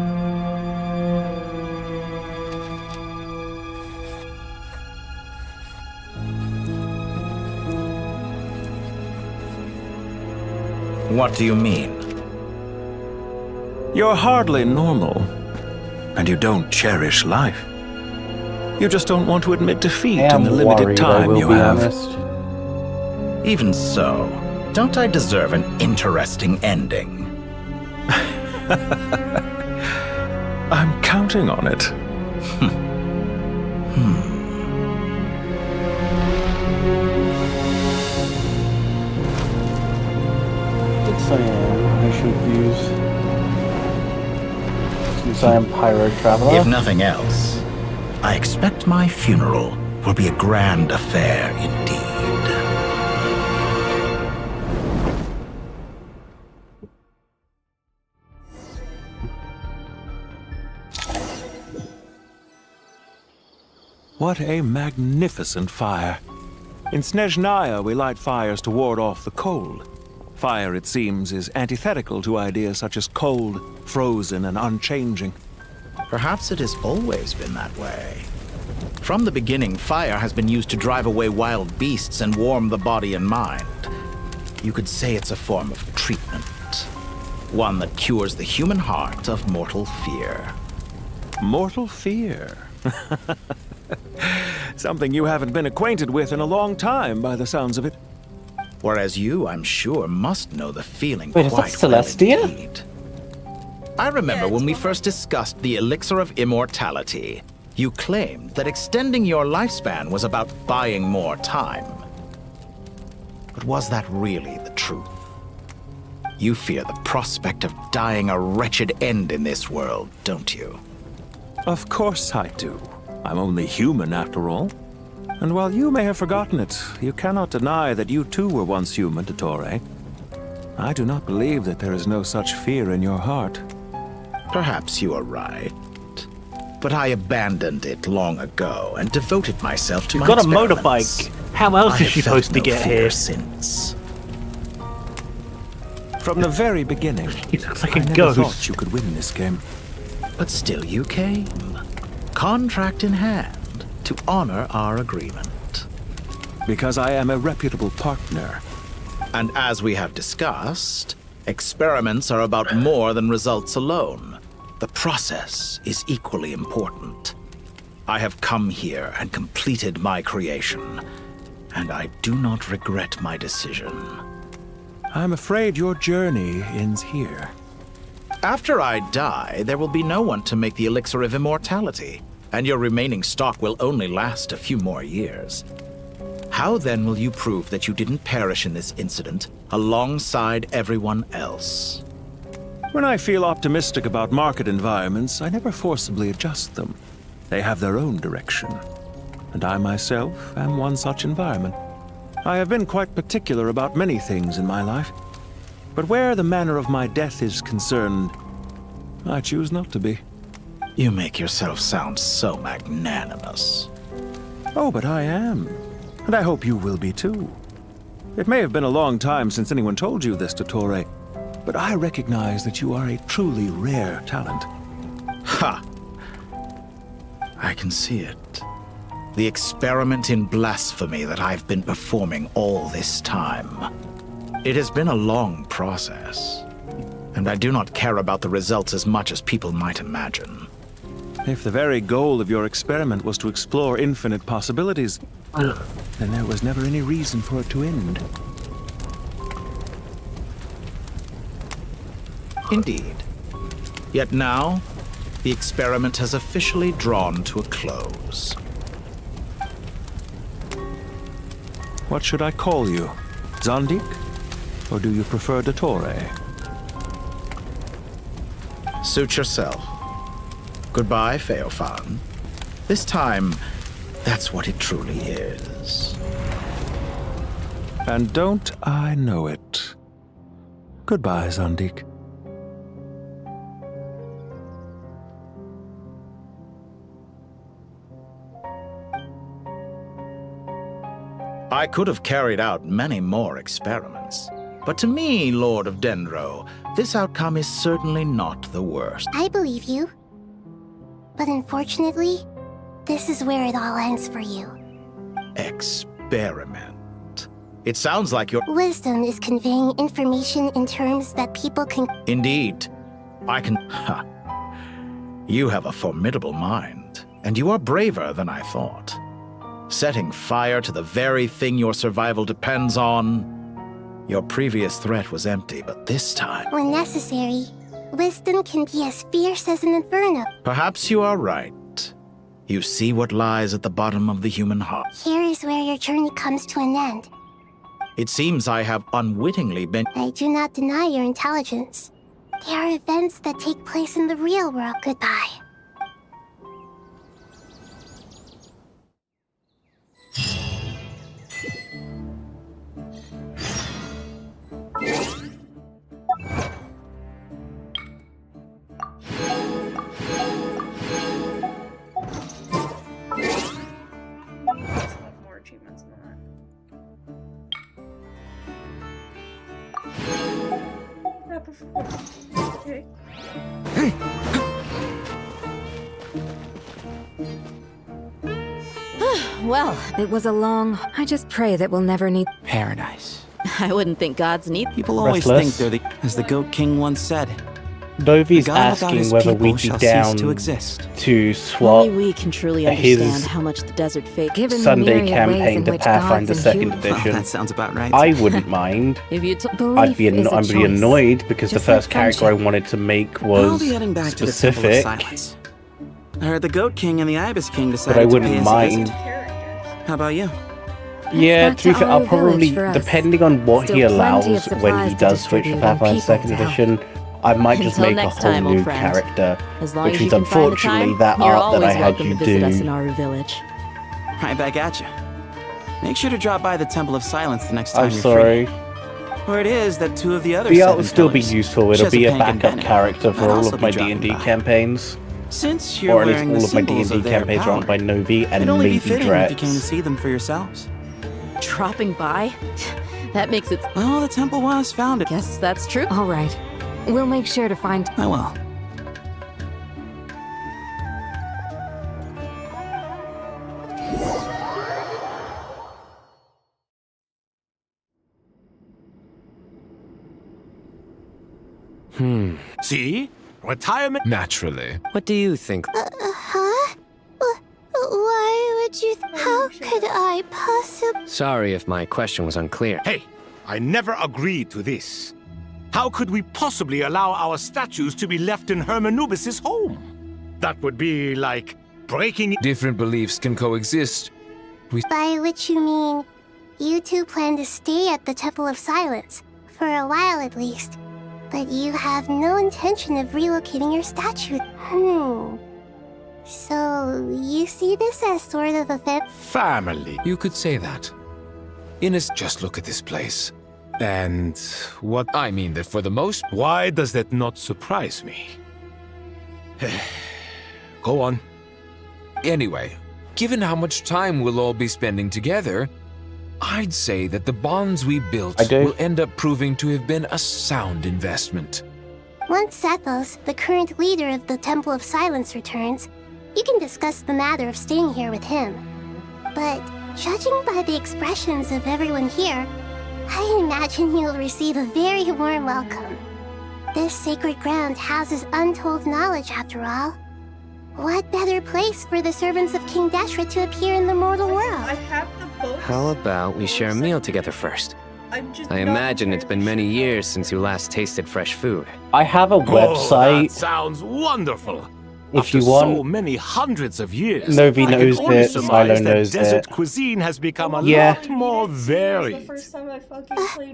What do you mean? You're hardly normal. And you don't cherish life. You just don't want to admit defeat in the limited time you have. Even so, don't I deserve an interesting ending? I'm counting on it. I should use... Since I am Pyro Traveler. If nothing else, I expect my funeral will be a grand affair indeed. What a magnificent fire. In Snezhnaya, we light fires to ward off the cold. Fire, it seems, is antithetical to ideas such as cold, frozen, and unchanging. Perhaps it has always been that way. From the beginning, fire has been used to drive away wild beasts and warm the body and mind. You could say it's a form of treatment. One that cures the human heart of mortal fear. Mortal fear? Something you haven't been acquainted with in a long time, by the sounds of it. Whereas you, I'm sure, must know the feeling Wait, quite is that Celestia? well indeed. I remember when we first discussed the elixir of immortality. You claimed that extending your lifespan was about buying more time. But was that really the truth? You fear the prospect of dying a wretched end in this world, don't you? Of course I do. I'm only human after all. And while you may have forgotten it, you cannot deny that you too were once human, Dottore. I do not believe that there is no such fear in your heart. Perhaps you are right. But I abandoned it long ago and devoted myself to You've my got a experiments. motorbike. How else I is have she felt supposed to no get fear here? Since. From the very beginning, He looks like I a never ghost. thought you could win this game. But still you came, contract in hand, to honor our agreement. Because I am a reputable partner. And as we have discussed, experiments are about more than results alone. The process is equally important. I have come here and completed my creation, and I do not regret my decision. I'm afraid your journey ends here. After I die, there will be no one to make the elixir of immortality, and your remaining stock will only last a few more years. How then will you prove that you didn't perish in this incident alongside everyone else? When I feel optimistic about market environments, I never forcibly adjust them. They have their own direction. And I myself am one such environment. I have been quite particular about many things in my life. But where the manner of my death is concerned, I choose not to be. You make yourself sound so magnanimous. Oh, but I am. And I hope you will be too. It may have been a long time since anyone told you this, Dottore, but I recognize that you are a truly rare talent. Ha! I can see it. The experiment in blasphemy that I've been performing all this time. It has been a long process, and I do not care about the results as much as people might imagine. If the very goal of your experiment was to explore infinite possibilities, then there was never any reason for it to end. Indeed. Yet now, the experiment has officially drawn to a close. What should I call you? Zondik? Or do you prefer Dottore? Suit yourself. Goodbye, Feofan. This time, that's what it truly is. And don't I know it? Goodbye, Zondik. I could have carried out many more experiments. But to me, Lord of Dendro, this outcome is certainly not the worst. I believe you. But unfortunately, this is where it all ends for you. Experiment. It sounds like your Wisdom is conveying information in terms that people can... Indeed. I can... Ha. You have a formidable mind, and you are braver than I thought. Setting fire to the very thing your survival depends on. Your previous threat was empty, but this time... When necessary, wisdom can be as fierce as an inferno. Perhaps you are right. You see what lies at the bottom of the human heart. Here is where your journey comes to an end. It seems I have unwittingly been... I do not deny your intelligence. There are events that take place in the real world. Goodbye. More achievements than that. Okay. Well, it was a long... I just pray that we'll never need... Paradise. I wouldn't think gods need... People always think they're the... As the Goat King once said. Dovi's "The God without asking his whether people we'd be shall down cease to exist." to swap Only we can truly his understand how much the desert fate... Given the Sunday myriad ways campaign in to which Pathfinder gods and 2nd humans- edition. That sounds about right. I wouldn't mind. If you I'd be Belief is a I'd be choice. annoyed because the Just first like character I friendship. wanted to make I'll was be heading back to the Temple of specific. Silence. I heard the Goat King and the Ibis King decided but I to wouldn't pay us a mind. visit. How about you? Yeah, back to be to fair, I'll our probably, village for us. depending on what he Still plenty allows of when he supplies to does switch to distribute and Pathfinder people 2nd to Edition, I might just Until make a next whole time, old new friend. character, As long which as you is can find the unfortunately time, that you're art that always I had welcome you to visit us do. in our village. Right back at you. Make sure to drop by the Temple of Silence the next time I'm you're sorry. free. Where it is that two of the other The art seven will still be pillars, useful, it'll be a Chesapeake and backup Bennett, character for might all also of be my dropping D&D by. campaigns. Since you're Or at least wearing all the of my symbols D&D of their campaigns run power, by Novi and it'd only be maybe fitting if you came to Drex. see them for yourselves. Dropping by? That makes it... Well, the temple was founded. Guess that's true. All right. We'll make sure to find... I will. See? Retirement. Naturally. What do you think? Huh? Why would you... How could I possibly... Sorry if my question was unclear. Hey, I never agreed to this. How could we possibly allow our statues to be left in Hermanubis' home? That would be like breaking... Different beliefs can coexist. By which you mean, you two plan to stay at the Temple of Silence, for a while at least. But you have no intention of relocating your statue. So, you see this as sort of a family. You could say that. Innes, just look at this place. And what... I mean that for the most... Why does that not surprise me? Go on. Anyway, given how much time we'll all be spending together, I'd say that the bonds we built will end up proving to have been a sound investment. Once Sethos, the current leader of the Temple of Silence, returns, you can discuss the matter of staying here with him. But judging by the expressions of everyone here, I imagine you'll receive a very warm welcome. This sacred ground houses untold knowledge, after all. What better place for the servants of King Deshret to appear in the mortal world? I have the books. How about we share a meal together first? I imagine it's been many years since you last tasted fresh food. I have a website. That sounds wonderful. If After you want, so many hundreds of years, Novi I knows can only it, surmise Silo that knows desert it. cuisine has become a Yeah. lot more varied.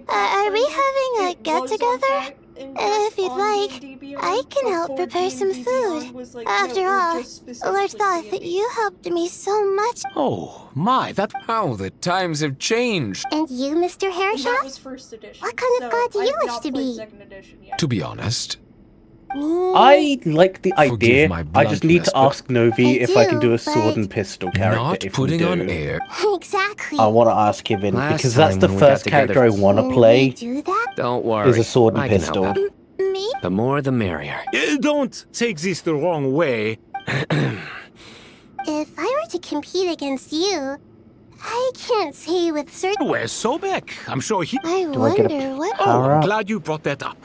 Are we having a get-together? If you'd like, I can help prepare some food. After all, Lord thought that you helped me so much. Oh, my, that... How the times have changed. And you, Mr. Herreshoff? What kind of god do you wish to be? To be honest, I like the idea. my I just need to bluntness, but- ask Novi if I can do a but- sword and pistol character. not if putting we on do. air. Exactly. I want to ask him in Last because that's time the when we got first together- character I want to Can we play. do that? Don't worry. Is a sword and I can pistol. help out. Me? The more the merrier. Don't take this the wrong way. If I were to compete against you, I can't say with certainty. Where's Sobek? I'm sure he... I Do I get a wonder what... Oh, power I'm up? glad you brought that up.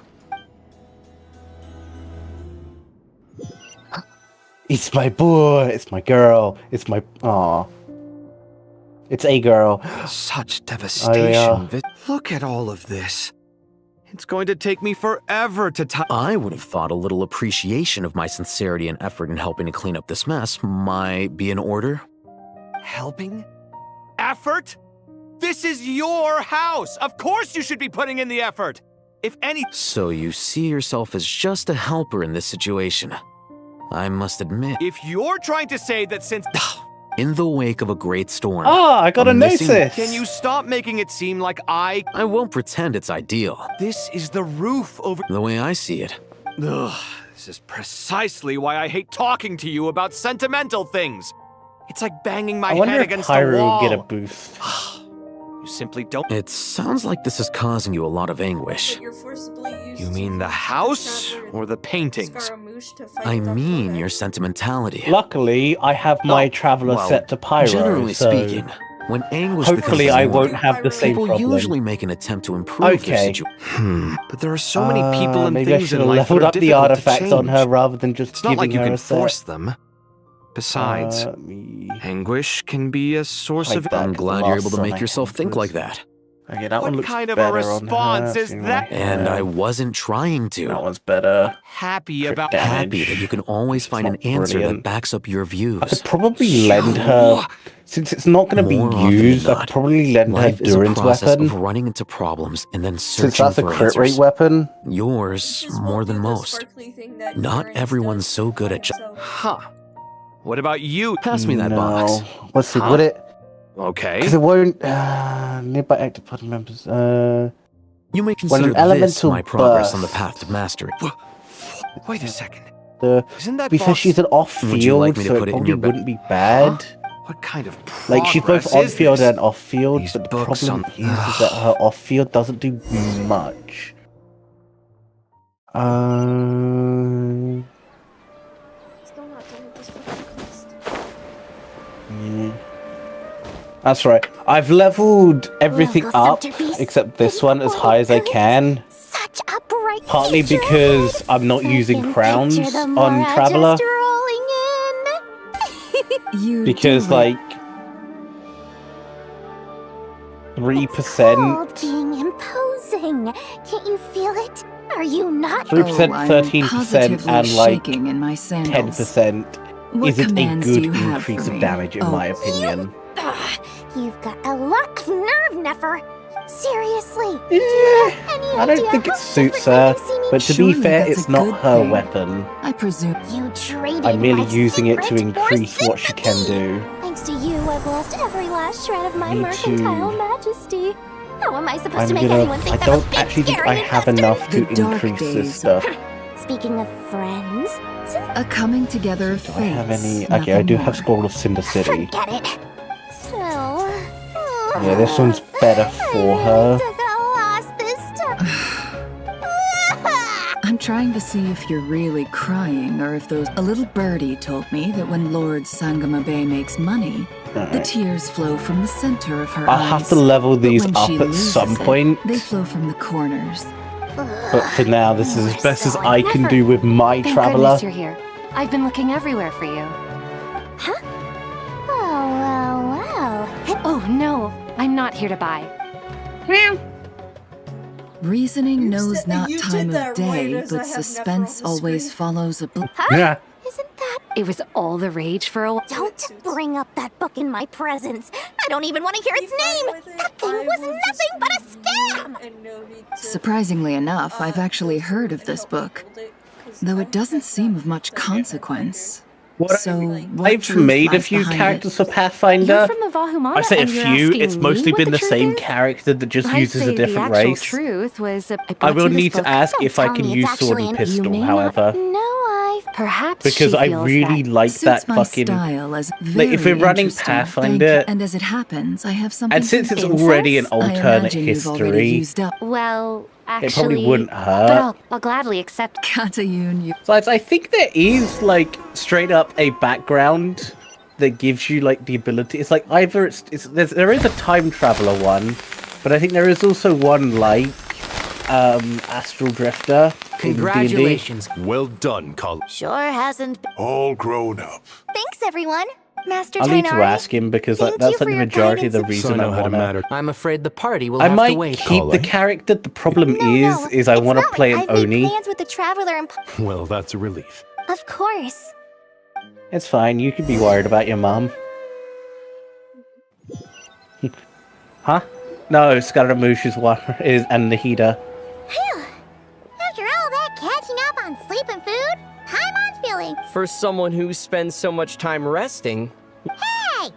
It's my boy. It's my girl. It's my aw. It's a girl. Such Oh, devastation. yeah. Look at all of this. It's going to take me forever to I would have thought a little appreciation of my sincerity and effort in helping to clean up this mess might be in order. Helping? Effort? This is your house! Of course you should be putting in the effort! If any- So you see yourself as just a helper in this situation. I must admit, If you're trying to say that since- in the wake of a great storm... Ah, I got a missing- notice. Can you stop making it seem like I won't pretend it's ideal. This is the roof over- The way I see it. Ugh, this is precisely why I hate talking to you about sentimental things. It's like banging my I wonder head if against Pyro a wall. will get a boost. You simply don't- It sounds like this is causing you a lot of anguish. You mean the house or the paintings? I mean your sentimentality. Luckily, I have my traveler well, set to Pyro. Generally so speaking, when anguish hopefully becomes I a won't norm, have the same people problem. usually make an attempt to improve their Okay. situation. But there are so many people and maybe I things should in have life that leveled are up the difficult to artifacts on her change. rather than just It's not giving like you her can a set. force them. Besides, anguish can be a source Like of... that. I'm glad you're able to make yourself think like that. Okay, that What one looks kind of better a response on her. is that? And I wasn't trying to. That one's better. Happy Crit about damage. Happy that you can always find an not answer that brilliant. backs up your views. I could probably lend her, since it's not going to be More often than used, I not, could probably lend her Life is a Durance process weapon. of running into problems and then searching Since that's a for crit rate answers. weapon. Yours more than most. Not everyone's so good at. Huh. What about you? Pass me that box. Let's see, Huh? would it? Okay. Because it won't. Nearby active party members. You may when consider an this elemental my progress burst, on the path to mastery. Wait a second. Isn't that because box- she's an off-field, Would you like me to so put it it in probably your wouldn't be bad. What kind of Like she's both progress is on-field this? and off-field, These but the books problem on- is that her off-field doesn't do much. Yeah. That's right. I've leveled everything up except this one as high as I can. Such a bright Partly future because ahead. I'm not using can crowns picture the more on I Traveler. just rolling in. You Because do it. like 3%, Called being imposing. Can't you feel it? Are you not? 3%, I'm 13%, positively and like shaking in my sandals. 10% What isn't a commands do good you have increase for of me? damage in Oh. my opinion. Ugh, you've got a lot of nerve, Nefer. Seriously. I don't think it suits her, but to be Surely fair, that's it's a not good her thing. weapon. I presume. You traded I'm merely my using it to secret for increase what she can do. Thanks to you, I've lost every last shred of my Me mercantile too. majesty. How am I supposed I'm to make gonna. anyone think I I'm a don't big actually think scary I have bastard? enough to The dark increase this days. stuff. Speaking of friends, A coming together of Do I have fates, any? Okay, I nothing do more. have Scroll of Cinder City. forget it. So, Yeah, this one's better for her. took a loss this time. I'm trying to see if you're really crying or if those. A little birdie told me that when Lord Sangama Bay makes money, the Alright. tears flow from the center of her I'll eyes. have to level But these when up she at loses some it, point. They flow from the corners. But for now, this is as best as I can do with my Thank Traveler. goodness you're here. I've been looking everywhere for you. Huh? Well. Oh no, I'm not here to buy. Reasoning knows not you did time that of day, right as I but have Nefer suspense on the always screen. follows a. Yeah. Isn't that? It was all the rage for a while. Don't bring up that book in my presence. I don't even want to hear its name. That thing was nothing but a scam. Surprisingly enough, I've actually heard of this book, though it doesn't seem of much consequence. So, what I've truth made a lies few behind characters for You're Pathfinder. from the Vahumana I say a and you're few, asking it's mostly me what been the truth same is? character that just I'd uses say a different the actual race. truth was I brought will you this need to book. ask Don't if I tell can me use it's sword actually and an- pistol, may however. No, Perhaps Because she I feels really that. like Suits that my fucking. style as Like, if we're very running interesting. Pathfinder, And as it happens, I have something. and since to it's already an I alternate imagine you've already history, used up. Well, actually, it probably wouldn't but hurt. I'll gladly accept. Katayun, you. So I think there is like straight up a background that gives you like the ability. It's like either there is a time traveler one, but I think there is also one like Astral Drifter. in D&D. Congratulations. Well done, Col. Sure hasn't. All grown up. Thanks, everyone. Master I'll need to Tainari. ask him because Thank that's you like for the your majority of the guidance. reason I want to. I'm afraid the party will I have might to wait. keep the character. The problem is I want to play an I've made Oni. plans with the Traveler and... Well, that's a relief. Of course. It's fine. You could be worried about your mom. Huh? No, Scaramouche's one is and Nahida. Phew. After all that catching up on sleep and food, Paimon's feeling... For someone who spends so much time resting, Hey!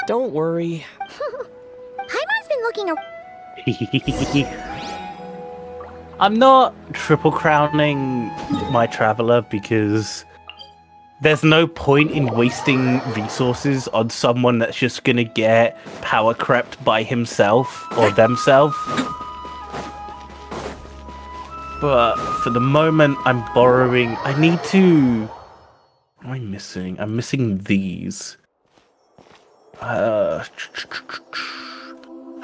don't worry. Paimon's been looking I'm not triple crowning my traveler because there's no point in wasting resources on someone that's just gonna get power crept by himself or themselves. But for the moment, I'm borrowing. I need to. What am I missing? I'm missing these. How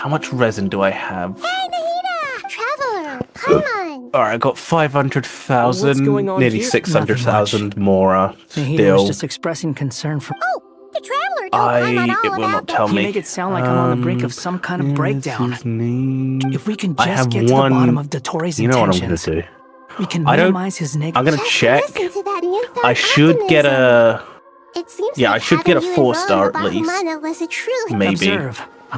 much resin do I have? Hey, Nahida! Traveler! Paimon! Alright, I got 500,000, What's going on nearly here? 600,000 more. Nahida was Still. just expressing concern for. Oh, The traveler told Paimon all It will not about tell You me. make it sound like I'm on the brink of some kind of breakdown. If we can I just have get to the one. bottom of Dotori's You know what I'm gonna intentions, do? we can I don't. minimize his negative. I'm gonna Just check. listen to that newfound I should get a. It seems Yeah, like I should get a having you in 4-star Rome at least. Bahumana was a truly Maybe.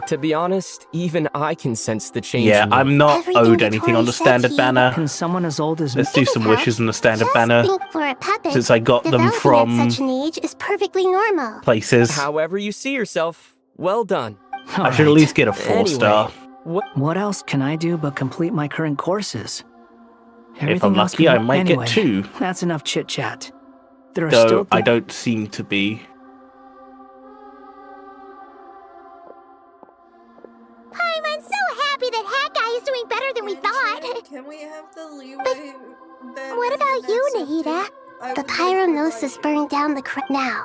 To be honest, even I can sense the change. Yeah, in you. I'm not Everything owed anything on the Dotori said standard to you. banner. Can someone as old as Let's do some wishes on the standard banner. think for a puppet, Since I got them developing from at such an age is perfectly normal. places. However you see yourself, well done. I should at least get a 4-star. What else can I do but complete my current courses? If I'm Everything else lucky, can- I might anyway, get 2. That's enough chit chat. There are Though still I don't seem to be. I'm so happy that Hat Guy is doing better than we thought. Can we have the leeway? But what about you, Nahida? The Pyromnosis burned down the now.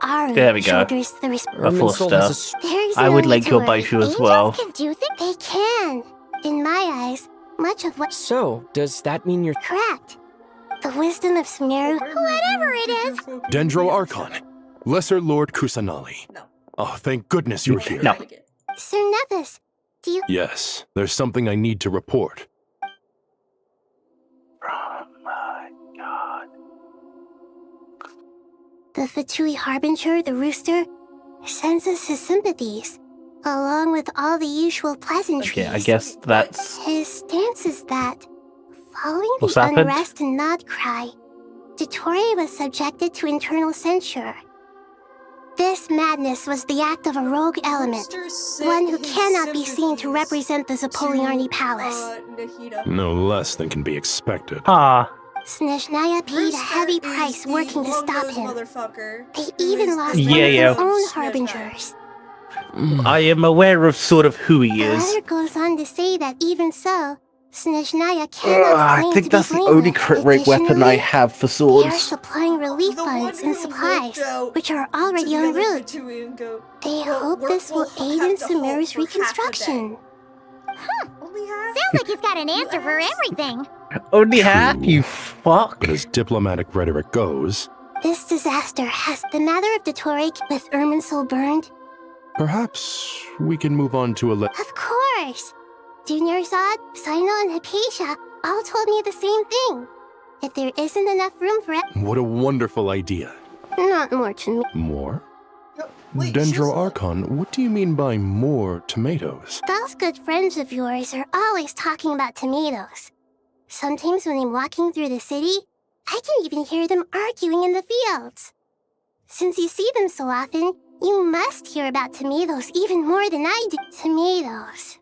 Aru There we go. shoulders the A Irminsul 4-star. has There's I no would need like to your worry. Baishu as Angels well. can do things. They can. In my eyes, much of what So, does that mean you're correct. The wisdom of Sumeru, whatever it is. Dendro Archon, Lesser Lord Kusanali. No. Oh, thank goodness you're here. No. Sir Nevis, do you Yes, there's something I need to report. Oh my god. The Fatui Harbinger, the rooster, sends us his sympathies, along with all the usual pleasantries. Okay, I guess that's. His stance is that, following What's the happened? unrest and Nod cry, Dotori was subjected to internal censure. This madness was the act of a rogue element, one who cannot be seen to represent the Zapoliarni Palace. No less than can be expected. Ah. Snezhnaya paid a heavy price working to stop him. They even lost Yeah, one of yeah. their own harbingers. I am aware of sort of who he The is. letter goes on to say that even so, Snezhnaya cannot I claim think to that's be the only blameless. crit rate weapon I have for They're swords. supplying relief funds and supplies, which are already en route. They hope this will aid in Sumeru's reconstruction. Sounds like he's got an answer for everything. Only half, you fuck. But as diplomatic rhetoric goes, This disaster has the matter of Dotori with Irminsul burned. perhaps we can move on to a Of course! Junior Zod, Sino, and Hypatia all told me the same thing. If there isn't enough room for it, What a wonderful idea. not more to me. More? Dendro Archon, what do you mean by more tomatoes? Those good friends of yours are always talking about tomatoes. Sometimes when I'm walking through the city, I can even hear them arguing in the fields. Since you see them so often, you must hear about tomatoes even more than I do. Tomatoes.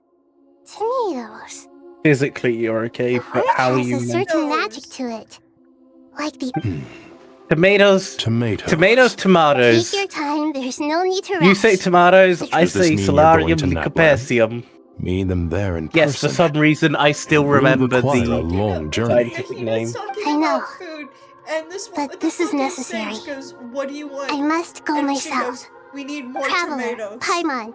Tomatoes. Physically, you're okay, but how are Has you? a certain magic to it. Like the... Tomatoes. Tomatoes. Tomatoes. Take your time, there's no need to rush. You say tomatoes, I Does this say mean you're solarium going to Natlan? lycopodium. Meet them there in Yes, for person. some reason I still Will remember require the a long journey. scientific name. I know. And this But this is necessary. goes, what do you want? I must go And she myself. goes, we need more Traveler, tomatoes. Paimon.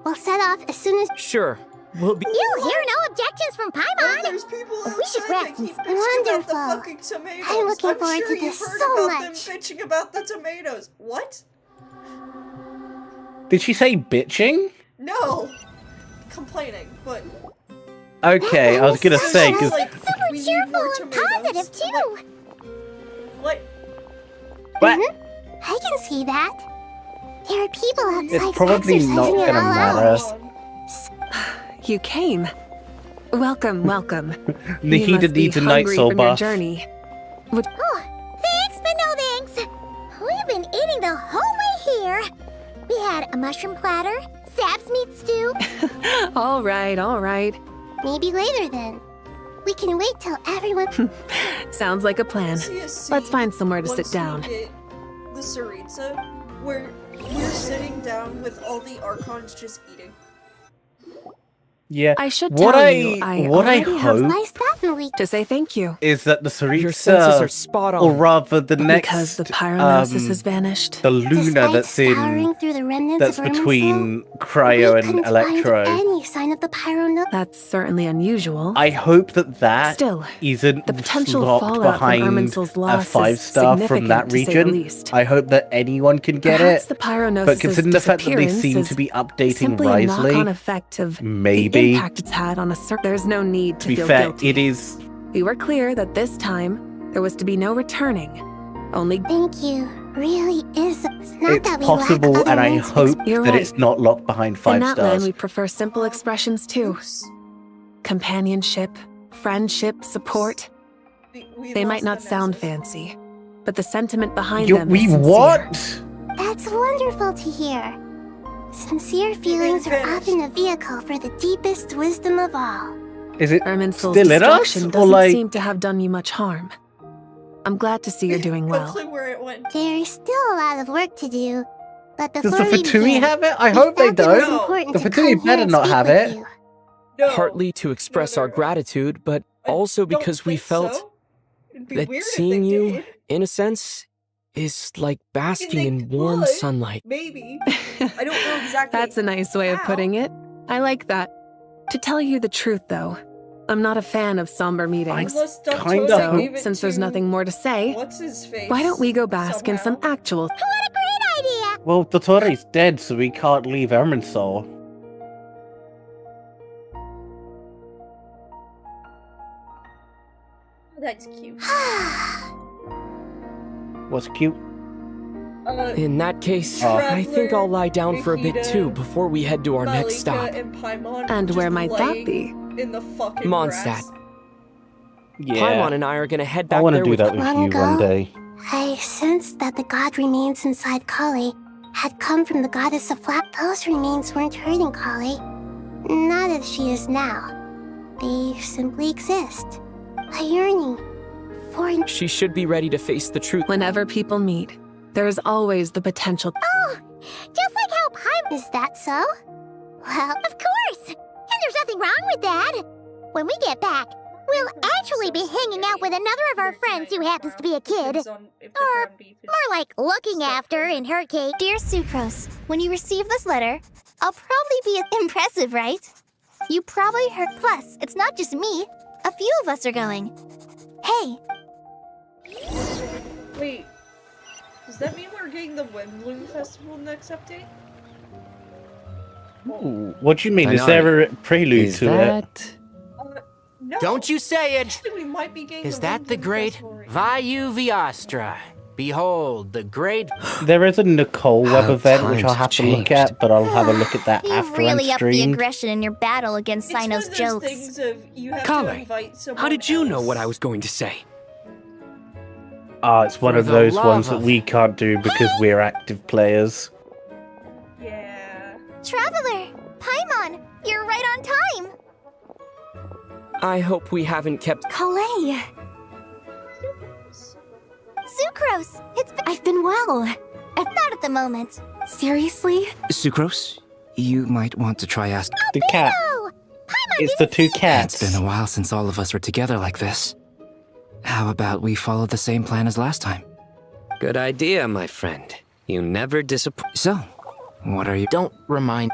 We'll set off as soon as... Sure. We'll be. You hear no objections from Paimon. There's people We should grab some. Wonderful. Fucking tomatoes. I'm looking forward sure to you've this heard so about much. them bitching about the tomatoes. What? Did she say bitching? No. Complaining, but Okay, I was gonna say, because Super cheerful and positive too. what? What? I can see that. There are people outside It's probably exercising not at gonna all matter. hours. You came. Welcome, welcome. You Nahida must be needs a night hungry soul from your buff. journey. Oh, thanks, but no thanks. We've been eating the whole way here. We had a mushroom platter, sap's meat stew. All right, all right. Maybe later then. We can wait till everyone... Sounds like a plan. Let's find somewhere to sit Once down. we get the Saritsa, where we're sitting down with all the Archons just eating. yeah. I should what tell I you, I what I already have hope Slice that definitely. To say thank you. is that the Your senses are Saritsa, spot on. or rather the next, Because the pyronosis has vanished. the Luna Despite that's scouring in, through the remnants that's of Irminsul, between Cryo we and couldn't Electro. find any sign of the pyronosis. That's certainly unusual. I hope that Still, isn't the potential locked fallout from behind Irminsul's a loss is 5-star from that significant, to say the region. least. I hope that anyone can get Perhaps it. the pyronosis' But considering the fact that they disappearance seem is to be updating simply a knock-on Risley, effect of maybe. the impact it's had on a certain. There's no need to be feel fair, guilty. it is. We were clear that this time there was to be no returning. Only. Thank you. Really is. It's not It's that we possible, lack other and I means of hope You're that right. it's not locked behind In 5 that stars. land, we prefer simple expressions too. Companionship, friendship, support. They might not sound fancy, but the sentiment behind them is sincere. What? That's wonderful to hear. Sincere feelings are often a vehicle for the deepest wisdom of all. Is it Irminsul's still in us, destruction or doesn't like? seem to have done you much harm. I'm glad to see you're doing well. There's still a lot of work to do, but Does before the we Fatui begin, have it? I we hope they felt it was don't. important The to Fatui come here better and not speak have with it. you. Partly to express our gratitude, but also because we felt that seeing you, in a sense, is like basking in warm sunlight. Maybe. I don't know exactly. That's a nice way of putting it. I like that. To tell you the truth, though, I'm not a fan of somber meetings. kinda So, hope- since there's nothing more to say, What's his face? why don't we go bask in some actual... Well, Dottoro's dead, so we can't leave Irminsul. That's cute. What's cute? In that case, Oh. I think I'll lie down for a bit too before we head to our next stop. And where might that be? In the fucking Mondstadt. grass. Yeah. Paimon and I are gonna head I back want to there do with that with Long you one ago, day. I sensed that the god remains inside Kali had come from the goddess of flat. Those remains weren't hurting Kali, not as she is now. They simply exist. A yearning for She should be ready to face the truth. Whenever people meet, there is always the potential. Oh, just like how Paimon is that so? Well, of course. And there's nothing wrong with that. When we get back, we'll actually be hanging out with another of our friends who happens to be a kid. Or more like looking after in her case. Dear Sucrose, when you receive this letter, I'll probably be impressive, right? You probably heard. Plus, it's not just me. A few of us are going. Hey, Wait. Does that mean we're getting the Windbloom Festival next update? Ooh, what do you mean? I Is know. there a prelude Is to that- No. Don't you say it! Actually, we might be getting Is the that the Windbloom great Festival right Vayu Viastra? Behold, the great... it? There is a Nicole Web How event which times I'll have have to look changed. at, but I'll have a look at that you've after really I'm upped the streamed. aggression in your battle against It's one Sino's of those jokes. things of you have Kale, to invite someone How did you know else. what I was going to say? It's one For of the those love ones that of- we can't do because we're active players. Yeah. Traveler, Paimon, you're right on time. I hope we haven't kept. Calais. Sucrose, I've been well. Not at the moment. Seriously? Sucrose, you might want to try asking. The cat. It's the two cats. It's been a while since all of us were together like this. How about we follow the same plan as last time? Good idea, my friend. You never disappoint. So, what are you? Don't remind...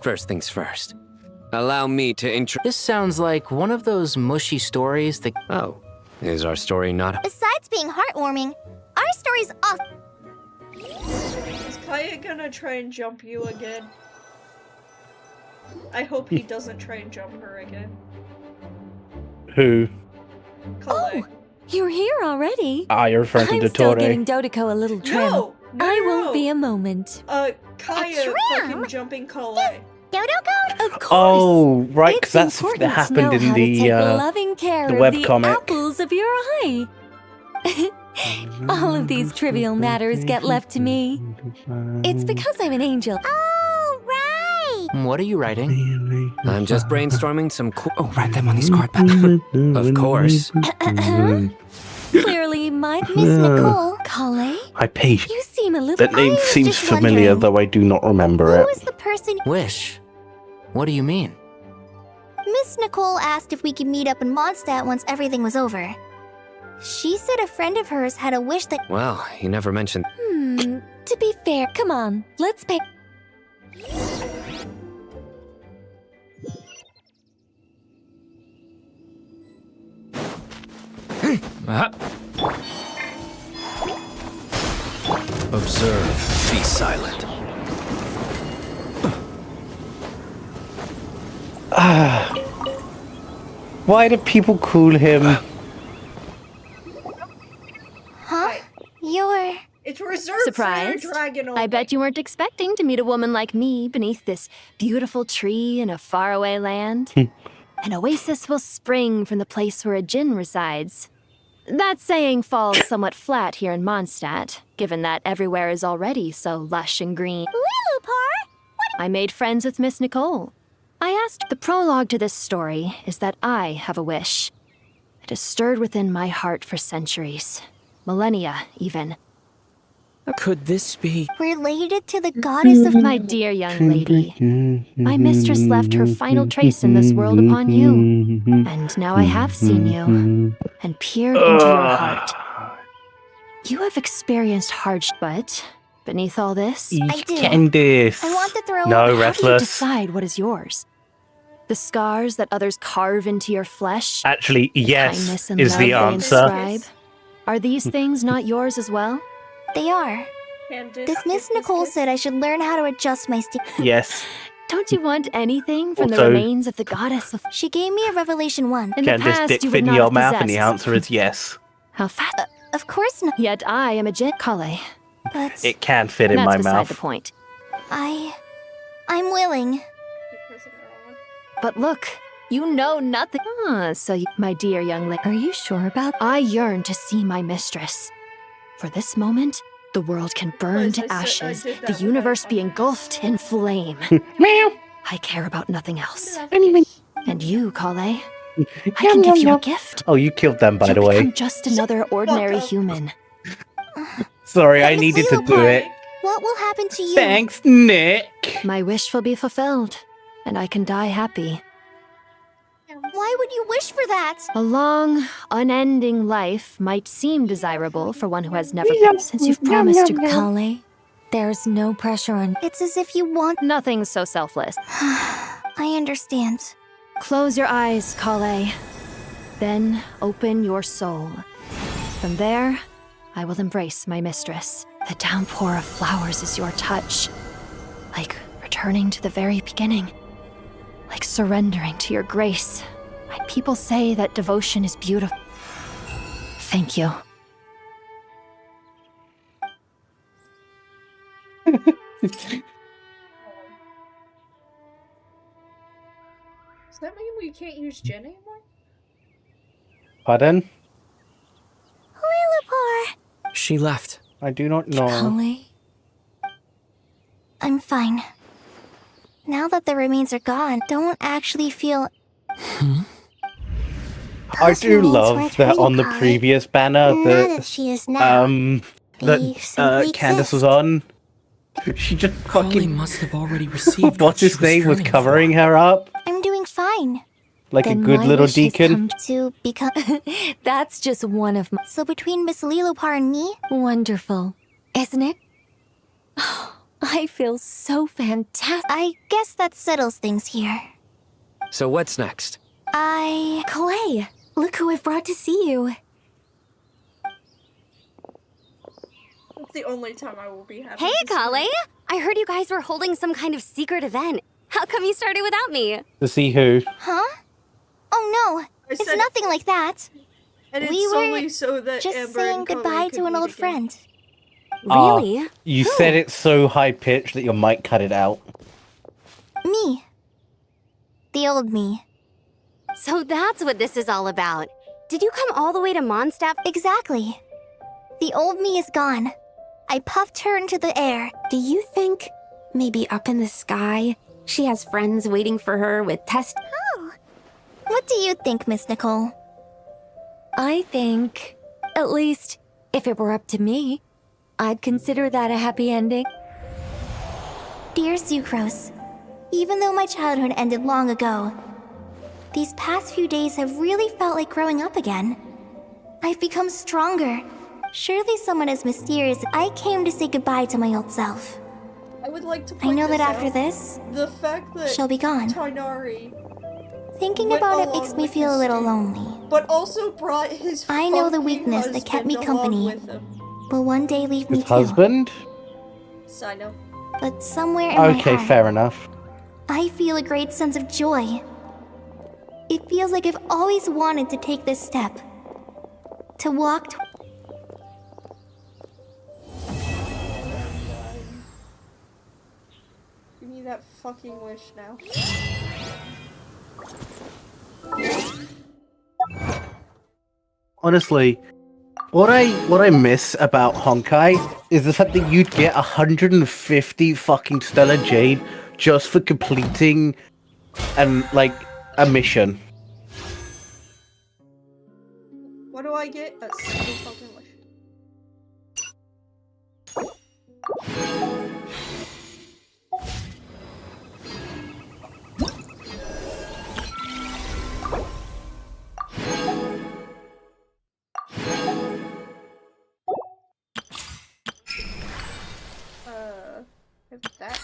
First things first. Allow me to intro. This sounds like one of those mushy stories that... Oh, is our story not... Besides being heartwarming, our story's off. Is Kaya gonna try and jump you again? I hope he doesn't try and jump her again. Who? Kalei. You're here already. You're referring to I'm still Dottore. giving Dodiko a little trim. No, I won't be a moment. Kaya fucking jumping Kalei. Dodo Of course. Oh, right, because It's that's important that to happened know in how to the take loving care the of webcomic. the apples of your eye. All of these trivial matters get left to me. It's because I'm an angel. Oh, right! What are you writing? I'm just brainstorming some cool... Oh, write them on these card packs. Of course. Clearly, my Miss Nicole. Calais? I paid. You seem a little... That name seems just familiar, wondering, though I do not remember Who it. was the person? Wish. What do you mean? Miss Nicole asked if we could meet up in Mondstadt once everything was over. She said a friend of hers had a wish that— Well, you never mentioned. To be fair, come on, let's pay. Observe, be silent. Why do people call him? Huh? You're— It's reserved for Surprised? your dragon only. I bet you weren't expecting to meet a woman like me beneath this beautiful tree in a faraway land. An oasis will spring from the place where a djinn resides. That saying falls somewhat flat here in Mondstadt, given that everywhere is already so lush and green. Lilupar! I made friends with Miss Nicole. I asked. The prologue to this story is that I have a wish. It has stirred within my heart for centuries. Millennia, even. Could this be related to the goddess of— My dear young lady, my mistress left her final trace in this world upon you. And now I have seen you and peered into your heart. You have experienced hardship, but beneath all this, I do. Candice. I want to throw— No, how do you restless. decide what is yours? The scars that others carve into your flesh? Actually, yes Kindness and is love the they answer. inscribe? Are these things not yours as well? They are. This Miss Nicole said I should learn how to adjust my stick. Yes. Don't you want anything from the Also- remains of the goddess of— She gave me a revelation once. In the Can this past, dick you fit would in not your have mouth? And the possessed. answer is yes. How fat? Of course not. Yet I am a djinn, Kale. But It can fit in That's my beside mouth. the point. I'm willing. But look, you know nothing. My dear young lady, are you sure about? I yearn to see my mistress. For this moment, the world can burn to ashes, the universe be engulfed in flame. I care about nothing else. And you, Kale, I can give you a gift. Oh, you killed them, by You the way. become just another ordinary human. Sorry, I Miss needed to do Lilupar, it. What will happen to you? Thanks, Nick. My wish will be fulfilled, and I can die happy. Why would you wish for that? A long, unending life might seem desirable for one who has never since you've promised to Kale, there's no pressure on— It's as if you want— Nothing so selfless. I understand. Close your eyes, Kale. Then open your soul. From there, I will embrace my mistress. The downpour of flowers is your touch. Like returning to the very beginning. Like surrendering to your grace. My people say that devotion is beautiful. Thank you. Does that mean we can't use Jen anymore? Pardon? Lilupar! She left. I do not know. Kale? I'm fine. Now that the remains are gone, don't actually feel— I do remains love weren't that on the Kale. previous banner Not that as she is now. that They simply Candace was exist. on. She just Kale fucking must have already received. what's his name was covering her up I'm doing fine. like Then a good my little wish has deacon. come to become— That's just one of my— So between Miss Lilupar and me, Wonderful, isn't it? I feel so fantastic. I guess that settles things here. So what's next? Kale, look who I've brought to see you. That's the only time I will be happy. Hey, to see Kale! you. I heard you guys were holding some kind of secret event. How come you started without me? To see who? Huh? Oh no, it's said- nothing like that. And We it's were solely so that just Amber saying and Kale goodbye could to an meet old again. friend. Really? You said it so high pitched that your mic cut it out. Me. The old me. So that's what this is all about. Did you come all the way to Mondstadt? Exactly. The old me is gone. I puffed her into the air. Do you think maybe up in the sky she has friends waiting for her with test? Oh. What do you think, Miss Nicole? I think, at least, if it were up to me, I'd consider that a happy ending. Dear Sucrose, even though my childhood ended long ago, These past few days have really felt like growing up again. I've become stronger. Surely someone as mysterious. I came to say goodbye to my old self. I would like to I point know that this after out. this, The fact that she'll be gone. Tighnari Thinking went about it along makes me with feel a his little student, lonely. but also brought his I know the fucking weakness that kept me husband along company, with him. will one day leave me His too. husband? Side note. But somewhere in my Okay, heart, fair enough. I feel a great sense of joy. It feels like I've always wanted to take this step. To walk Give me that fucking wish now. Honestly, what I miss about Honkai is the fact that you'd get 150 fucking Stellar Jade just for completing a mission. What do I get? A single fucking wish. If that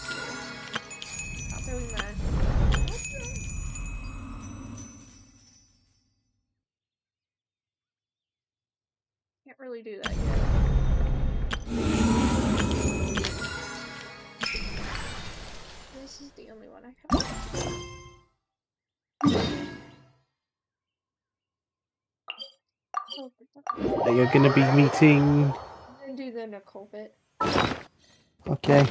not doing that. Can't really do that yet. This is the only one I have. That you're gonna be meeting. I'm gonna do the Nicole bit. Okay.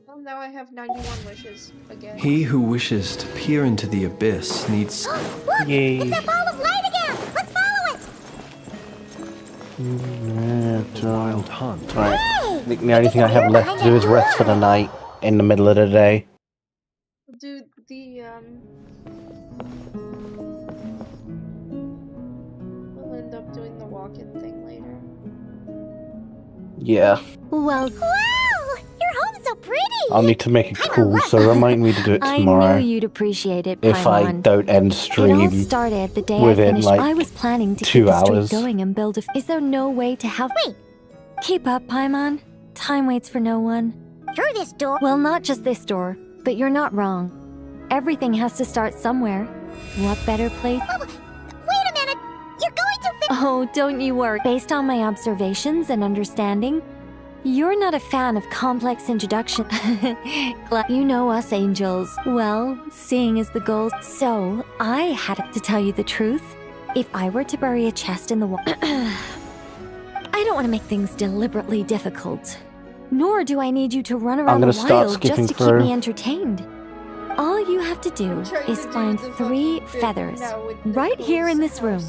Oh, now I have 91 wishes again. He who wishes to peer into the abyss needs. Look! Yay. It's that ball of light again! Let's follow it! Wild hunt. Right. I think the only thing I have left to do is rest for the night in the middle of the day. Do the we'll end up doing the walk-in thing later. Yeah. Well, Wow! Your home's so pretty! I'll need to make a call, so remind me to do it I tomorrow. knew you'd appreciate it, If I Paimon. don't end It all stream started the day I within finished. like I was planning to 2 keep the streak hours. going and build a. Is there no way to have? Wait! Keep up, Paimon. Time waits for no one. Through this door. Well, not just this door, but you're not wrong. Everything has to start somewhere. What better place? Oh, wait a minute! You're going to Oh, don't you worry. Based on my observations and understanding, you're not a fan of complex introduction. You know us angels. Well, seeing is the goal. So, I had to tell you the truth. If I were to bury a chest in the wall... I don't want to make things deliberately difficult. Nor do I need you to run around the wild just to keep me entertained. All you have to do is find 3 feathers right here in this room.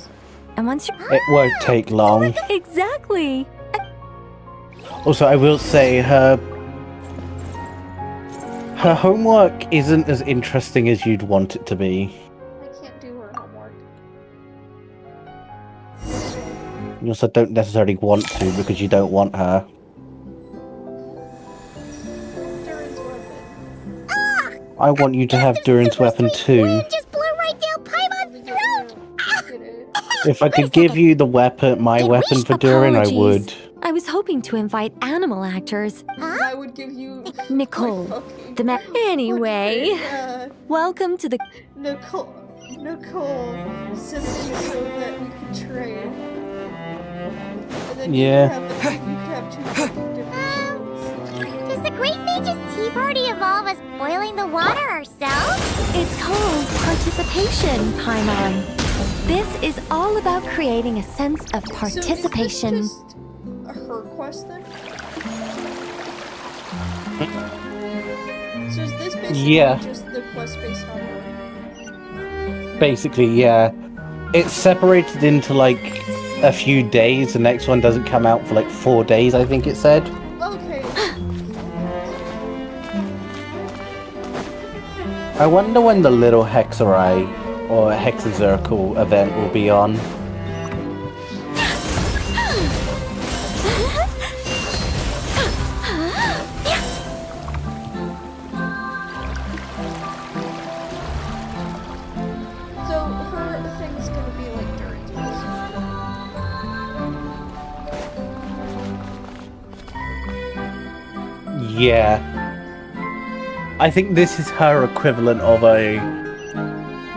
And once you... It won't take long. Exactly! Also, I will say her homework isn't as interesting as you'd want it to be. I can't do her homework. You also don't necessarily want to because you don't want her. Durin's weapon. I want you to have Durin's weapon too. just blow right down Paimon's throat! If I could give you the weapon, my weapon for Durin, I would. I was hoping to invite animal actors. I would give you Nicole, the Anyway, welcome to the... Nicole simply so that we could trade. And then Yeah. you could have 2 fucking different ones. Does the Great Mage's Tea Party evolve as boiling the water ourselves? It's called participation, Paimon. This is all about creating a sense of participation. So is this just her quest then? So is this basically just the quest based on her? Basically, yeah. It's separated into like a few days. The next one doesn't come out for like 4 days, I think it said. Okay. I wonder when the little Hexarai or a Hexazircle event will be on. So her thing's gonna be like dirt. Yeah. I think this is her equivalent of a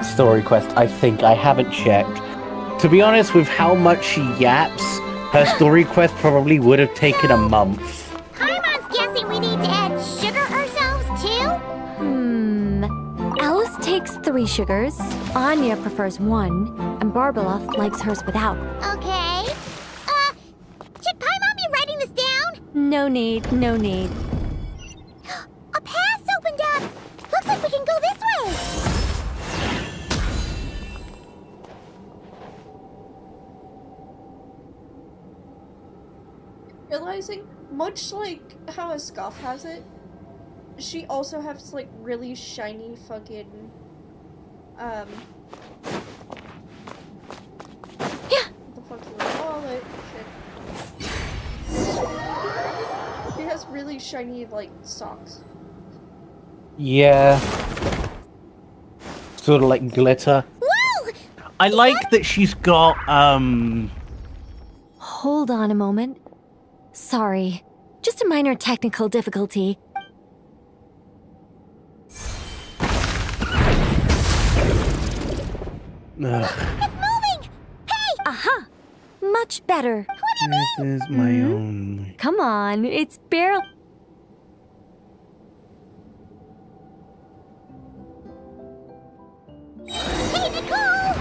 story quest. I think. I haven't checked. To be honest, with how much she yaps, her story quest probably would have taken a month. Paimon's guessing we need to add sugar ourselves too? Alice takes 3 sugars, Anya prefers 1, and Barbeloth likes hers without. Okay. Should Paimon be writing this down? No need, no need. A path opened up! Looks like we can go this way! Realizing, much like how a scarf has it, she also has like really shiny fucking what the fuck do I call it? Shit. She has really shiny like socks. Yeah. Sort of like glitter. Whoa! I like that she's got, Hold on a moment. Sorry. Just a minor technical difficulty. It's moving! Hey! Aha! Much better. What do you mean? This is my own. Come on, it's barely... Hey, Nicole!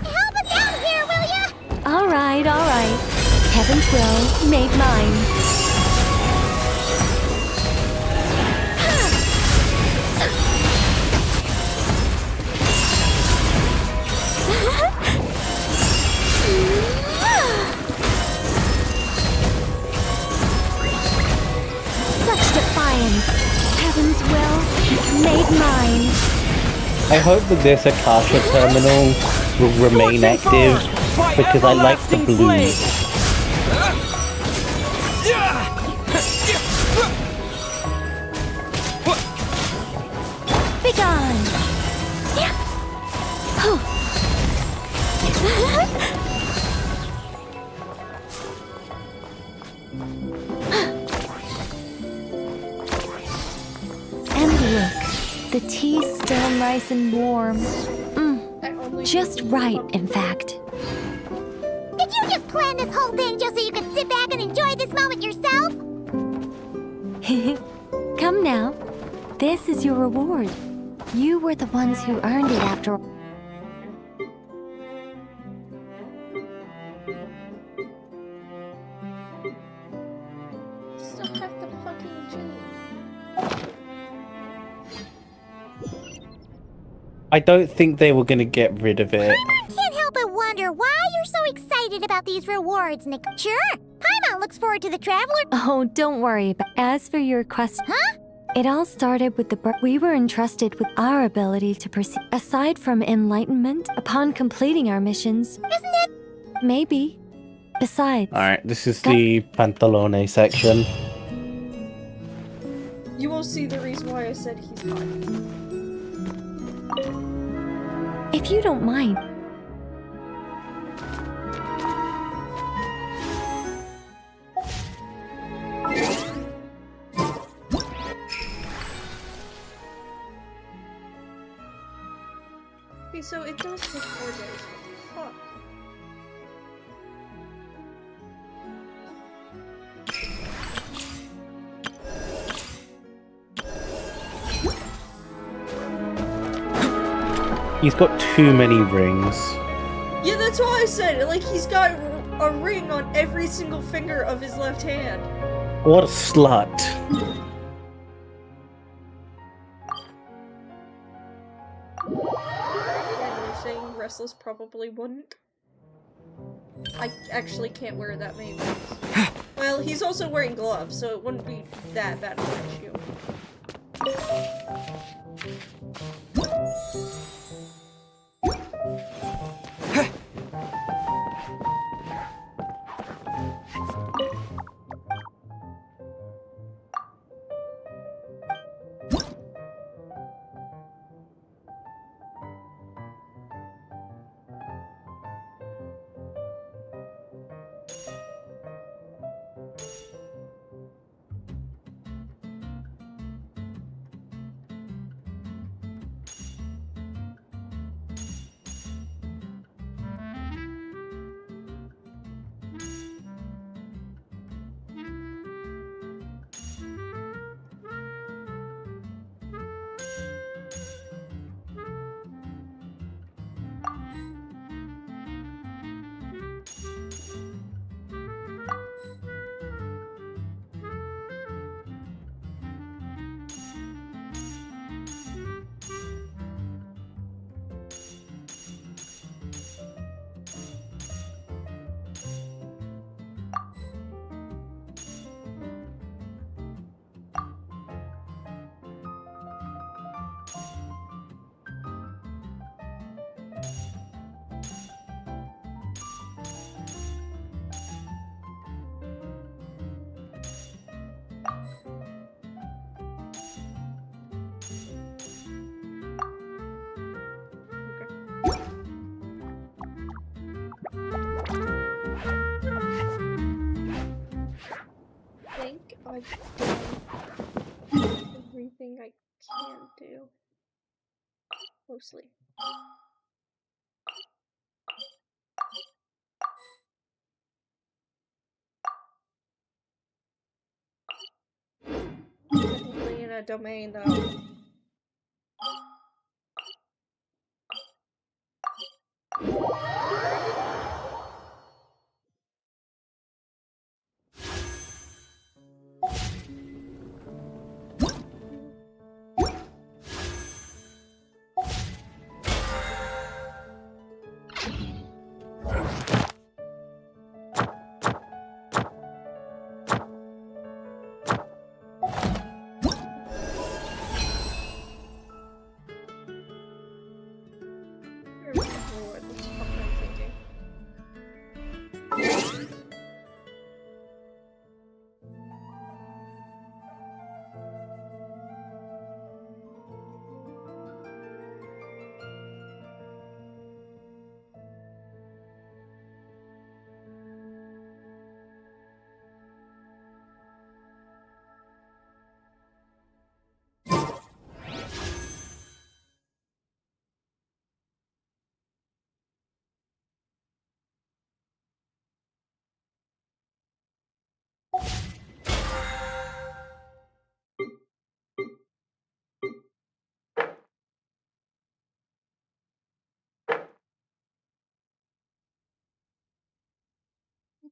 Help us out here, will ya? All right. Heaven's will made mine. Such defiance. Heaven's will made mine. I hope that this Akasha terminal will remain active because I like the blue. Begone! And look, the tea's still nice and warm. Just right, in fact. Did you just plan this whole thing just so you could sit back and enjoy this moment yourself? Come now. This is your reward. You were the ones who earned it after all. Still have the fucking genie. I don't think they were going to get rid of it. Paimon can't help but wonder why you're so excited about these rewards, Nick. Sure, Paimon looks forward to the Traveler. Oh, don't worry. But as for your quest... Huh? It all started with we were entrusted with our ability to perceive. Aside from enlightenment, upon completing our missions... Isn't it? Maybe. Besides... Alright, this is the Pantalone section. You will see the reason why I said he's not. If you don't mind... Okay, so it does take 4 days. What the fuck? He's got too many rings. Yeah, that's what I said. Like, he's got a ring on every single finger of his left hand. What a slut. Restless probably wouldn't. I actually can't wear that many rings. Well, he's also wearing gloves, so it wouldn't be that bad of an issue. I've done everything I can do. Mostly. Technically in a domain though.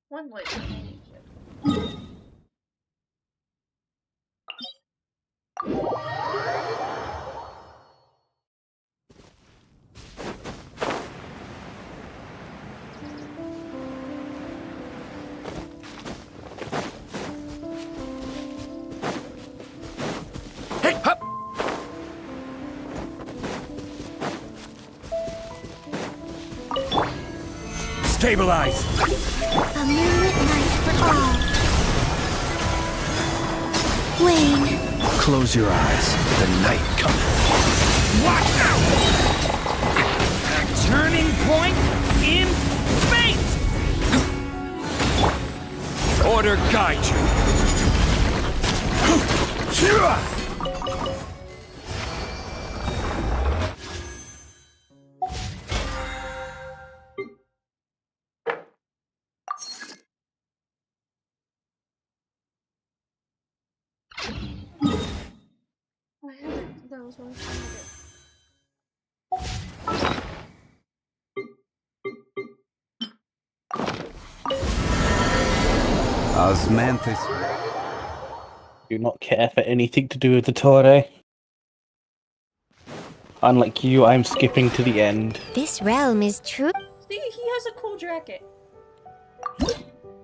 One light. Hey, hup! Stabilize! A moonlit night for all. Wayne. Close your eyes. The night cometh. Watch out! A turning point in fate! Order guide you! I haven't. That was what I was trying to do. Osmanthus. Do not care for anything to do with the Torre. Unlike you, I'm skipping to the end. This realm is true. See, he has a cool jacket.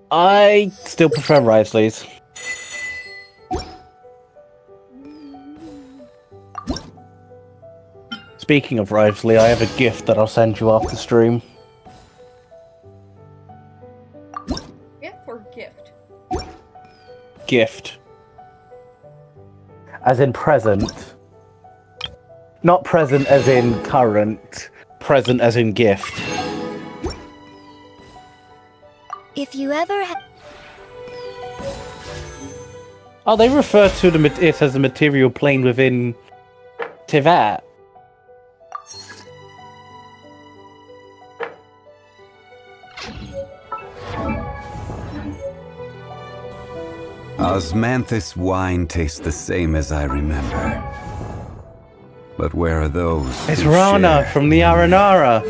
I still prefer Risley's. Speaking of Risley, I have a gift that I'll send you after stream. Gift or gift? Gift. As in present. Not present as in current. Present as in gift. If you ever have... Oh, they refer to it as a material plane within Tivat. Osmanthus wine tastes the same as I remember. But where are those? It's who Rana share from the Aranara.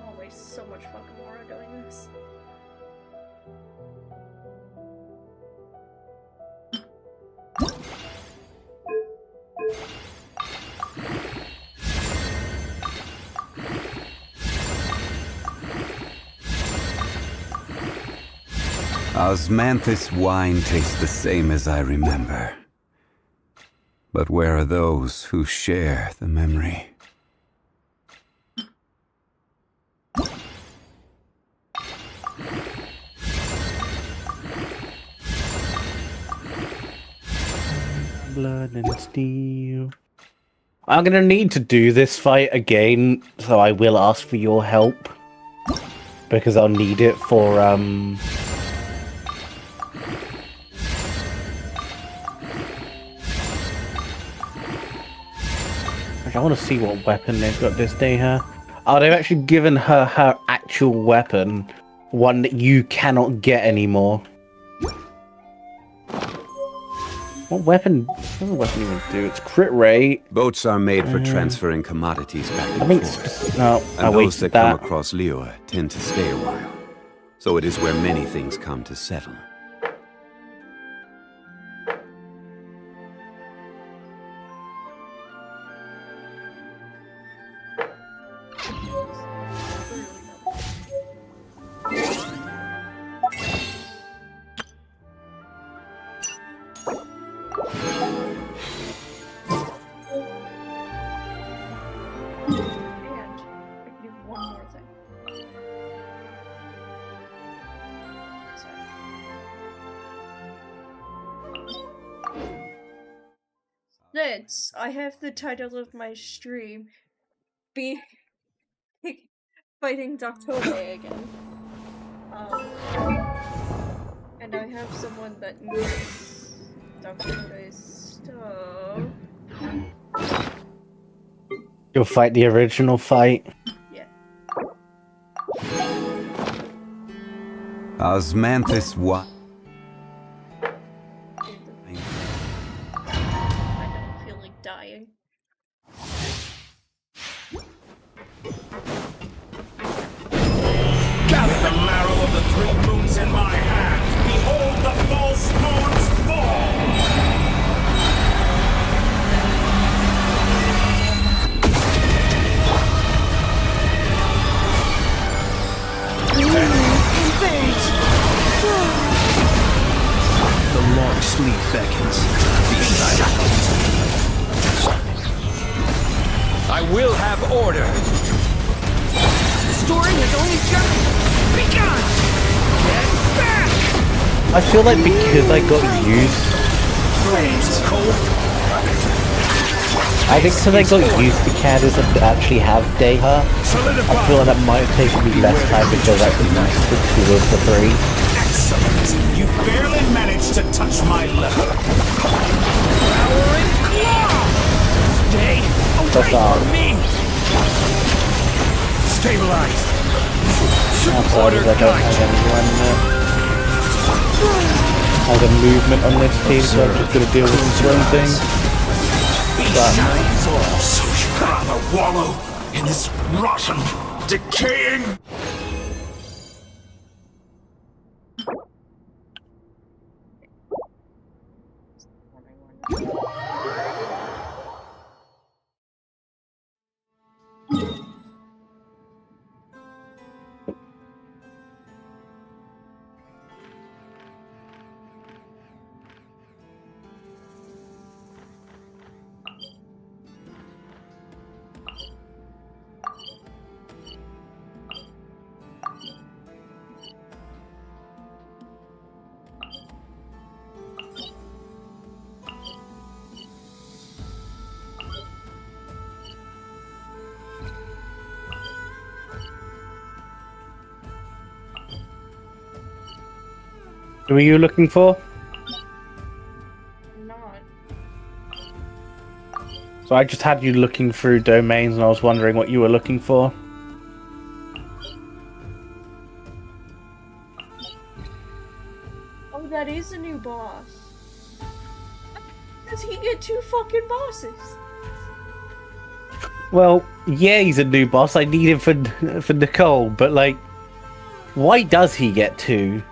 I'll waste so much fucking more on doing this. Osmanthus wine tastes the same as I remember. But where are those who share the memory? Blood and steel. I'm gonna need to do this fight again, so I will ask for your help. Because I'll need it for, I want to see what weapon they've got this day here. Oh, they've actually given her her actual weapon. One that you cannot get anymore. What weapon does the weapon even do? It's crit rate. Boats are made for transferring commodities back and forth. No, and those that come across Liyue tend to stay a while. So it is where many things come to settle. I have the title of my stream be fighting Doctobe again. And I have someone that needs Doctobe's stuff. You'll fight the original fight. Yeah. Osmanthus what? Dying. Gather the marrow of the 3 moons in my hand. Behold the false moons fall. The long sleep beckons. Be silent. I will have order. The story has only just begun. Get back! I feel like because I got used... I think because I got used to Cad doesn't actually have Deha, I feel like that might have taken me less time to go back to the 2 of the 3. Excellent. You barely managed to touch my level. Power and claw! Stay away from me! Stabilize! Outside of that, I don't have anyone has a movement on this team, so I'm just going to deal with this one thing. But so you'd rather wallow in this rotten, decaying... who are you looking for? Not. So I just had you looking through domains and I was wondering what you were looking for. Oh, that is a new boss. Does he get 2 fucking bosses? Well, yeah, he's a new boss. I need him for Nicole, but like, why does he get 2?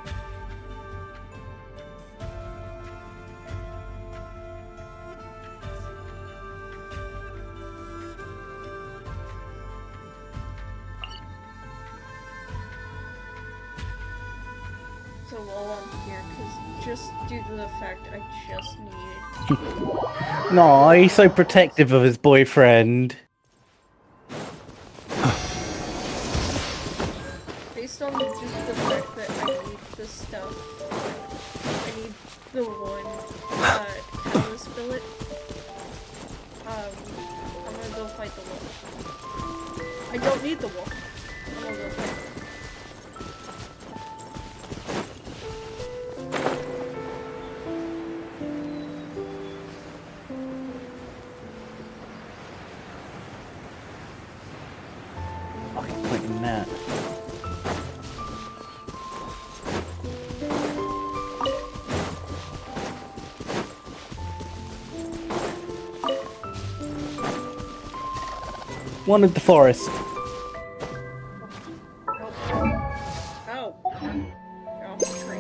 So while I'm here, because just due to the fact I just need... No, he's so protective of his boyfriend. Based on just the fact that I need this stuff I need the one catalyst billet. I'm gonna go fight the wolf. I don't need the wolf. I'm gonna go fight the wolf. Fucking pointing that. One in the forest. Oh. Oh, tree.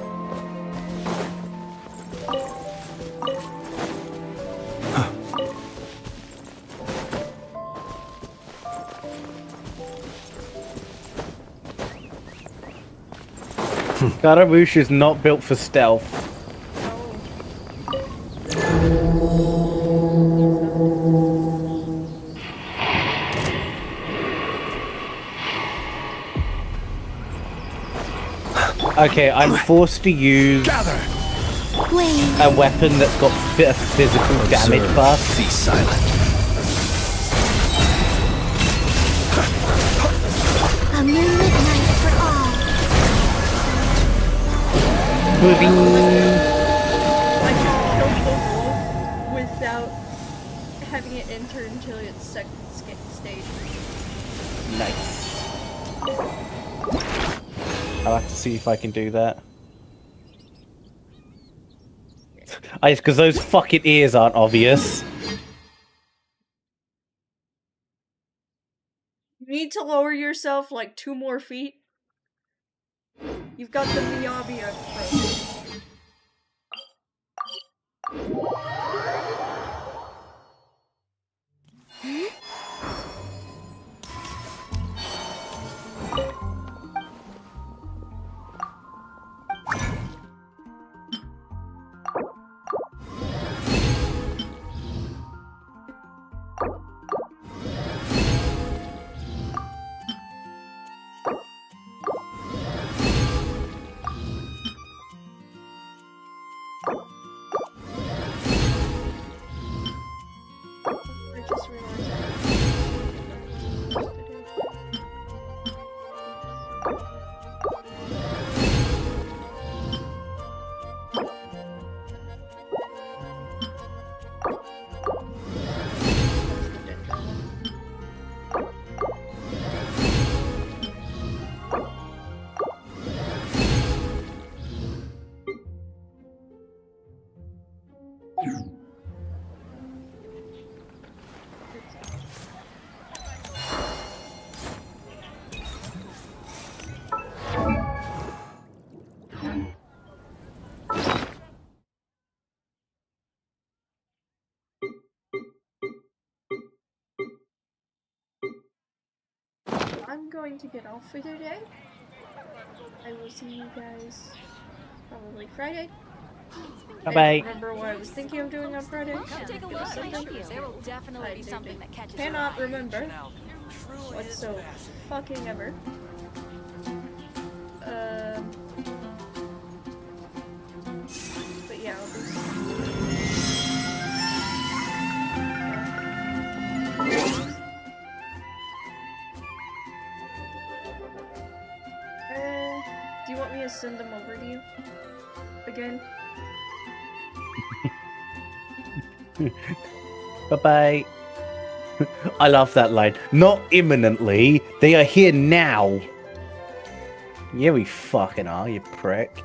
Scaramouche is not built for stealth. Okay, I'm forced to use a weapon that's got a physical damage buff. Be silent. A moonlit night for all. I just killed the wolf without having it enter until its second stage. Nice. I'll have to see if I can do that. Because those fucking ears aren't obvious. You need to lower yourself like 2 more feet. You've got the Miyabi approach. I'm going to get off for today. I will see you guys probably Friday. Bye I bye. don't remember what I was thinking of doing on Friday. Come take a look. There will definitely be something that catches your cannot eye. remember whatso fucking ever. But yeah, I'll do do you want me to send them over to you? Again? Bye-bye. I love that line. Not imminently. They are here now. Yeah, we fucking are, you prick.